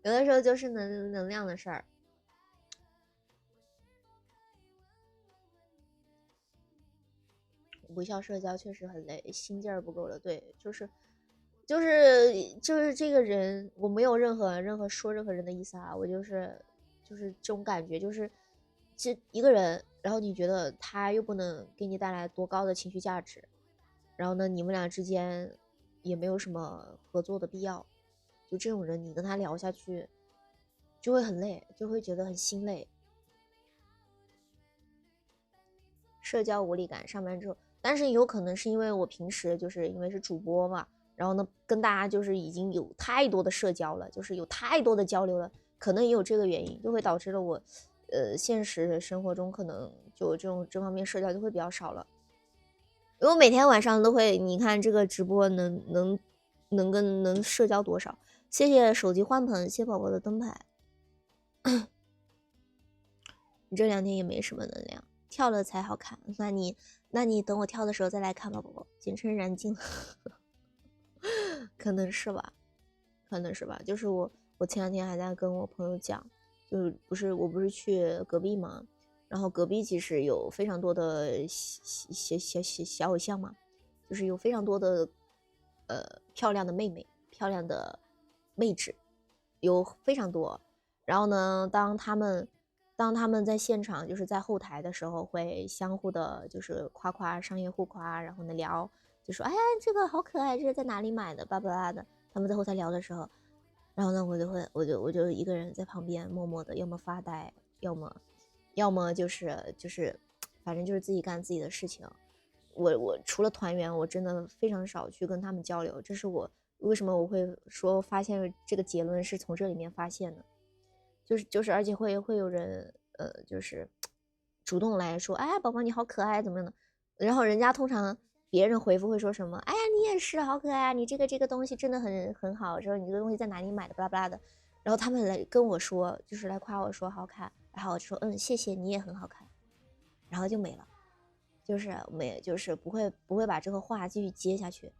有的时候就是能量的事儿。无效社交确实很累，心劲儿不够了。对，就是这个人，我没有任何说任何人的意思啊，我就是这种感觉，就是这一个人，然后你觉得他又不能给你带来多高的情绪价值，然后呢，你们俩之间也没有什么合作的必要，就这种人，你跟他聊下去就会很累，就会觉得很心累。社交无力感，上班之后，但是有可能是因为我平时就是因为是主播嘛，然后呢跟大家就是已经有太多的社交了，就是有太多的交流了，可能也有这个原因，就会导致了我，现实生活中可能就这方面社交就会比较少了。因为我每天晚上都会，你看这个直播能社交多少？谢谢手机换盆，谢谢宝宝的灯牌。你这2天也没什么能量。跳了才好看，那你等我跳的时候再来看吧，宝宝，简称燃尽了。可能是吧，就是我前2天还在跟我朋友讲，就是我不是去隔壁嘛，然后隔壁其实有非常多的小偶像嘛，就是有非常多的漂亮的妹妹，漂亮的妹纸，有非常多。然后呢，当他们在现场，就是在后台的时候，会相互的，就是夸商业互夸，然后呢聊，就说哎呀这个好可爱，这是在哪里买的，巴拉巴拉的。他们在后台聊的时候，然后呢我就一个人在旁边默默的，要么发呆，要么就是反正就是自己干自己的事情。我除了团员，我真的非常少去跟他们交流，这是我为什么我会说发现这个结论是从这里面发现的。就是而且会有人就是主动来说，哎宝宝你好可爱怎么样的，然后人家通常别人回复会说什么，哎呀你也是好可爱啊，你这个东西真的很好，说你这个东西在哪里买的巴拉巴拉的，然后他们来跟我说，就是来夸我说好看，然后我就说谢谢你也很好看，然后就没了，就是不会把这个话继续接下去。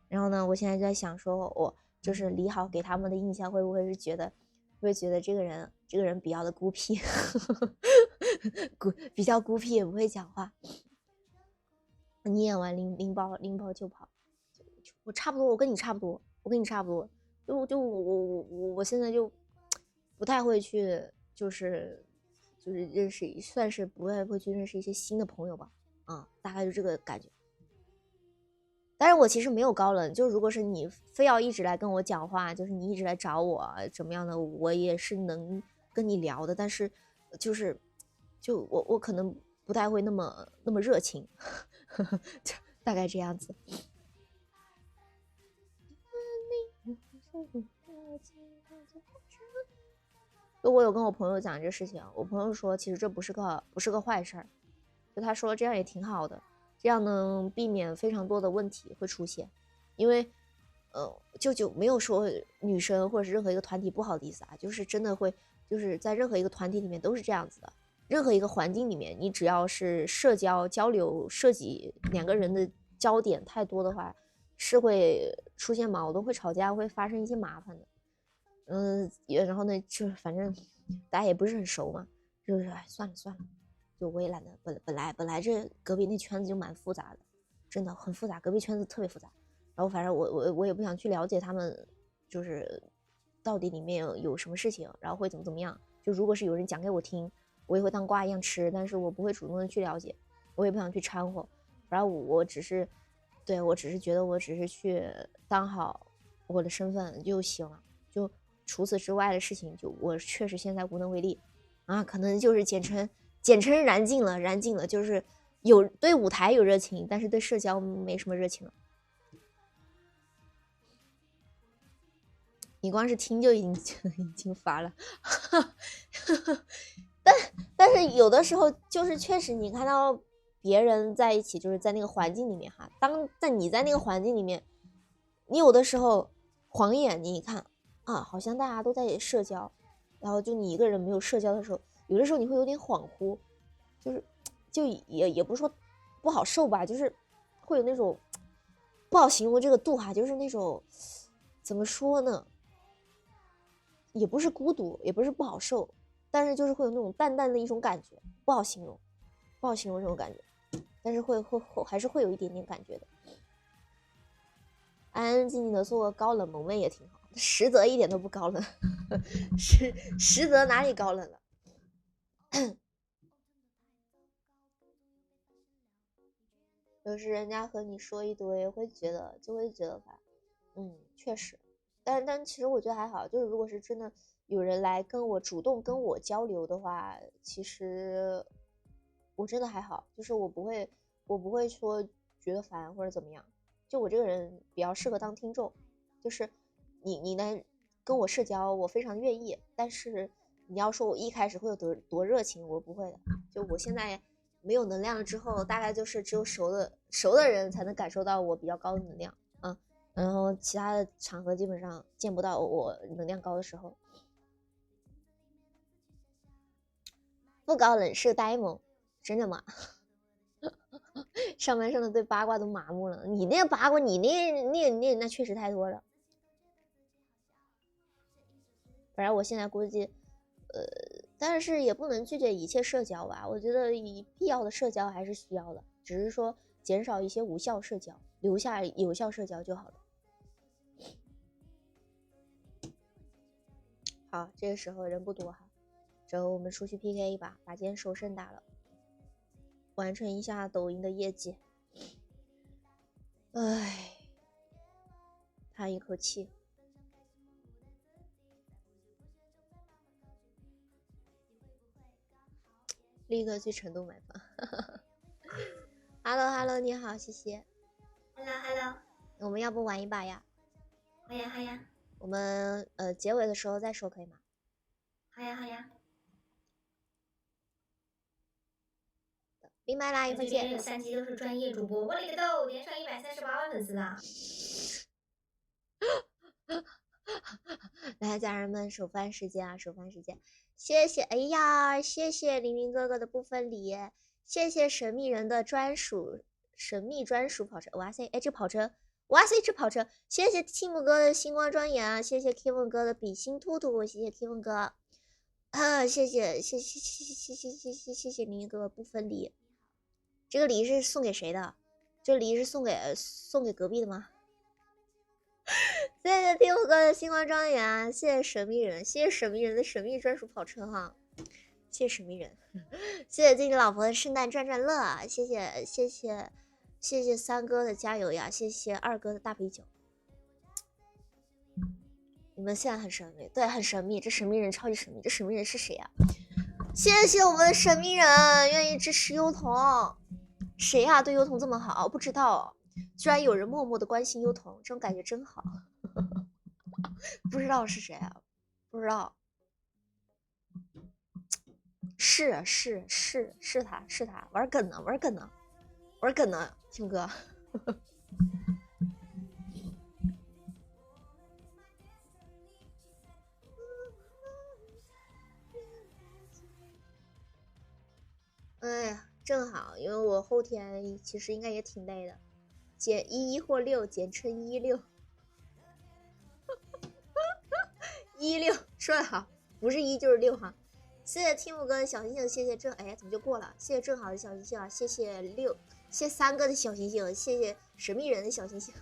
然后呢，我现在就在想说，我就是李好给他们的印象会不会是觉得这个人比较的孤僻，比较孤僻，也不会讲话。你演完拎包就跑，我差不多，我跟你差不多，就我现在就不太会去，就是认识，算是不太会去认识一些新的朋友吧，大概就这个感觉。但是我其实没有高冷，就如果是你非要一直来跟我讲话，就是你一直来找我怎么样的，我也是能跟你聊的，但是就我可能不太会那么热情，就大概这样子。我有跟我朋友讲这事情，我朋友说其实这不是个坏事儿，就他说这样也挺好的，这样能避免非常多的问题会出现。因为就没有说女生或者是任何一个团体不好的意思啊，就是真的会，就是在任何一个团体里面都是这样子的，任何一个环境里面，你只要是社交交流涉及2个人的焦点太多的话，是会出现矛盾，会吵架，会发生一些麻烦的。然后呢，就反正大家也不是很熟嘛，就是算了，就我也懒得，本来这隔壁那圈子就蛮复杂的，真的很复杂，隔壁圈子特别复杂。然后反正我也不想去了解他们，就是到底里面有什么事情，然后会怎么样。就如果是有人讲给我听，我也会当瓜一样吃，但是我不会主动的去了解，我也不想去掺和。反正我只是觉得我只是去当好我的身份就行了，就除此之外的事情，就我确实现在无能为力啊，可能就是简称燃尽了，就是对舞台有热情，但是对社交没什么热情了。你光是听就已经发了，但是有的时候就是确实你看到别人在一起，就是在那个环境里面哈，你在那个环境里面，你有的时候晃眼你一看啊，好像大家都在社交，然后就你一个人没有社交的时候，有的时候你会有点恍惚，就也不是说不好受吧，就是会有那种不好形容这个度哈，就是那种怎么说呢，也不是孤独，也不是不好受，但是就是会有那种淡淡的一种感觉，不好形容，不好形容这种感觉，但是还是会有一点点感觉的。安安静静的做个高冷萌妹也挺好，实则一点都不高冷，实则哪里高冷了？有时人家和你说一堆，就会觉得烦，确实，但其实我觉得还好，就是如果是真的有人来主动跟我交流的话，其实我真的还好，就是我不会说觉得烦或者怎么样，就我这个人比较适合当听众，就是你能跟我社交，我非常愿意，但是你要说我一开始会有多热情，我不会的，就我现在没有能量了之后，大概就是只有熟的人才能感受到我比较高的能量，然后其他的场合基本上见不到我能量高的时候。不高冷是呆萌，真的吗？上班上的对八卦都麻木了，你那个八卦，你那确实太多了。反正我现在估计，但是也不能拒绝一切社交吧。我觉得以必要的社交还是需要的，只是说减少一些无效社交，留下有效社交就好了。好，这个时候人不多哈，之后我们出去 PK 一把，把今天首胜打了，完成一下抖音的业绩。唉，叹一口气。立刻去成都买房。Hello， 你好，谢谢。Hello， 我们要不玩一把呀？好呀好呀。我们结尾的时候再说可以吗？好呀好呀。明白啦，一会儿见。有3期都是专业主播，我勒个豆，连上138万粉丝了。来，家人们，首发时间啊，首发时间，谢谢，哎呀，谢谢凌云哥哥的部分礼，谢谢神秘人的专属跑车，哇塞，哎，这跑车，哇塞，这跑车，谢谢 Tim 哥的星光庄严啊，谢谢 Kevin 哥的比心兔兔，谢谢 Kevin 哥，谢谢凌云哥哥部分礼，这个礼是送给谁的？这礼是送给隔壁的吗？谢谢听我哥的星光庄园，谢谢神秘人，谢谢神秘人的神秘专属跑车哈，谢谢神秘人，谢谢自己老婆的圣诞转转乐，谢谢三哥的加油呀，谢谢二哥的大啤酒。你们现在很神秘，对，很神秘，这神秘人超级神秘，这神秘人是谁呀？谢谢我们的神秘人愿意支持优童，谁呀？对优童这么好，不知道，居然有人默默的关心优童，这种感觉真好。不知道是谁啊？不知道，是他，玩梗呢，听哥。哎呀，正好，因为我后天其实应该也挺累的，减11或6，简称16。16说得好，不是1就是6哈。谢谢 Tim 哥的小星星，谢谢哎怎么就过了？谢谢正好的小星星啊，谢谢6，谢谢三哥的小星星，谢谢神秘人的小星星。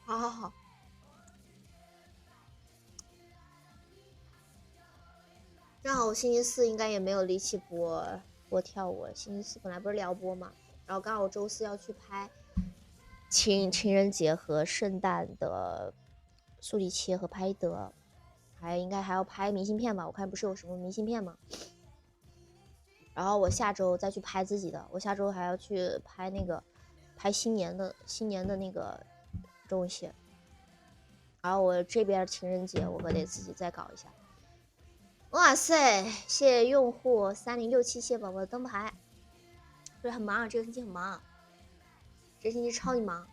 好。正好我星期四应该也没有力气播跳舞，星期四本来不是聊播嘛，然后刚好我周四要去拍情人节和圣诞的速递切和拍的，应该还要拍明信片吧，我看不是有什么明信片吗？然后我下周再去拍自己的，我下周还要去拍新年的那个东西，然后我这边情人节我可得自己再搞一下。哇塞，谢谢用户3067，谢谢宝宝的灯牌。不是很忙，这个星期很忙，这个星期超级忙。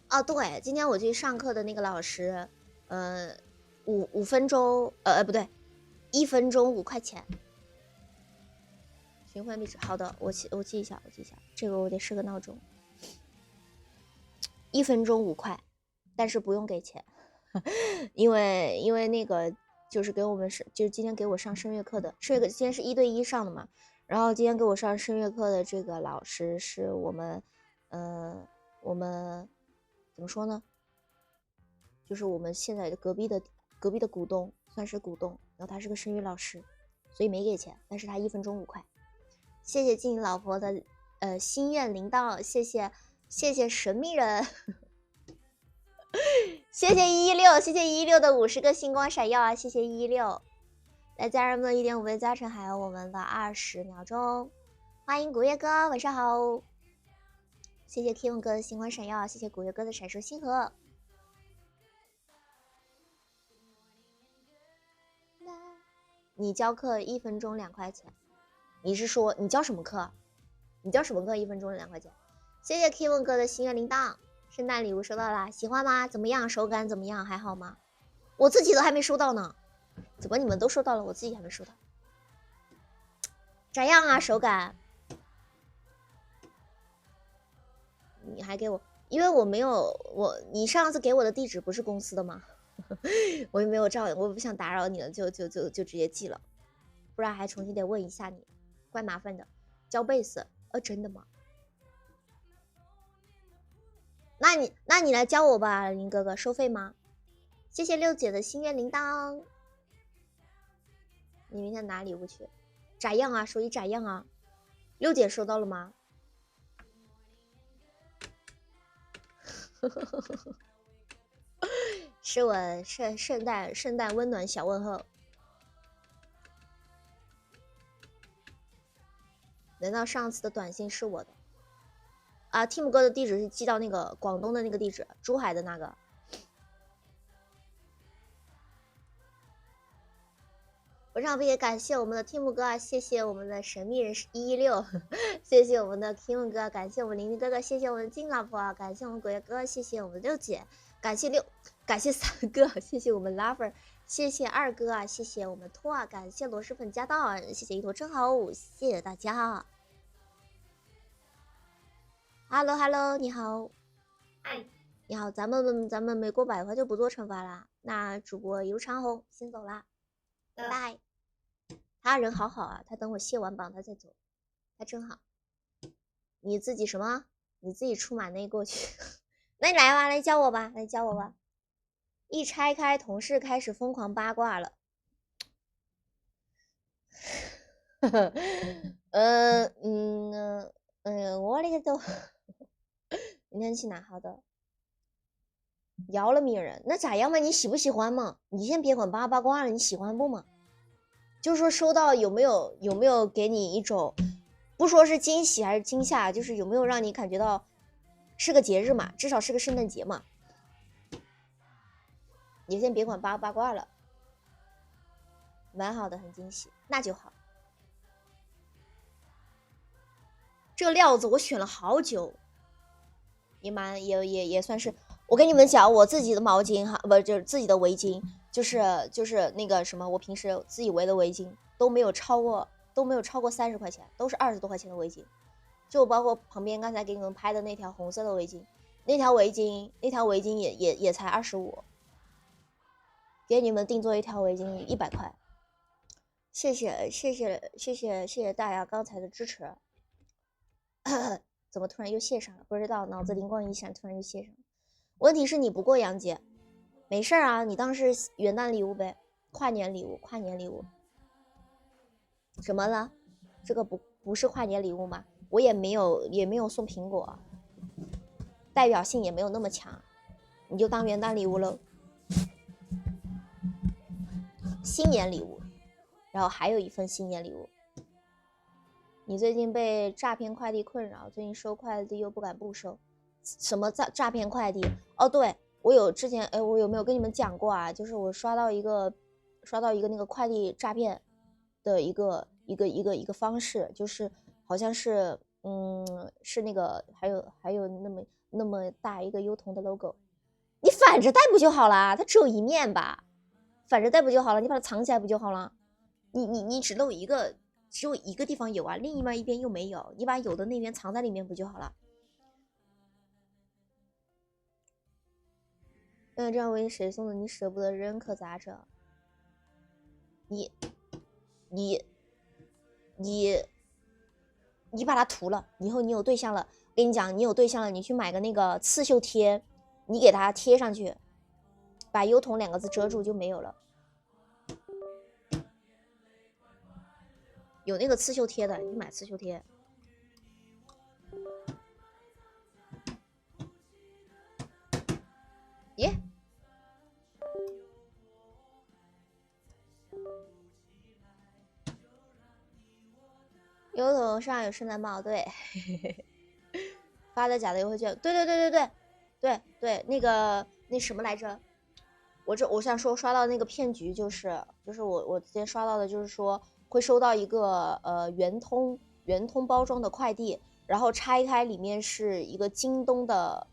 哦，对，今天我去上课的那个老师，五分钟，不对，1分钟5块钱。循环壁纸，好的，我记一下，这个我得设个闹钟。1分钟5块，但是不用给钱，因为那个就是给我们就是今天给我上声乐课的，今天是1对1上的嘛，然后今天给我上声乐课的这个老师是我们怎么说呢？就是我们现在的隔壁的股东，算是股东，然后他是个声乐老师，所以没给钱，但是他1分钟5块。谢谢静老婆的心愿铃铛，谢谢神秘人，谢谢116，谢谢116的50个星光闪耀啊，谢谢116。来，家人们1.5倍加成，还有我们的20秒钟，欢迎古月哥，晚上好。谢谢 Kim 哥的星光闪耀，谢谢古月哥的闪烁星河。你教课1分钟2块钱，你是说你教什么课？你教什么课？1分钟2块钱？谢谢 Kim 哥的心愿铃铛，圣诞礼物收到啦，喜欢吗？怎么样？手感怎么样？还好吗？我自己都还没收到呢，怎么你们都收到了，我自己还没收到？咋样啊？手感？你还给我，因为我没有你上次给我的地址不是公司的吗？我也没有照，我不想打扰你了，就直接寄了，不然还重新得问一下你，怪麻烦的。教贝斯，真的吗？那你来教我吧，林哥哥，收费吗？谢谢六姐的心愿铃铛。你明天拿礼物去？咋样啊？手艺咋样啊？六姐收到了吗？是我圣诞温暖小问候。难道上次的短信是我的啊？Tim 哥的地址是寄到那个广东的那个地址，珠海的那个。我上飞也感谢我们的 Tim 哥，谢谢我们的神秘人116，谢谢我们的 Tim 哥，感谢我们玲玲哥哥，谢谢我们金老婆，感谢我们鬼哥，谢谢我们六姐，感谢3哥，谢谢我们 Lover， 谢谢2哥啊，谢谢我们托啊，感谢螺蛳粉加到，谢谢一坨真好，谢谢大家。Hello， 你好。嗨，你好，咱们没过100块就不做惩罚啦。那主播一路长虹，先走啦，拜拜。他人好好啊，他等我卸完榜他再走，他真好。你自己什么？你自己出马内过去。那你来吧，来教我吧，来教我吧。一拆开，同事开始疯狂八卦了。我勒个都。明天去哪？好的。摇了名人，那咋样嘛？你喜不喜欢嘛？你先别管八卦了，你喜欢不嘛？就是说收到有没有给你一种，不说是惊喜还是惊吓，就是有没有让你感觉到是个节日嘛，至少是个圣诞节嘛。你先别管八卦了，蛮好的，很惊喜，那就好。这个料子我选了好久，也算是。我跟你们讲，我自己的毛巾哈，不就是自己的围巾，就是那个什么，我平时自以为的围巾都没有超过30块钱，都是20多块钱的围巾，就包括旁边刚才给你们拍的那条红色的围巾，那条围巾也才25，给你们定做一条围巾100块，谢谢大家刚才的支持。怎么突然又谢上了？不知道，脑子灵光一闪，突然又谢上了。问题是你不过洋节，没事啊，你当是元旦礼物呗，跨年礼物。怎么了？这个不是跨年礼物吗？我也没有送苹果，代表性也没有那么强，你就当元旦礼物喽。新年礼物，然后还有一份新年礼物。你最近被诈骗快递困扰，最近收快递又不敢不收，什么诈骗快递。哦，对，我有之前我有没有跟你们讲过啊？就是我刷到一个那个快递诈骗的一个方式，就是好像是是那个还有那么大一个优童的 logo， 你反着带不就好了？它只有一面吧，反着带不就好了？你把它藏起来不就好了？你只露一个，只有一个地方有啊，另一边又没有，你把有的那边藏在里面不就好了？这样为谁送的？你舍不得扔可咋整？你把它涂了，以后你有对象了，跟你讲，你有对象了，你去买个那个刺绣贴，你给它贴上去，把优童2个字遮住就没有了。有那个刺绣贴的，你买刺绣贴。耶，优童上有圣诞帽，对，发的假的优惠券，对，那什么来着？我想说刷到那个骗局，就是我之前刷到的，就是说会收到一个圆通包装的快递，然后拆开里面是一个京东的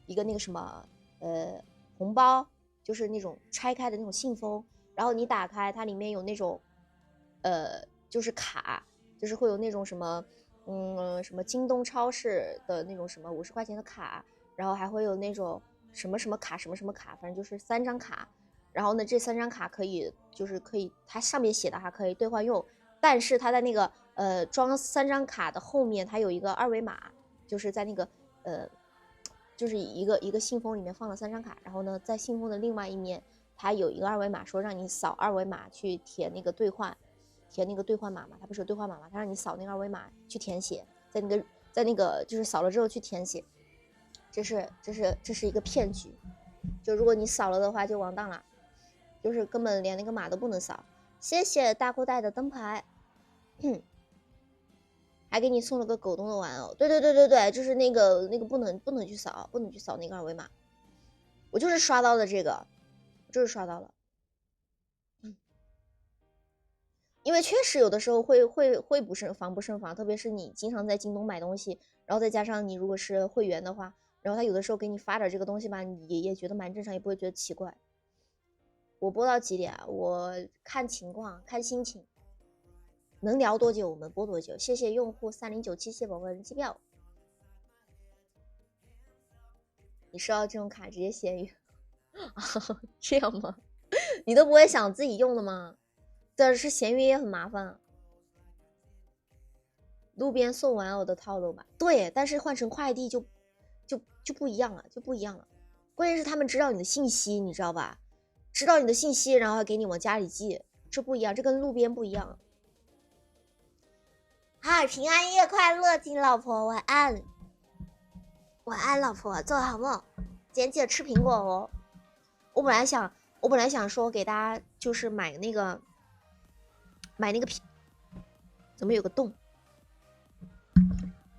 一个那个什么红包，就是那种拆开的那种信封，然后你打开它里面有那种就是卡，就是会有那种什么什么京东超市的那种什么50块钱的卡，然后还会有那种什么什么卡什么什么卡，反正就是3张卡，然后呢这3张卡可以它上面写的还可以兑换用，但是它在那个装3张卡的后面它有一个2维码，就是在那个就是一个信封里面放了3张卡，然后呢在信封的另外一面它有一个2维码，说让你扫2维码去填那个兑换码嘛，它不是有兑换码吗？它让你扫那个2维码去填写，在那个就是扫了之后去填写，这是一个骗局，就如果你扫了的话就完蛋了，就是根本连那个码都不能扫。谢谢大裤带的灯牌，还给你送了个狗东的玩偶。对，就是那个不能去扫那个2维码。我就是刷到的这个，因为确实有的时候会防不胜防，特别是你经常在京东买东西，然后再加上你如果是会员的话，然后他有的时候给你发点这个东西吧，你也觉得蛮正常，也不会觉得奇怪。我播到几点啊？我看情况，看心情，能聊多久我们播多久。谢谢用户3097，谢谢宝宝人机票。你收到这种卡直接闲鱼啊？这样吗？你都不会想自己用的吗？但是闲鱼也很麻烦。路边送玩偶的套路吧，对，但是换成快递就不一样了，关键是他们知道你的信息，你知道吧？知道你的信息，然后给你往家里寄，这不一样，这跟路边不一样。嗨，平安夜快乐，金老婆，晚安，老婆，做好梦，今天记得吃苹果哦。我本来想说给大家就是买那个怎么有个洞？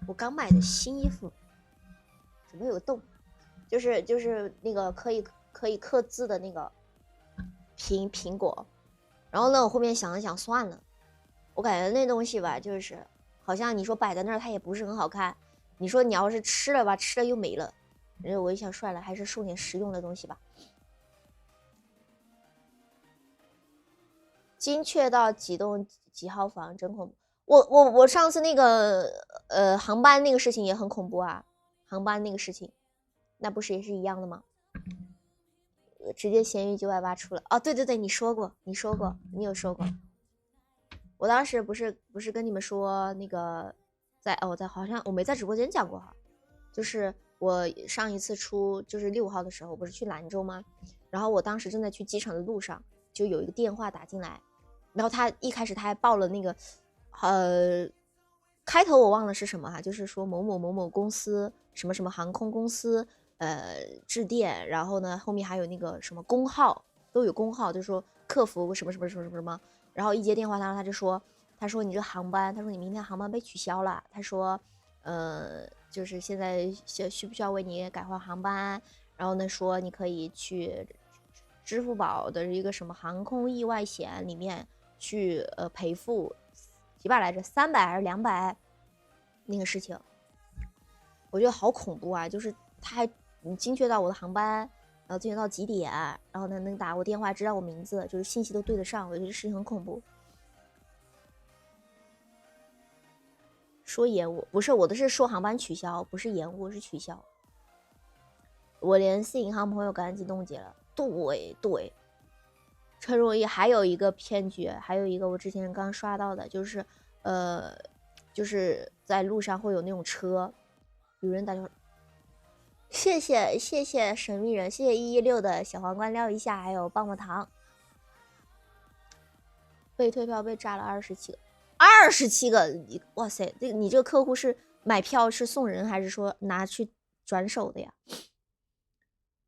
我刚买的新衣服，怎么有个洞？就是那个可以刻字的那个苹果。然后呢，我后面想了想，算了，我感觉那东西吧，就是好像你说摆在那儿它也不是很好看，你说你要是吃了吧，吃了又没了。然后我一想，算了，还是送点实用的东西吧。精确到几栋几号房，真恐怖。我上次那个航班那个事情也很恐怖啊，航班那个事情，那不是也是一样的吗？直接闲鱼980出了。哦，对，你说过，你有说过。我当时不是跟你们说那个好像我没在直播间讲过哈，就是我上一次就是6号的时候，不是去兰州吗？然后我当时正在去机场的路上，就有一个电话打进来，然后他一开始他还报了那个开头我忘了是什么哈，就是说某某公司什么什么航空公司致电，然后呢后面还有那个什么工号，都有工号，就是说客服什么，然后一接电话他就说，他说你这航班，他说你明天航班被取消了，他说就是现在需不需要为你改换航班，然后呢说你可以去支付宝的一个什么航空意外险里面去赔付几百来着，300还是200那个事情，我觉得好恐怖啊！就是他还精确到我的航班，然后精确到几点，然后呢能打我电话知道我名字，就是信息都对得上，我觉得这事情很恐怖。说延误不是我的是说航班取消，不是延误是取消。我联系银行朋友赶紧冻结了。对，陈如意还有一个骗局，还有一个我之前刚刷到的，就是就是在路上会有那种车，有人打电话。谢谢神秘人，谢谢116的小皇冠撩一下，还有棒棒糖。被退票被炸了27个，哇塞！你这个客户是买票是送人，还是说拿去转手的呀？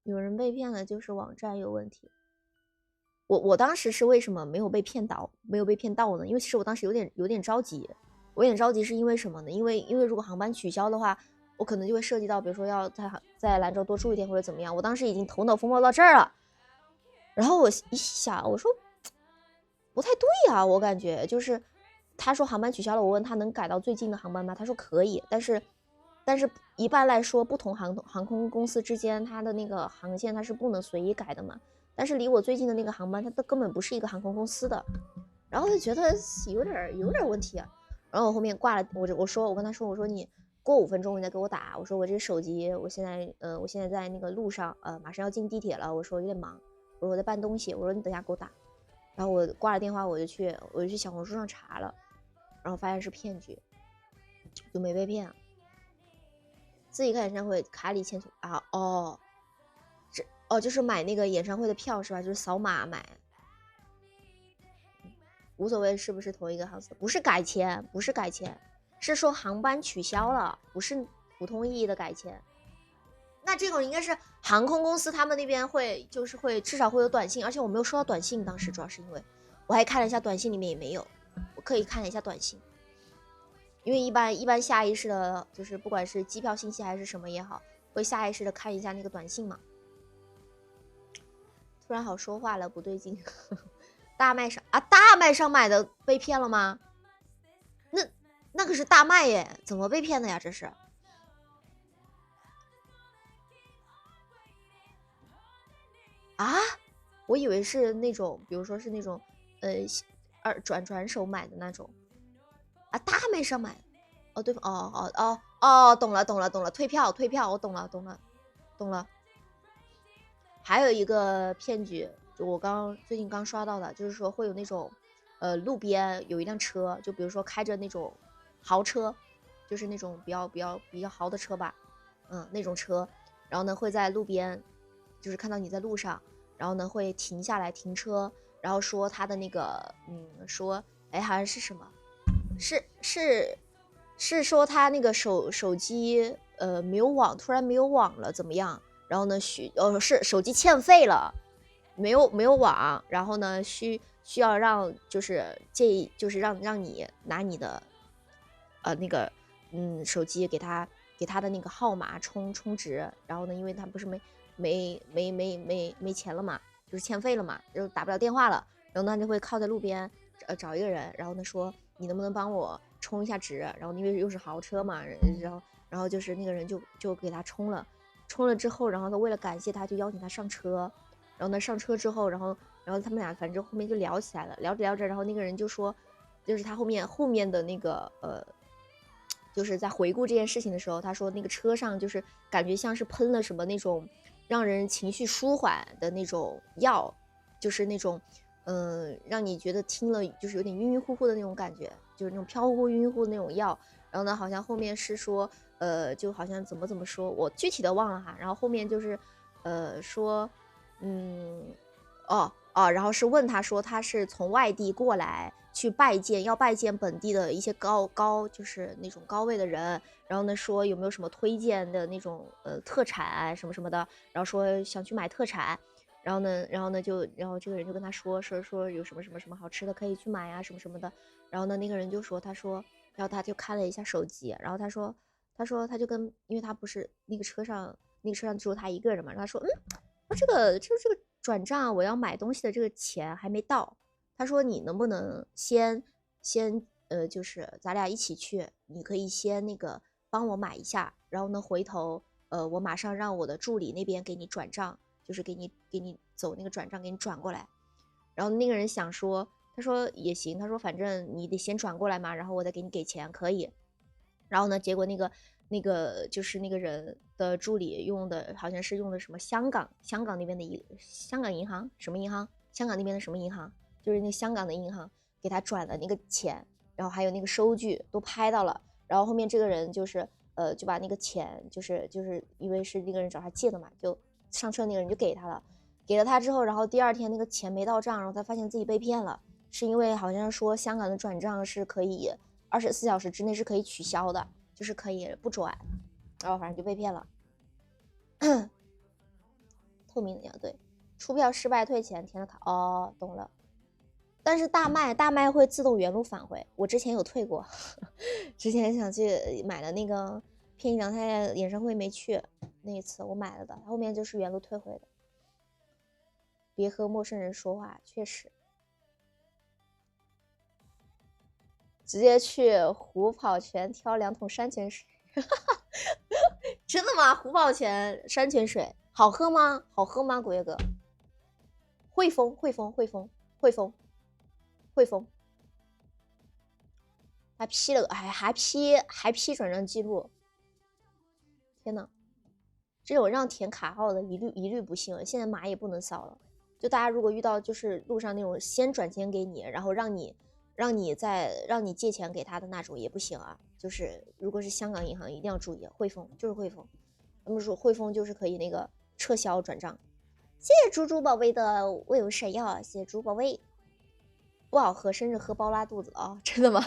有人被骗了，就是网站有问题。我当时是为什么没有被骗到呢？因为其实我当时有点着急，我有点着急是因为什么呢？因为如果航班取消的话，我可能就会涉及到，比如说要在兰州多住一天或者怎么样。我当时已经头脑风暴到这儿了，然后我一想，我说不太对啊，我感觉就是他说航班取消了，我问他能改到最近的航班吗？他说可以，但是一般来说，不同航空公司之间它的那个航线它是不能随意改的嘛。但是离我最近的那个航班，它根本不是一个航空公司的，然后我就觉得有点问题啊。然后我后面挂了，我跟他说，我说你过5分钟你再给我打，我说我这手机我现在在那个路上，马上要进地铁了，我说有点忙，我说我在搬东西，我说你等下给我打。然后我挂了电话，我就去小红书上查了，然后发现是骗局，就没被骗。自己看演唱会卡里欠啊，就是买那个演唱会的票是吧？就是扫码买，无所谓是不是同一个航司，不是改签，是说航班取消了，不是普通意义的改签。那这种应该是航空公司他们那边会至少会有短信，而且我没有收到短信，当时主要是因为我还看了一下短信里面也没有，我可以看了一下短信。因为一般下意识的，就是不管是机票信息还是什么也好，会下意识的看一下那个短信嘛。突然好说话了，不对劲。大麦上买的被骗了吗？那可是大麦耶，怎么被骗的呀？这是。啊，我以为是那种，比如说是那种转手买的那种。啊，大麦上买，对，懂了，退票，我懂了。还有一个骗局，就我最近刚刷到的，就是说会有那种，路边有一辆车，就比如说开着那种豪车，就是那种比较豪的车吧，那种车，然后呢会在路边，就是看到你在路上，然后呢会停下来停车，然后说他的那个，说，好像是什么。是说他那个手机没有网，突然没有网了怎么样？然后呢是手机欠费了，没有网，然后呢需要让就是让你拿你的那个手机给他的那个号码充值，然后呢因为他不是没钱了嘛，就是欠费了嘛，就打不了电话了，然后呢就会靠在路边找一个人，然后呢说你能不能帮我充一下值，然后因为又是豪车嘛，然后就是那个人就给他充了之后，然后他为了感谢他就邀请他上车，然后呢上车之后，然后他们俩反正后面就聊起来了，聊着，然后那个人就说，就是他后面的那个就是在回顾这件事情的时候，他说那个车上就是感觉像是喷了什么那种让人情绪舒缓的那种药，就是那种让你觉得听了就是有点晕晕乎乎的那种感觉，就是那种飘忽晕乎的那种药。然后呢好像后面是说就好像怎么说，我具体的忘了哈。然后后面就是说然后是问他说他是从外地过来去要拜见本地的一些就是那种高位的人，然后呢说有没有什么推荐的那种特产什么什么的，然后说想去买特产，然后呢这个人就跟他说有什么什么好吃的可以去买啊什么什么的，然后呢那个人就说然后他就看了一下手机，然后他说他说他就跟，因为他不是那个车上只有他一个人嘛，然后他说这个转账我要买东西的这个钱还没到，他说你能不能先就是咱俩一起去，你可以先那个帮我买一下，然后呢回头我马上让我的助理那边给你转账，就是给你走那个转账给你转过来。然后那个人想说，他说也行，他说反正你得先转过来嘛，然后我再给你给钱可以。然后呢，结果那个就是那个人的助理用的好像是用的什么香港那边的香港银行什么银行，香港那边的什么银行，就是那香港的银行给他转的那个钱，然后还有那个收据都拍到了。然后后面这个人就是就把那个钱就是因为是那个人找他借的嘛，就上车那个人就给他了。给了他之后，然后第二天那个钱没到账，然后他发现自己被骗了，是因为好像说香港的转账是可以24小时之内是可以取消的，就是可以不转，然后反正就被骗了。透明的呀，对，出票失败退钱，填了卡，哦，懂了。但是大麦会自动原路返回，我之前有退过，之前想去买了那个片一良太演唱会没去，那一次我买了的，后面就是原路退回的。别和陌生人说话，确实。直接去虎跑泉挑2桶山泉水，真的吗？虎跑泉山泉水好喝吗？好喝吗？古月哥，汇丰，他批了个，还批转账记录，天哪！这种让填卡号的一律不信了，现在码也不能扫了。就大家如果遇到就是路上那种先转钱给你，然后让你借钱给他的那种也不行啊。就是如果是香港银行一定要注意，汇丰就是汇丰，他们说汇丰就是可以那个撤销转账。谢谢猪猪宝贝的为我闪耀，谢谢猪宝贝。不好喝，甚至喝包拉肚子哦，真的吗？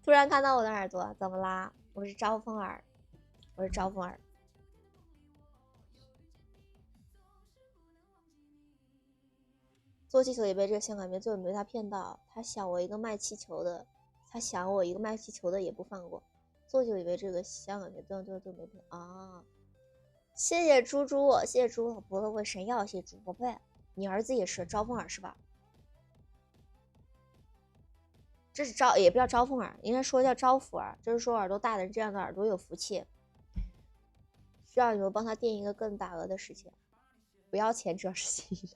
突然看到我的耳朵，怎么啦？我是招风耳。做气球也被这个香港面最后没被他骗到，他想我一个卖气球的也不放过，做就以为这个香港面最后没骗啊！谢谢猪猪，谢谢猪老婆的为神药，谢谢猪宝贝，你儿子也是招风耳是吧？这是也不叫招风耳，应该说叫招福耳，就是说耳朵大的人这样的耳朵有福气，需要你们帮他垫一个更大额的事情，不要钱，主要是心意。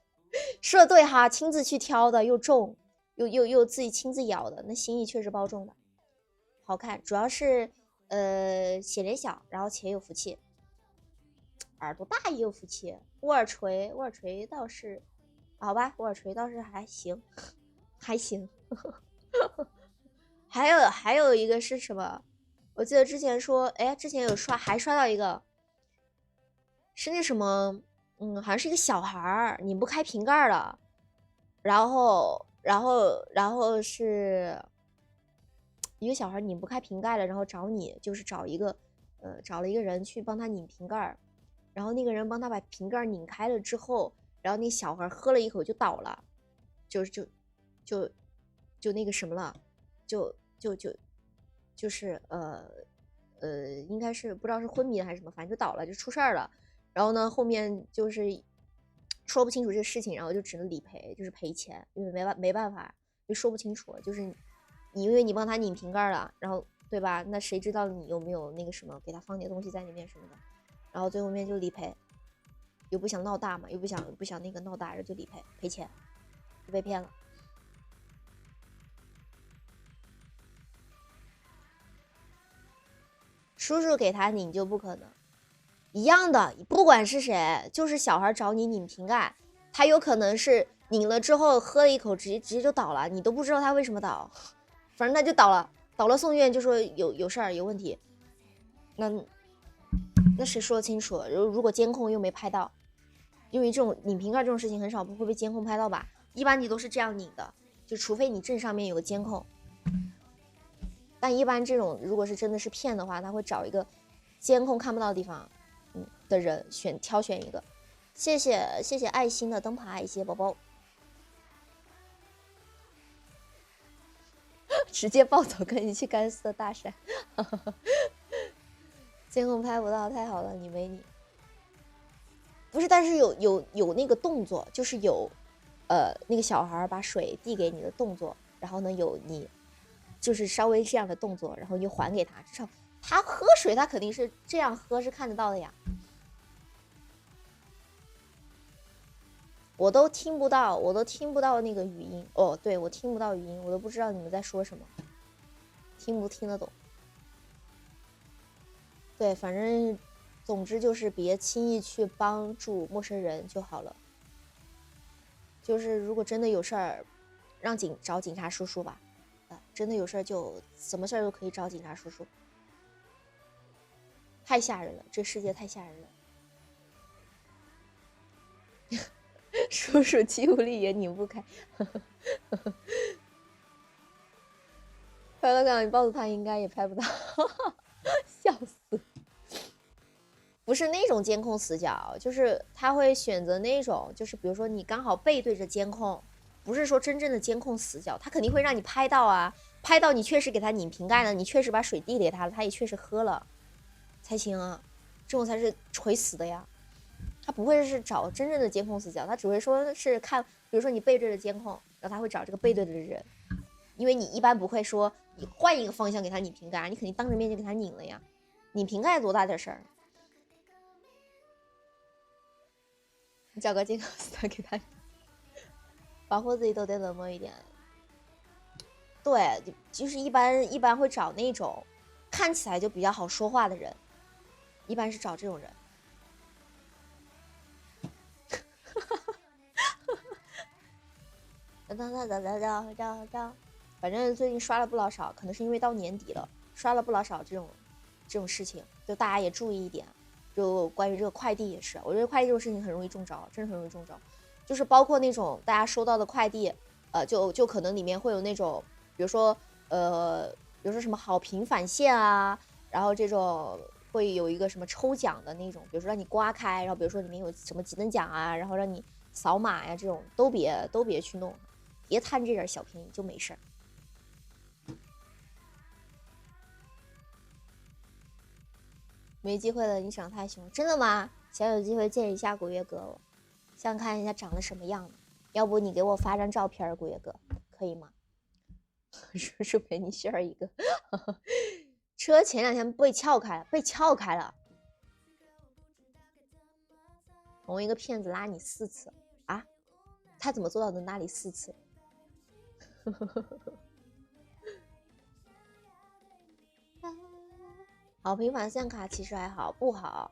说的对哈，亲自去挑的又重，又自己亲自咬的，那心意确实包重的，好看，主要是血脸小，然后且有福气，耳朵大也有福气。沃尔锤倒是，好吧，沃尔锤倒是还行，还行。还有一个是什么？我记得之前说，哎，之前有还刷到一个，是那什么。好像是一个小孩儿拧不开瓶盖了，然后是一个小孩拧不开瓶盖了，然后就是找了一个人去帮他拧瓶盖，然后那个人帮他把瓶盖拧开了之后，然后那小孩喝了一口就倒了，就那个什么了，就是应该是不知道是昏迷还是什么，反正就倒了，就出事儿了。然后呢，后面就是说不清楚这个事情，然后就只能理赔，就是赔钱，因为没办法，就说不清楚，就是你因为你帮他拧瓶盖了，然后对吧？那谁知道你有没有那个什么，给他放点东西在里面什么的，然后最后面就理赔，又不想闹大嘛，又不想那个闹大，人就理赔钱，就被骗了。叔叔给他拧就不可能。一样的，不管是谁，就是小孩找你拧瓶盖，他有可能是拧了之后喝了一口，直接就倒了，你都不知道他为什么倒，反正他就倒了送院就说有事儿有问题，那谁说得清楚？如果监控又没拍到，因为这种拧瓶盖这种事情很少会被监控拍到吧？一般你都是这样拧的，就除非你正上面有个监控，但一般这种如果是真的是骗的话，他会找一个监控看不到的地方。的人挑选一个，谢谢爱心的灯牌，谢谢宝宝，直接抱走跟你去甘肃的大山，监控拍不到，太好了，你没你。不是，但是有那个动作，就是有，那个小孩把水递给你的动作，然后呢有你，就是稍微这样的动作，然后你还给他，至少他喝水，他肯定是这样喝，是看得到的呀。我都听不到那个语音哦，对，我听不到语音，我都不知道你们在说什么，听不听得懂？对，反正总之就是别轻易去帮助陌生人就好了。就是如果真的有事儿，找警察叔叔吧。真的有事儿就什么事儿都可以找警察叔叔。太吓人了，这世界太吓人了。叔叔肌无力也拧不开。拍到港，你告诉他应该也拍不到。笑死。不是那种监控死角，就是他会选择那种，就是比如说你刚好背对着监控，不是说真正的监控死角，他肯定会让你拍到啊，拍到你确实给他拧瓶盖了，你确实把水递给他了，他也确实喝了才行啊，这种才是垂死的呀。他不会是找真正的监控死角，他只会说是看，比如说你背对着监控，然后他会找这个背对着的人，因为你一般不会说你换一个方向给他拧瓶盖，你肯定当着面就给他拧了呀，拧瓶盖多大点事儿。你找个监控死角给他，保护自己都得冷漠一点。对，就是一般会找那种看起来就比较好说话的人，一般是找这种人。反正最近刷了不老少，可能是因为到年底了，刷了不老少这种事情，就大家也注意一点。就关于这个快递也是，我觉得快递这种事情很容易中招，真的很容易中招。就是包括那种大家收到的快递，就可能里面会有那种，比如说什么好评返现啊，然后这种会有一个什么抽奖的那种，比如说让你刮开，然后比如说里面有什么几等奖啊，然后让你扫码呀，这种都别去弄，别贪这点小便宜就没事儿。没机会了，你长太凶，真的吗？想有机会见一下古月哥，想看一下长得什么样的。要不你给我发张照片，古月哥，可以吗？叔叔陪你 share 一个。车前2天被撬开了。同一个骗子拉你4次啊？他怎么做到能拉你4次？好评返现卡其实还好，不好。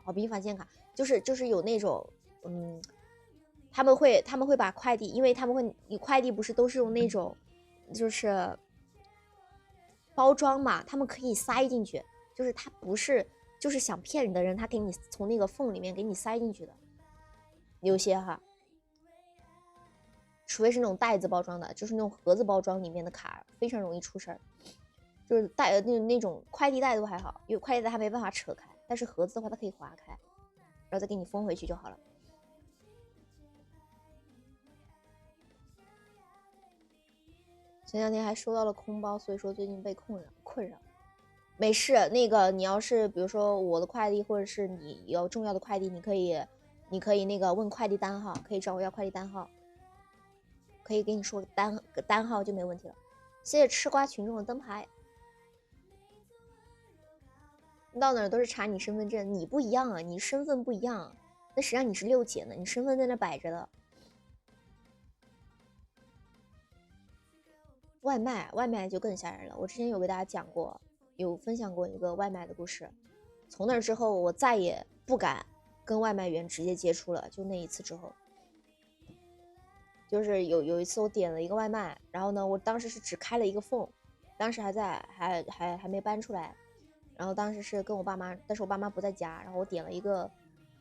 好评返现卡就是有那种，他们会把快递，因为你快递不是都是用那种，就是包装嘛，他们可以塞进去，就是他不是就是想骗你的人，他给你从那个缝里面给你塞进去的，有些哈，除非是那种袋子包装的，就是那种盒子包装里面的卡非常容易出事儿。就是袋那种快递袋都还好，因为快递袋它没办法扯开，但是盒子的话它可以划开，然后再给你封回去就好了。前2天还收到了空包，所以说最近被困扰。没事，那个你要是比如说我的快递，或者是你有重要的快递，你可以那个问快递单号，可以找我要快递单号，可以给你说单号就没问题了。谢谢吃瓜群众的灯牌。到哪儿都是查你身份证，你不一样啊，你身份不一样，那实际上你是6姐呢，你身份在那摆着的。外卖就更吓人了，我之前有给大家讲过，有分享过一个外卖的故事。从那之后，我再也不敢跟外卖员直接接触了。就那一次之后，就是有一次我点了一个外卖，然后呢，我当时是只开了一个缝，当时还没搬出来。然后当时是跟我爸妈，但是我爸妈不在家，然后我点了一个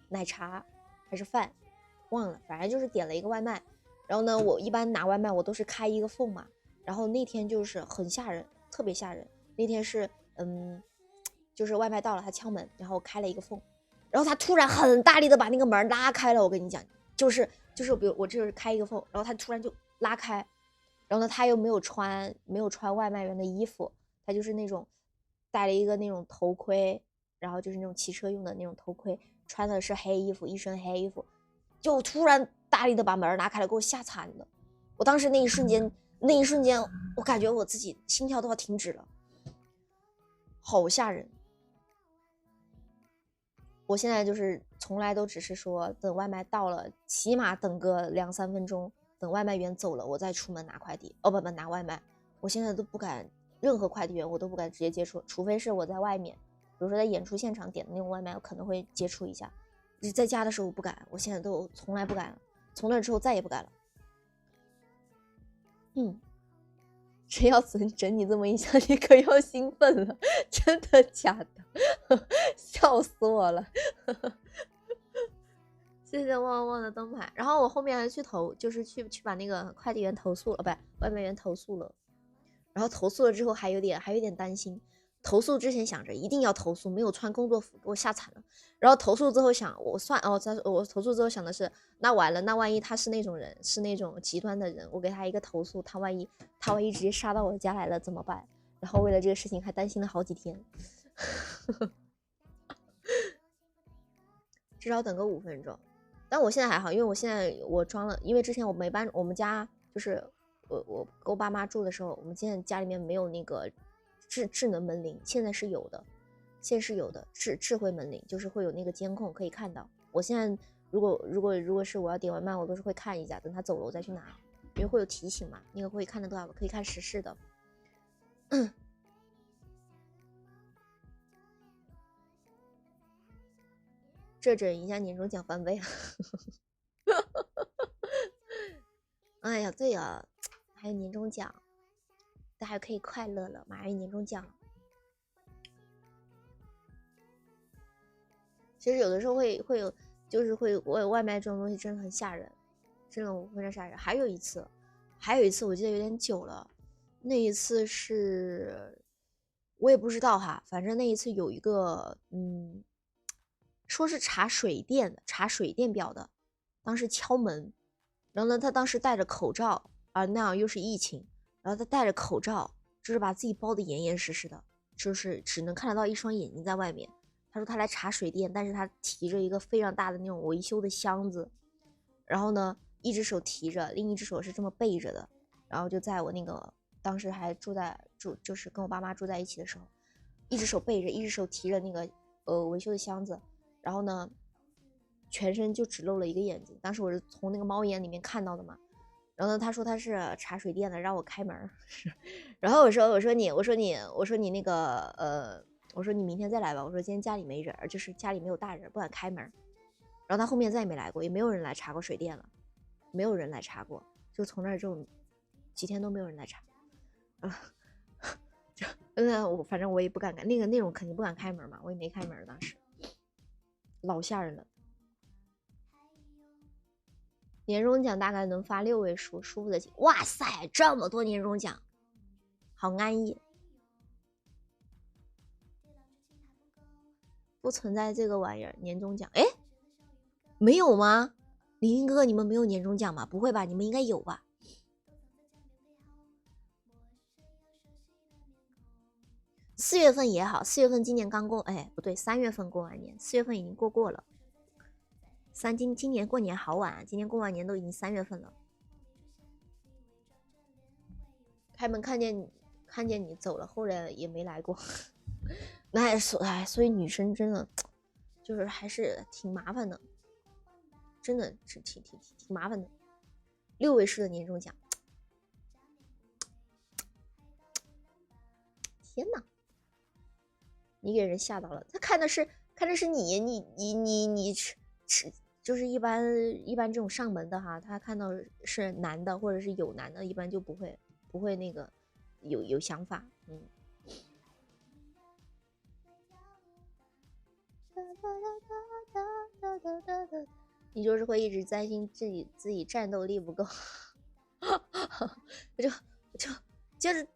奶茶还是饭，忘了，反正就是点了一个外卖。然后呢，我一般拿外卖我都是开一个缝嘛。然后那天就是很吓人，特别吓人。那天是就是外卖到了，他敲门，然后开了一个缝，然后他突然很大力的把那个门拉开了。我跟你讲，就是比如我这是开一个缝，然后他突然就拉开，然后呢他又没有穿外卖员的衣服，他就是那种戴了一个那种头盔，然后就是那种骑车用的那种头盔，穿的是黑衣服，一身黑衣服，就突然大力的把门拿开了，给我吓惨了。我当时那一瞬间，我感觉我自己心跳都要停止了，好吓人。我现在就是从来都只是说等外卖到了，起码等个2-3分钟，等外卖员走了，我再出门拿快递。不拿外卖。我现在都不敢，任何快递员我都不敢直接接触，除非是我在外面，比如说在演出现场点的那种外卖，我可能会接触一下。在家的时候我不敢，我现在都从来不敢了，从那之后再也不敢了。谁要整你这么一下，你可要兴奋了，真的假的？笑死我了！谢谢旺旺的灯牌。然后我后面还去去把那个快递员投诉了，外卖员投诉了。然后投诉了之后还有点担心。投诉之前想着一定要投诉，没有穿工作服给我吓惨了。然后投诉之后想，我投诉之后想的是，那完了，那万一他是那种人，是那种极端的人，我给他一个投诉，他万一直接杀到我家来了怎么办？然后为了这个事情还担心了好几天。至少等个5分钟。但我现在还好，因为我装了，因为之前我们家就是我跟我爸妈住的时候，我们现在家里面没有那个智能门铃，现在是有的，智慧门铃，就是会有那个监控可以看到。我现在如果是我要点外卖，我都是会看一下，等他走了我再去拿，因为会有提醒嘛，那个会看得到，可以看时事的。这整一下年终奖翻倍啊！哎呀，对呀，还有年终奖，大家可以快乐了，马上有年终奖。其实有的时候会有，就是会外卖这种东西真的很吓人，真的非常吓人。还有一次我记得有点久了，那一次是我也不知道哈，反正那一次有一个说是查水电表的，当时敲门，然后呢他当时戴着口罩啊，那样又是疫情，然后他戴着口罩，就是把自己包得严严实实的，就是只能看得到一双眼睛在外面。他说他来查水电，但是他提着一个非常大的那种维修的箱子，然后呢一只手提着，另一只手是这么背着的，然后就在我那个当时还就是跟我爸妈住在一起的时候，一只手背着，一只手提着那个维修的箱子，然后呢全身就只露了一个眼睛，当时我是从那个猫眼里面看到的嘛。然后呢他说他是查水电的，让我开门。然后我说你那个我说你明天再来吧，我说今天家里没人，就是家里没有大人，不敢开门。然后他后面再也没来过，也没有人来查过水电了，没有人来查过，就从那儿就几天都没有人来查。反正我也不敢干那种肯定不敢开门嘛，我也没开门，当时老吓人了。年终奖大概能发6位数，舒服的紧。哇塞，这么多年终奖，好安逸。不存在这个玩意儿，年终奖。哎，没有吗？林林哥哥，你们没有年终奖吗？不会吧，你们应该有吧？4月份也好，4月份今年刚过，哎，不对，3月份过完年，4月份已经过了。今年过年好晚啊，今年过完年都已经3月份了。开门看见你走了，后来也没来过。那所以女生真的就是还是挺麻烦的，真的是挺麻烦的。6位数的年终奖，天哪！你给人吓到了，他看的是你就是一般这种上门的哈，他看到是男的或者是有男的，一般就不会那个有想法，你就是会一直担心自己战斗力不够。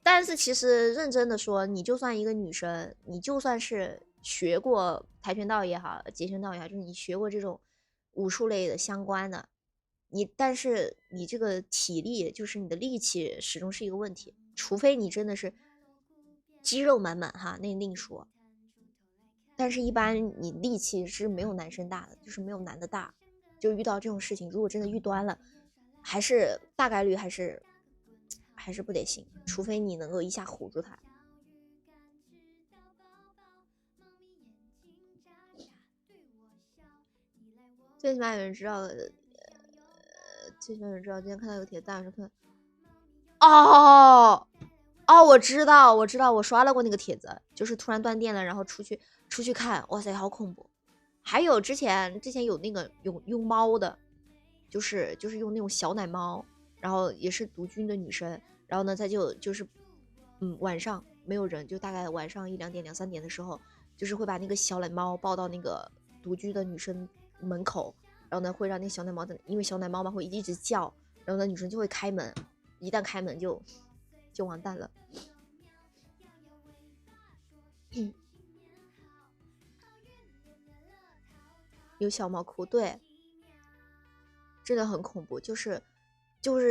但是其实认真的说，你就算一个女生，你就算是学过跆拳道也好，截拳道也好，就是你学过这种武术类的相关的，但是你这个体力，就是你的力气始终是一个问题，除非你真的是肌肉满满哈，那另说。但是，一般你力气是没有男生大的，就是没有男的大。就遇到这种事情，如果真的遇端了，还是大概率还是不得行，除非你能够一下唬住他。最起码有人知道，最起码有人知道。今天看到有帖子，大说看，哦，我知道，我刷了过那个帖子，就是突然断电了，然后出去看，哇塞，好恐怖。还有之前有那个用猫的，就是用那种小奶猫，然后也是独居的女生，然后呢，她就是晚上没有人，就大概晚上1、2点、2、3点的时候，就是会把那个小奶猫抱到那个独居的女生门口，然后呢会让那个小奶猫的，因为小奶猫嘛会一直叫，然后呢女生就会开门，一旦开门就完蛋了。有小猫哭，对，真的很恐怖。就是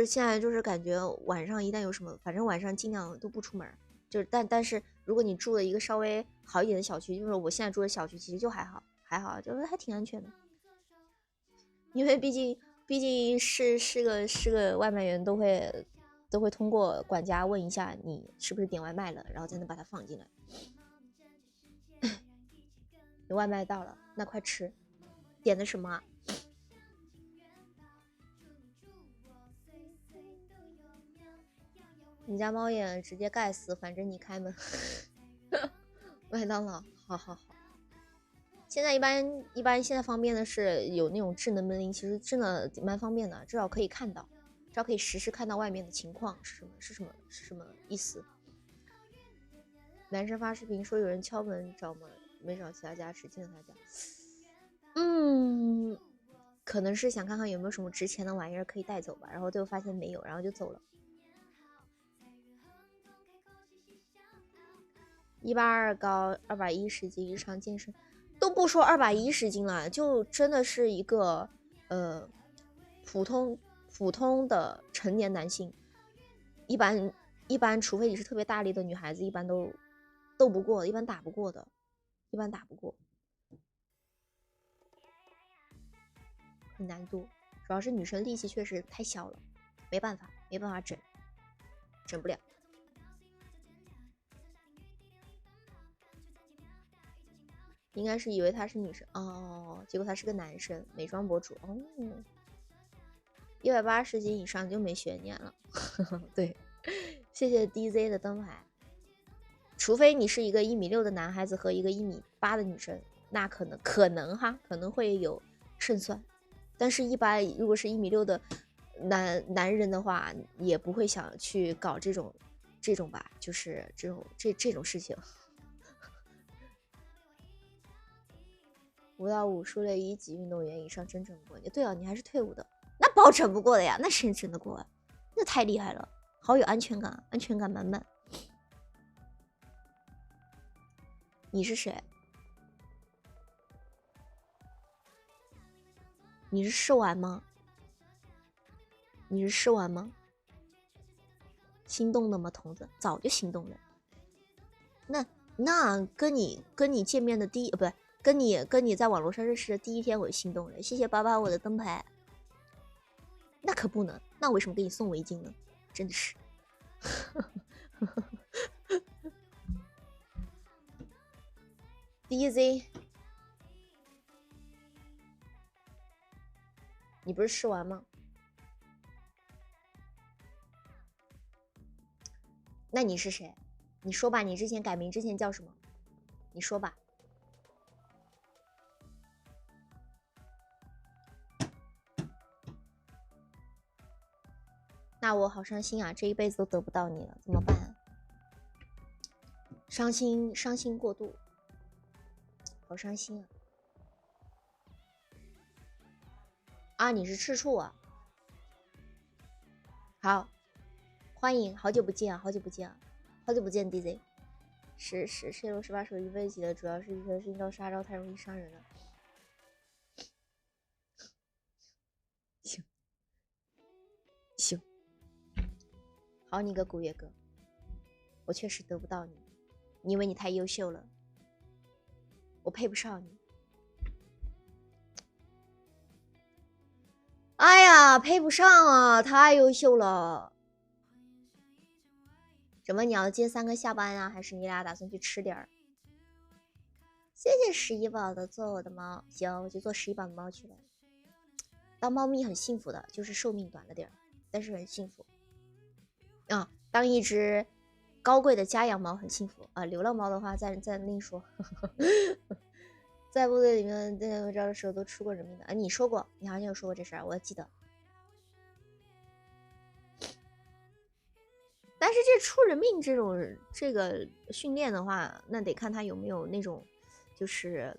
现在就是感觉晚上一旦有什么，反正晚上尽量都不出门。就是但是如果你住了一个稍微好一点的小区，就是我现在住的小区，其实就还好，就是还挺安全的。因为毕竟是个外卖员，都会通过管家问一下你是不是点外卖了，然后才能把它放进来。你外卖到了，那快吃。点的什么啊？你家猫眼直接盖死，反正你开门。麦当劳，好。现在一般现在方便的是有那种智能门铃，其实真的蛮方便的，至少可以看到，至少可以实时看到外面的情况是什么意思。男生发视频说有人敲门找门，没找其他家，只进了他家。可能是想看看有没有什么值钱的玩意儿可以带走吧，然后最后发现没有，然后就走了。182高，210斤，日常健身都不说210斤了，就真的是一个普通的成年男性，一般除非你是特别大力的女孩子，一般都斗不过，一般打不过的，很难度。主要是女生力气确实太小了，没办法整不了。应该是以为他是女生哦，结果他是个男生，美妆博主哦。180斤以上就没悬念了。对，谢谢 DZ 的灯牌。除非你是一个1.6米的男孩子和一个1.8米的女生，那可能会有胜算。但是一般如果是1.6米的男人的话，也不会想去搞这种吧，就是这种事情。5到5数列1级运动员以上真整不过你。对啊，你还是退伍的，那包整不过的呀，那谁整得过啊？那太厉害了，好有安全感，安全感满满。你是谁？你是试玩吗？心动了吗，童子？早就心动了。那跟你见面的不对，跟你在网络上认识的第一天我就心动了。谢谢爸爸我的灯牌。那可不能，那为什么给你送围巾呢？真的是。DZ， 你不是试玩吗？那你是谁？你说吧，你之前改名之前叫什么？你说吧。那我好伤心啊，这一辈子都得不到你了，怎么办？伤心过度，好伤心啊！你是赤处啊？好，欢迎，好久不见DZ。是泄露18手预备级的，主要是一颗心刀杀招太容易伤人了。行，好你个古月哥，我确实得不到你。你以为你太优秀了，我配不上你。哎呀，配不上啊，太优秀了。什么？你要接3个下班啊？还是你俩打算去吃点儿？谢谢11宝的做我的猫，行，我就做11宝的猫去了。当猫咪很幸福的，就是寿命短了点儿，但是很幸福啊。当一只高贵的家养猫很幸福啊。流浪猫的话再另说。在部队里面对招的时候都出过人命的啊。你说过，你好像有说过这事儿，我记得。但是这出人命这个训练的话，那得看他有没有那种就是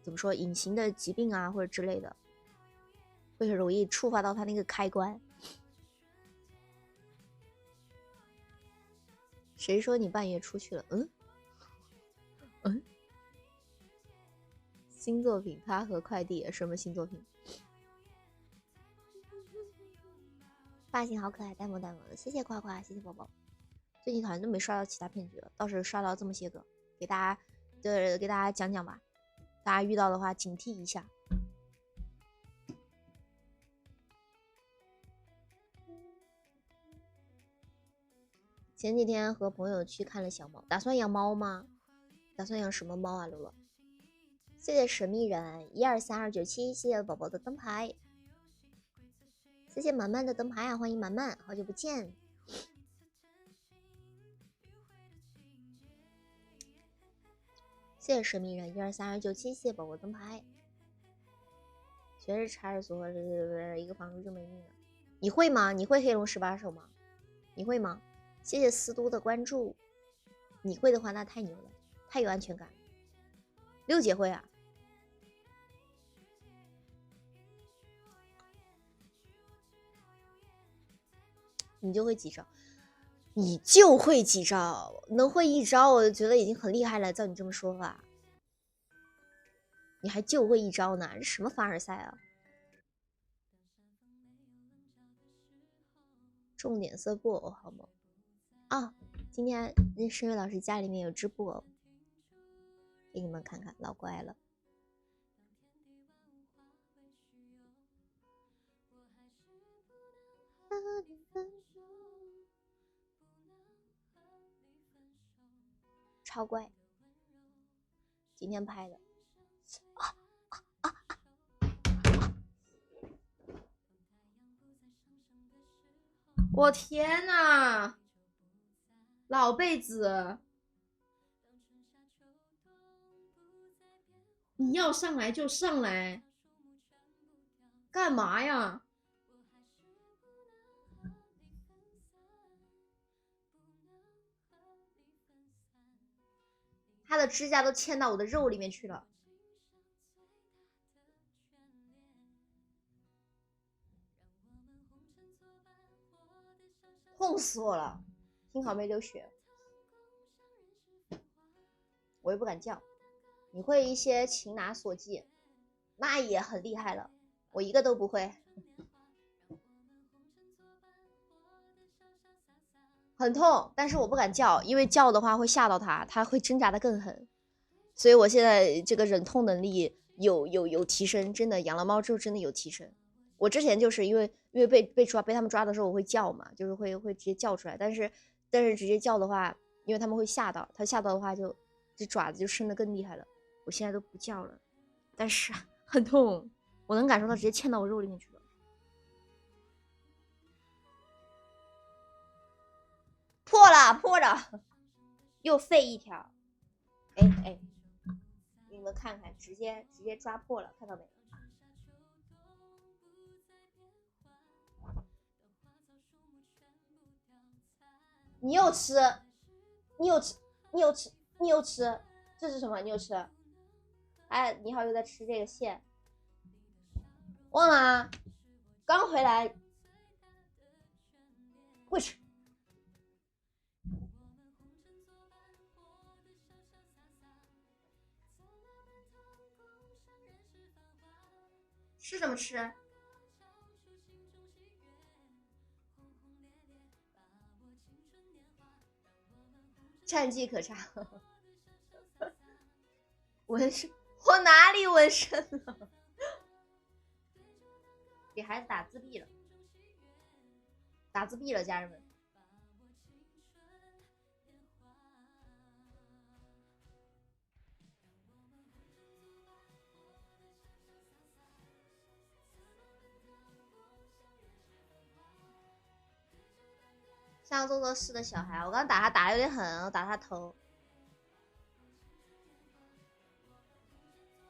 怎么说隐形的疾病啊或者之类的，会很容易触发到他那个开关。谁说你半夜出去了？新作品，他和快递什么新作品？发型好可爱，呆萌呆萌的，谢谢夸夸，谢谢宝宝。最近好像都没刷到其他骗局了，倒是刷到这么些个，给大家讲讲吧，大家遇到的话警惕一下。前几天和朋友去看了小猫，打算养猫吗？打算养什么猫啊，露露？谢谢神秘人123297，谢谢宝宝的灯牌，谢谢满满的灯牌啊，欢迎满满，好久不见。谢谢神秘人123297，谢谢宝宝灯牌。全是查尔索和一个房主就没命了。你会吗？你会黑龙18手吗？你会吗？谢谢思都的关注。你会的话那太牛了，太有安全感了。六姐会啊？你就会几招？你就会几招？能会1招我就觉得已经很厉害了，照你这么说法，你还就会1招呢？这什么凡尔赛啊？重点色布偶好吗？啊，今天那声乐老师家里面有织布偶，给你们看看，老乖了。超乖，今天拍的。我天哪，老辈子，你要上来就上来，干嘛呀？他的指甲都嵌到我的肉里面去了，痛死我了！幸好没流血，我又不敢叫。你会一些擒拿索技，那也很厉害了，我一个都不会。很痛，但是我不敢叫，因为叫的话会吓到他，他会挣扎的更狠。所以我现在这个忍痛能力有提升，真的养了猫之后真的有提升。我之前就是因为被他们抓的时候我会叫嘛，就是会直接叫出来，但是直接叫的话，因为他们会吓到，他吓到的话就这爪子就伸得更厉害了。我现在都不叫了，但是很痛，我能感受到直接嵌到我肉里面去了。破了，又废一条。哎，你们看看，直接抓破了，看到没？你又吃，这是什么？你又吃？哎，你好，又在吃这个馅，忘了啊？刚回来，会吃。吃什么吃？战绩可差。纹身，我哪里纹身了？给孩子打自闭了，打自闭了，家人们。像做错事的小孩，我刚打他打的有点狠，我打他头。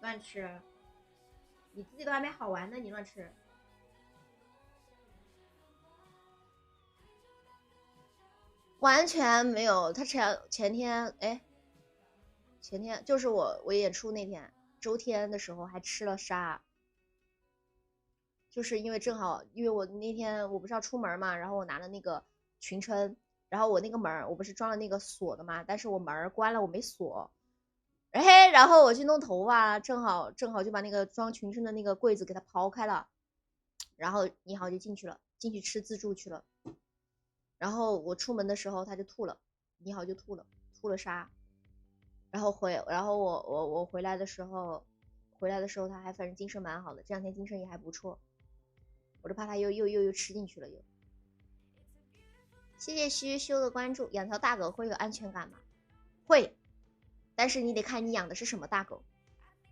乱吃，你自己都还没好玩呢，你乱吃。完全没有，他前天，哎，前天就是我演出那天，周天的时候还吃了沙，就是因为正好，因为我那天我不是要出门嘛，然后我拿了那个裙撑，然后我那个门我不是装了那个锁的嘛，但是我门关了，我没锁，哎，然后我去弄头发，正好就把那个装裙撑的那个柜子给它刨开了，然后你好就进去了，进去吃自助去了。然后我出门的时候他就吐了，你好就吐了沙，然后我回来的时候他还反正精神蛮好的，这两天精神也还不错，我就怕他又吃进去了又。谢谢虚修的关注。养条大狗会有安全感吗？会，但是你得看你养的是什么大狗，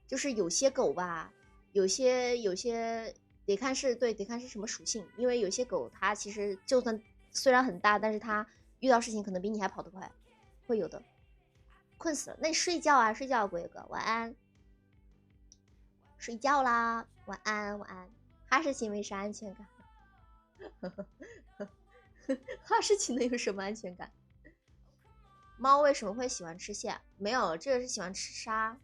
就是有些狗吧，有些得看是什么属性，因为有些狗它其实就算虽然很大，但是它遇到事情可能比你还跑得快，会有的。困死了，那你睡觉啊，睡觉，鬼哥，晚安。睡觉啦，晚安晚安。哈士奇没啥安全感，哈士奇能有什么安全感？猫为什么会喜欢吃蟹？没有，这个是喜欢吃沙，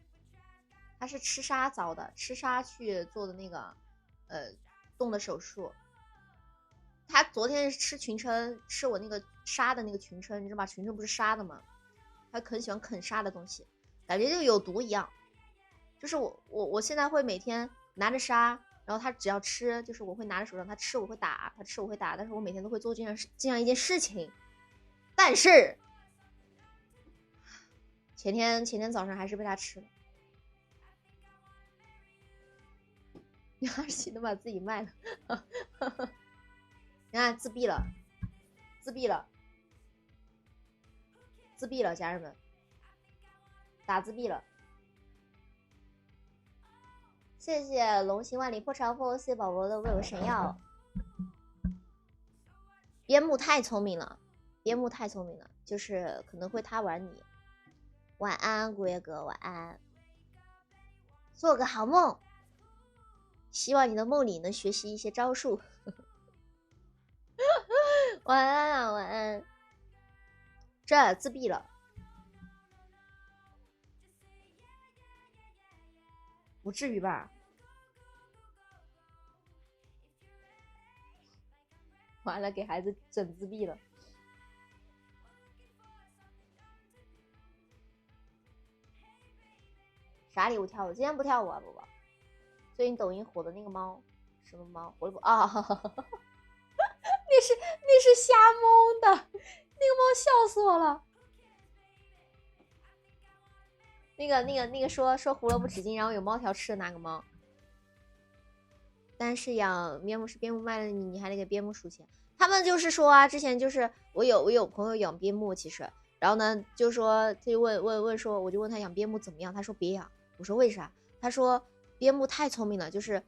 它是吃沙遭的，吃沙去做的那个动的手术。他昨天是吃裙撑，吃我那个沙的那个裙撑，你知道吧？裙撑不是沙的吗？他很喜欢啃沙的东西，感觉就有毒一样。就是我现在会每天拿着沙，然后他只要吃，就是我会拿着手上，他吃我会打，他吃我会打，但是我每天都会做这样一件事情。但是前天早上还是被他吃了。你哈士奇都把自己卖了，你看自闭了，家人们，打自闭了。谢谢龙行万里破长风，谢谢宝宝的为我神药。边牧太聪明了，就是可能会他玩你。晚安，古月哥，晚安，做个好梦。希望你的梦里能学习一些招数。晚安啊，晚安。这自闭了，不至于吧？完了，给孩子整自闭了。啥礼物跳舞？今天不跳舞啊，宝宝。最近抖音火的那个猫，什么猫？火了不啊？那是瞎蒙的，那个猫笑死我了。那个说胡萝卜纸巾，然后有猫条吃的那个猫。但是养边牧是边牧卖了你还得给边牧数钱。他们就是说啊，之前就是我有朋友养边牧，其实，然后呢就说他就问说，我就问他养边牧怎么样，他说别养。我说为啥？他说边牧太聪明了，就是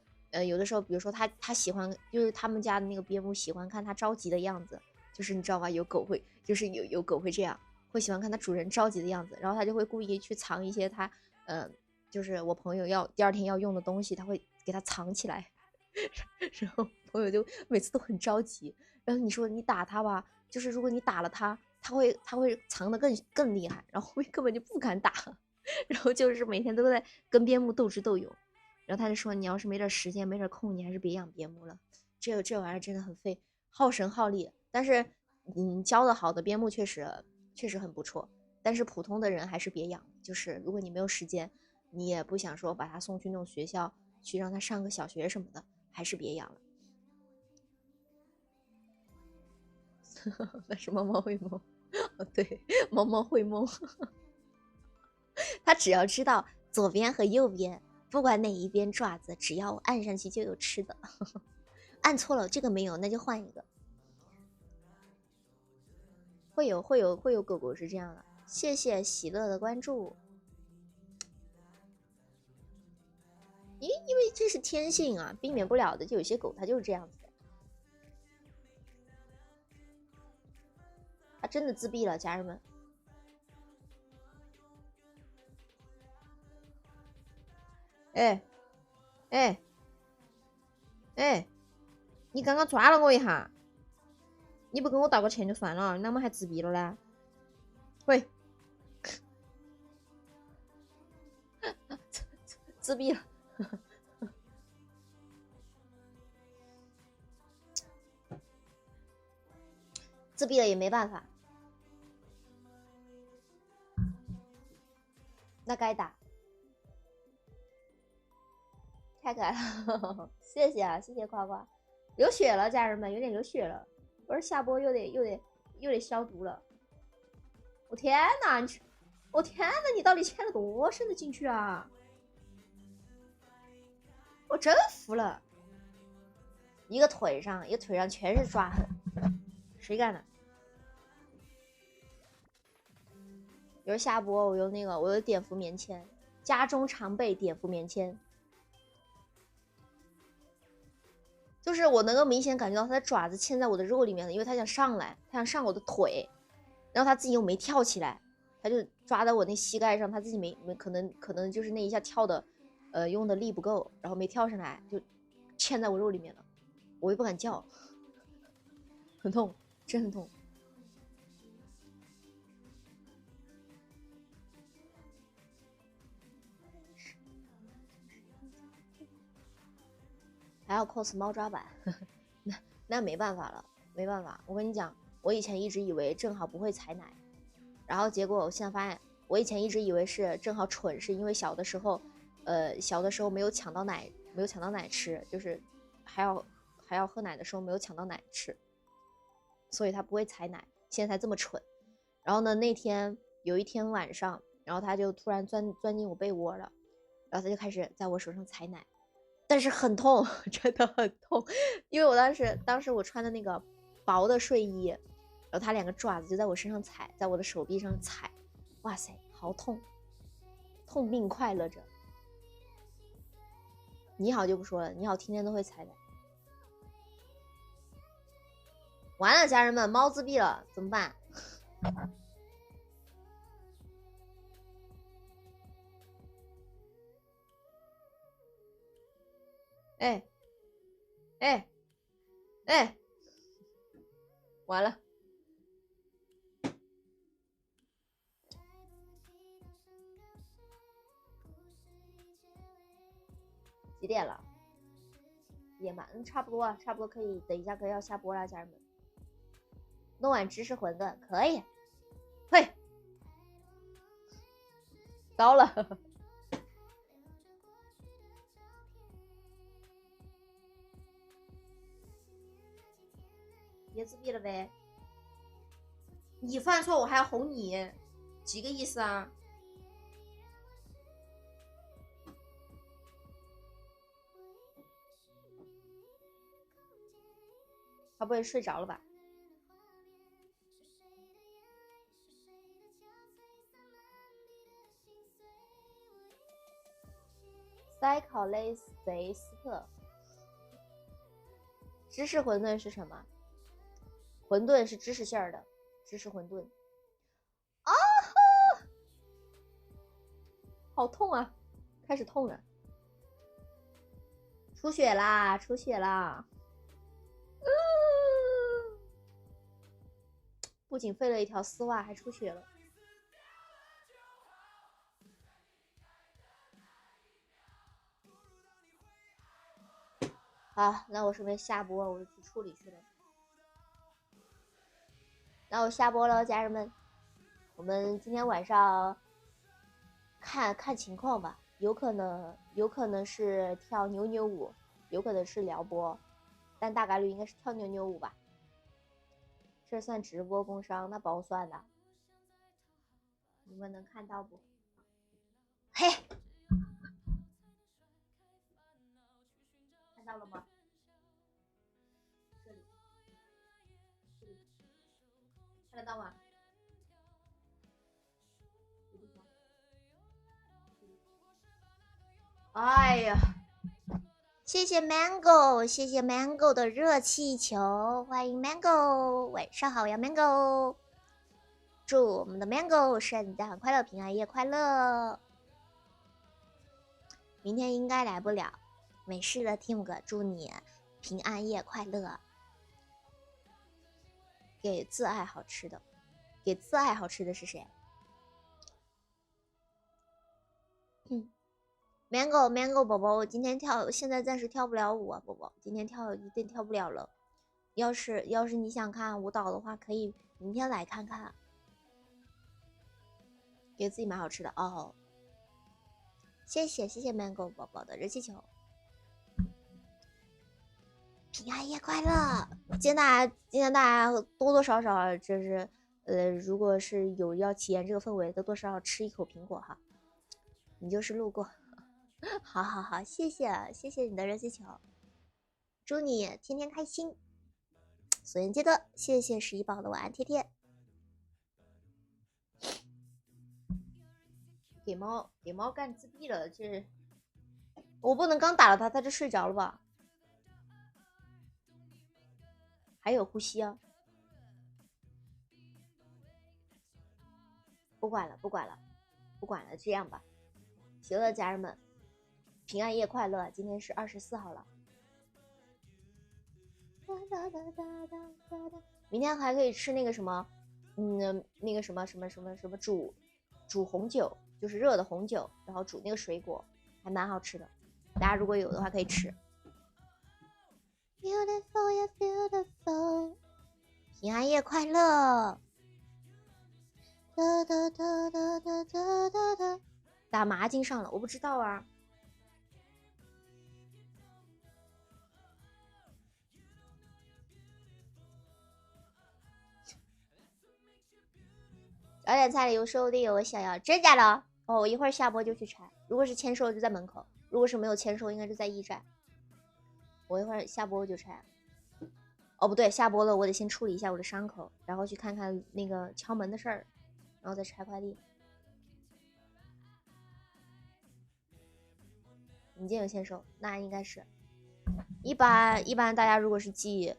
有的时候比如说他喜欢，就是他们家的那个边牧喜欢看他着急的样子，就是你知道吧，有狗会就是有狗会这样，会喜欢看他主人着急的样子，然后他就会故意去藏一些他就是我朋友第二天要用的东西，他会给他藏起来。然后朋友就每次都很着急，然后你说你打他吧，就是如果你打了他，他会藏得更厉害，然后根本就不敢打，然后就是每天都在跟边牧斗智斗勇。然后他就说，你要是没点时间没点空，你还是别养边牧了，这玩意儿真的很费，耗神耗力。但是教的好的边牧确实很不错，但是普通的人还是别养，就是如果你没有时间，你也不想说把他送去那种学校去让他上个小学什么的，还是别养了。那什么猫喂猫对，萌萌会梦。他只要知道左边和右边，不管哪一边爪子，只要按上去就有吃的。按错了，这个没有，那就换一个。会有狗狗是这样的。谢谢喜乐的关注。因为这是天性啊，避免不了的。就有些狗它就是这样子的，它真的自闭了，家人们。哎，哎，哎，你刚刚抓了我一下，你不跟我道个歉就算了，你怎么还自闭了呢？喂，自闭了。自闭了也没办法，那该打。太可爱了，谢谢啊，谢谢夸夸。流血了，家人们，有点流血了。我说下播又得消毒了。我天哪，我天哪，你到底嵌了多深的进去啊？我真服了。一个腿上全是抓痕，谁干的？有时下播我用我有碘伏棉签，家中常备碘伏棉签。就是我能够明显感觉到他的爪子嵌在我的肉里面了，因为他想上来，他想上我的腿，然后他自己又没跳起来，他就抓在我那膝盖上，他自己没可能就是那一下跳的，用的力不够，然后没跳上来，就嵌在我肉里面了，我又不敢叫，很痛，真很痛。还要 cos 猫抓板，那没办法了，没办法。我跟你讲，我以前一直以为正好不会采奶，然后结果我现在发现，我以前一直以为是正好蠢，是因为小的时候没有抢到奶吃，就是还要喝奶的时候没有抢到奶吃，所以他不会采奶，现在才这么蠢。然后呢，有一天晚上，然后他就突然钻进我被窝了，然后他就开始在我手上采奶。但是很痛，真的很痛，因为我当时我穿的那个薄的睡衣，然后他两个爪子就在我身上踩，在我的手臂上踩，哇塞，好痛，痛并快乐着。你好就不说了，你好天天都会踩的。完了，家人们，猫自闭了，怎么办？哎，哎，哎，完了，几点了？1点半，差不多可以，等一下可以要下播了，家人们。弄碗芝士馄饨可以，嘿，高了。别自闭了呗！你犯错我还要哄你，几个意思啊？他不会睡着了吧塞考雷斯贼斯特，芝士馄饨是什么？馄饨是芝士馅儿的，芝士馄饨。啊，好痛啊！开始痛了，出血啦，出血啦！不仅废了一条丝袜，还出血了。好，那我准备下播，我就去处理去了。那我下播了，家人们，我们今天晚上看情况吧，有可能是跳扭扭舞，有可能是撩拨，但大概率应该是跳扭扭舞吧。这算直播工伤，那不好算的。你们能看到不？嘿，看到了吗？这里，看得到吗？哎呀，谢谢 Mango， 谢谢 Mango 的热气球，欢迎 Mango， 晚上好呀 Mango， 祝我们的 Mango 圣诞快乐，平安夜快乐。明天应该来不了，没事的 Tim 哥，祝你平安夜快乐。给自爱好吃的，给自爱好吃的是谁？Mango 宝宝，我今天现在暂时跳不了舞啊，宝宝，今天一定跳不了了。要是你想看舞蹈的话，可以明天来看看。给自己买好吃的哦，谢谢 Mango 宝宝的热气球。平安夜快乐！今天大家多多少少就是如果是有要体验这个氛围，多多少少吃一口苹果哈。你就是路过。好，谢谢你的热气球，祝你天天开心。所言皆得，谢谢11宝的晚安贴贴。给猫干自闭了，这我不能刚打了它就睡着了吧？还有呼吸啊！不管了，这样吧。行了，家人们，平安夜快乐！今天是24号了，明天还可以吃那个什么，那个什么煮红酒，就是热的红酒，然后煮那个水果，还蛮好吃的。大家如果有的话可以吃。Beautiful, yeah, beautiful， 平安夜快乐！打麻筋上了，我不知道啊。早点菜里有说不定有个小妖，真假的？哦，我一会儿下播就去拆。如果是签收就在门口，如果是没有签收应该是在驿站。我一会儿下播就拆。哦，不对，下播了我得先处理一下我的伤口，然后去看看那个敲门的事儿，然后再拆快递。你今天有签收，那应该是。一般大家如果是寄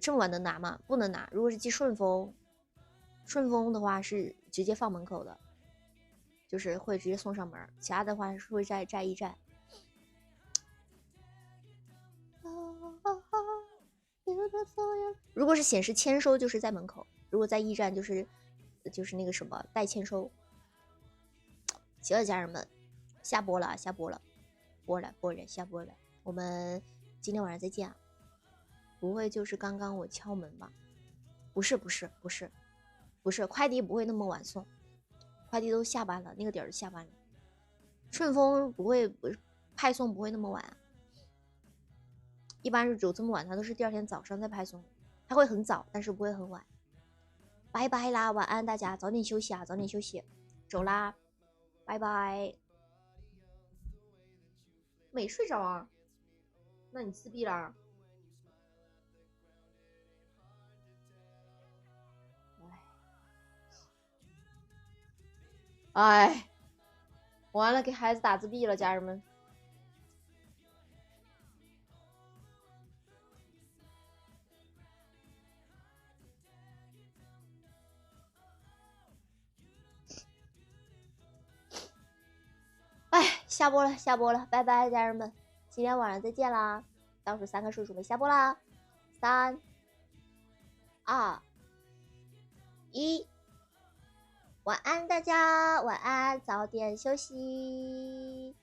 这么晚能拿吗？不能拿。如果是寄顺丰的话是直接放门口的，就是会直接送上门，其他的话是会在驿站。如果是显示签收就是在门口，如果在驿站就是那个什么待签收。行了，家人们，下播了，播了，下播了，我们今天晚上再见啊！不会就是刚刚我敲门吧？不是，快递不会那么晚送，快递都下班了，那个点儿下班了。顺丰不会派送不会那么晚，一般是有这么晚，它都是第二天早上再派送，它会很早，但是不会很晚。拜拜啦，晚安大家，早点休息啊，早点休息，走啦，拜拜。没睡着啊？那你自闭啦？哎，完了，给孩子打自闭了，家人们。哎，下播了，拜拜，家人们，今天晚上再见啦！倒数3个数准备下播啦，3、2、1，晚安大家，晚安，早点休息。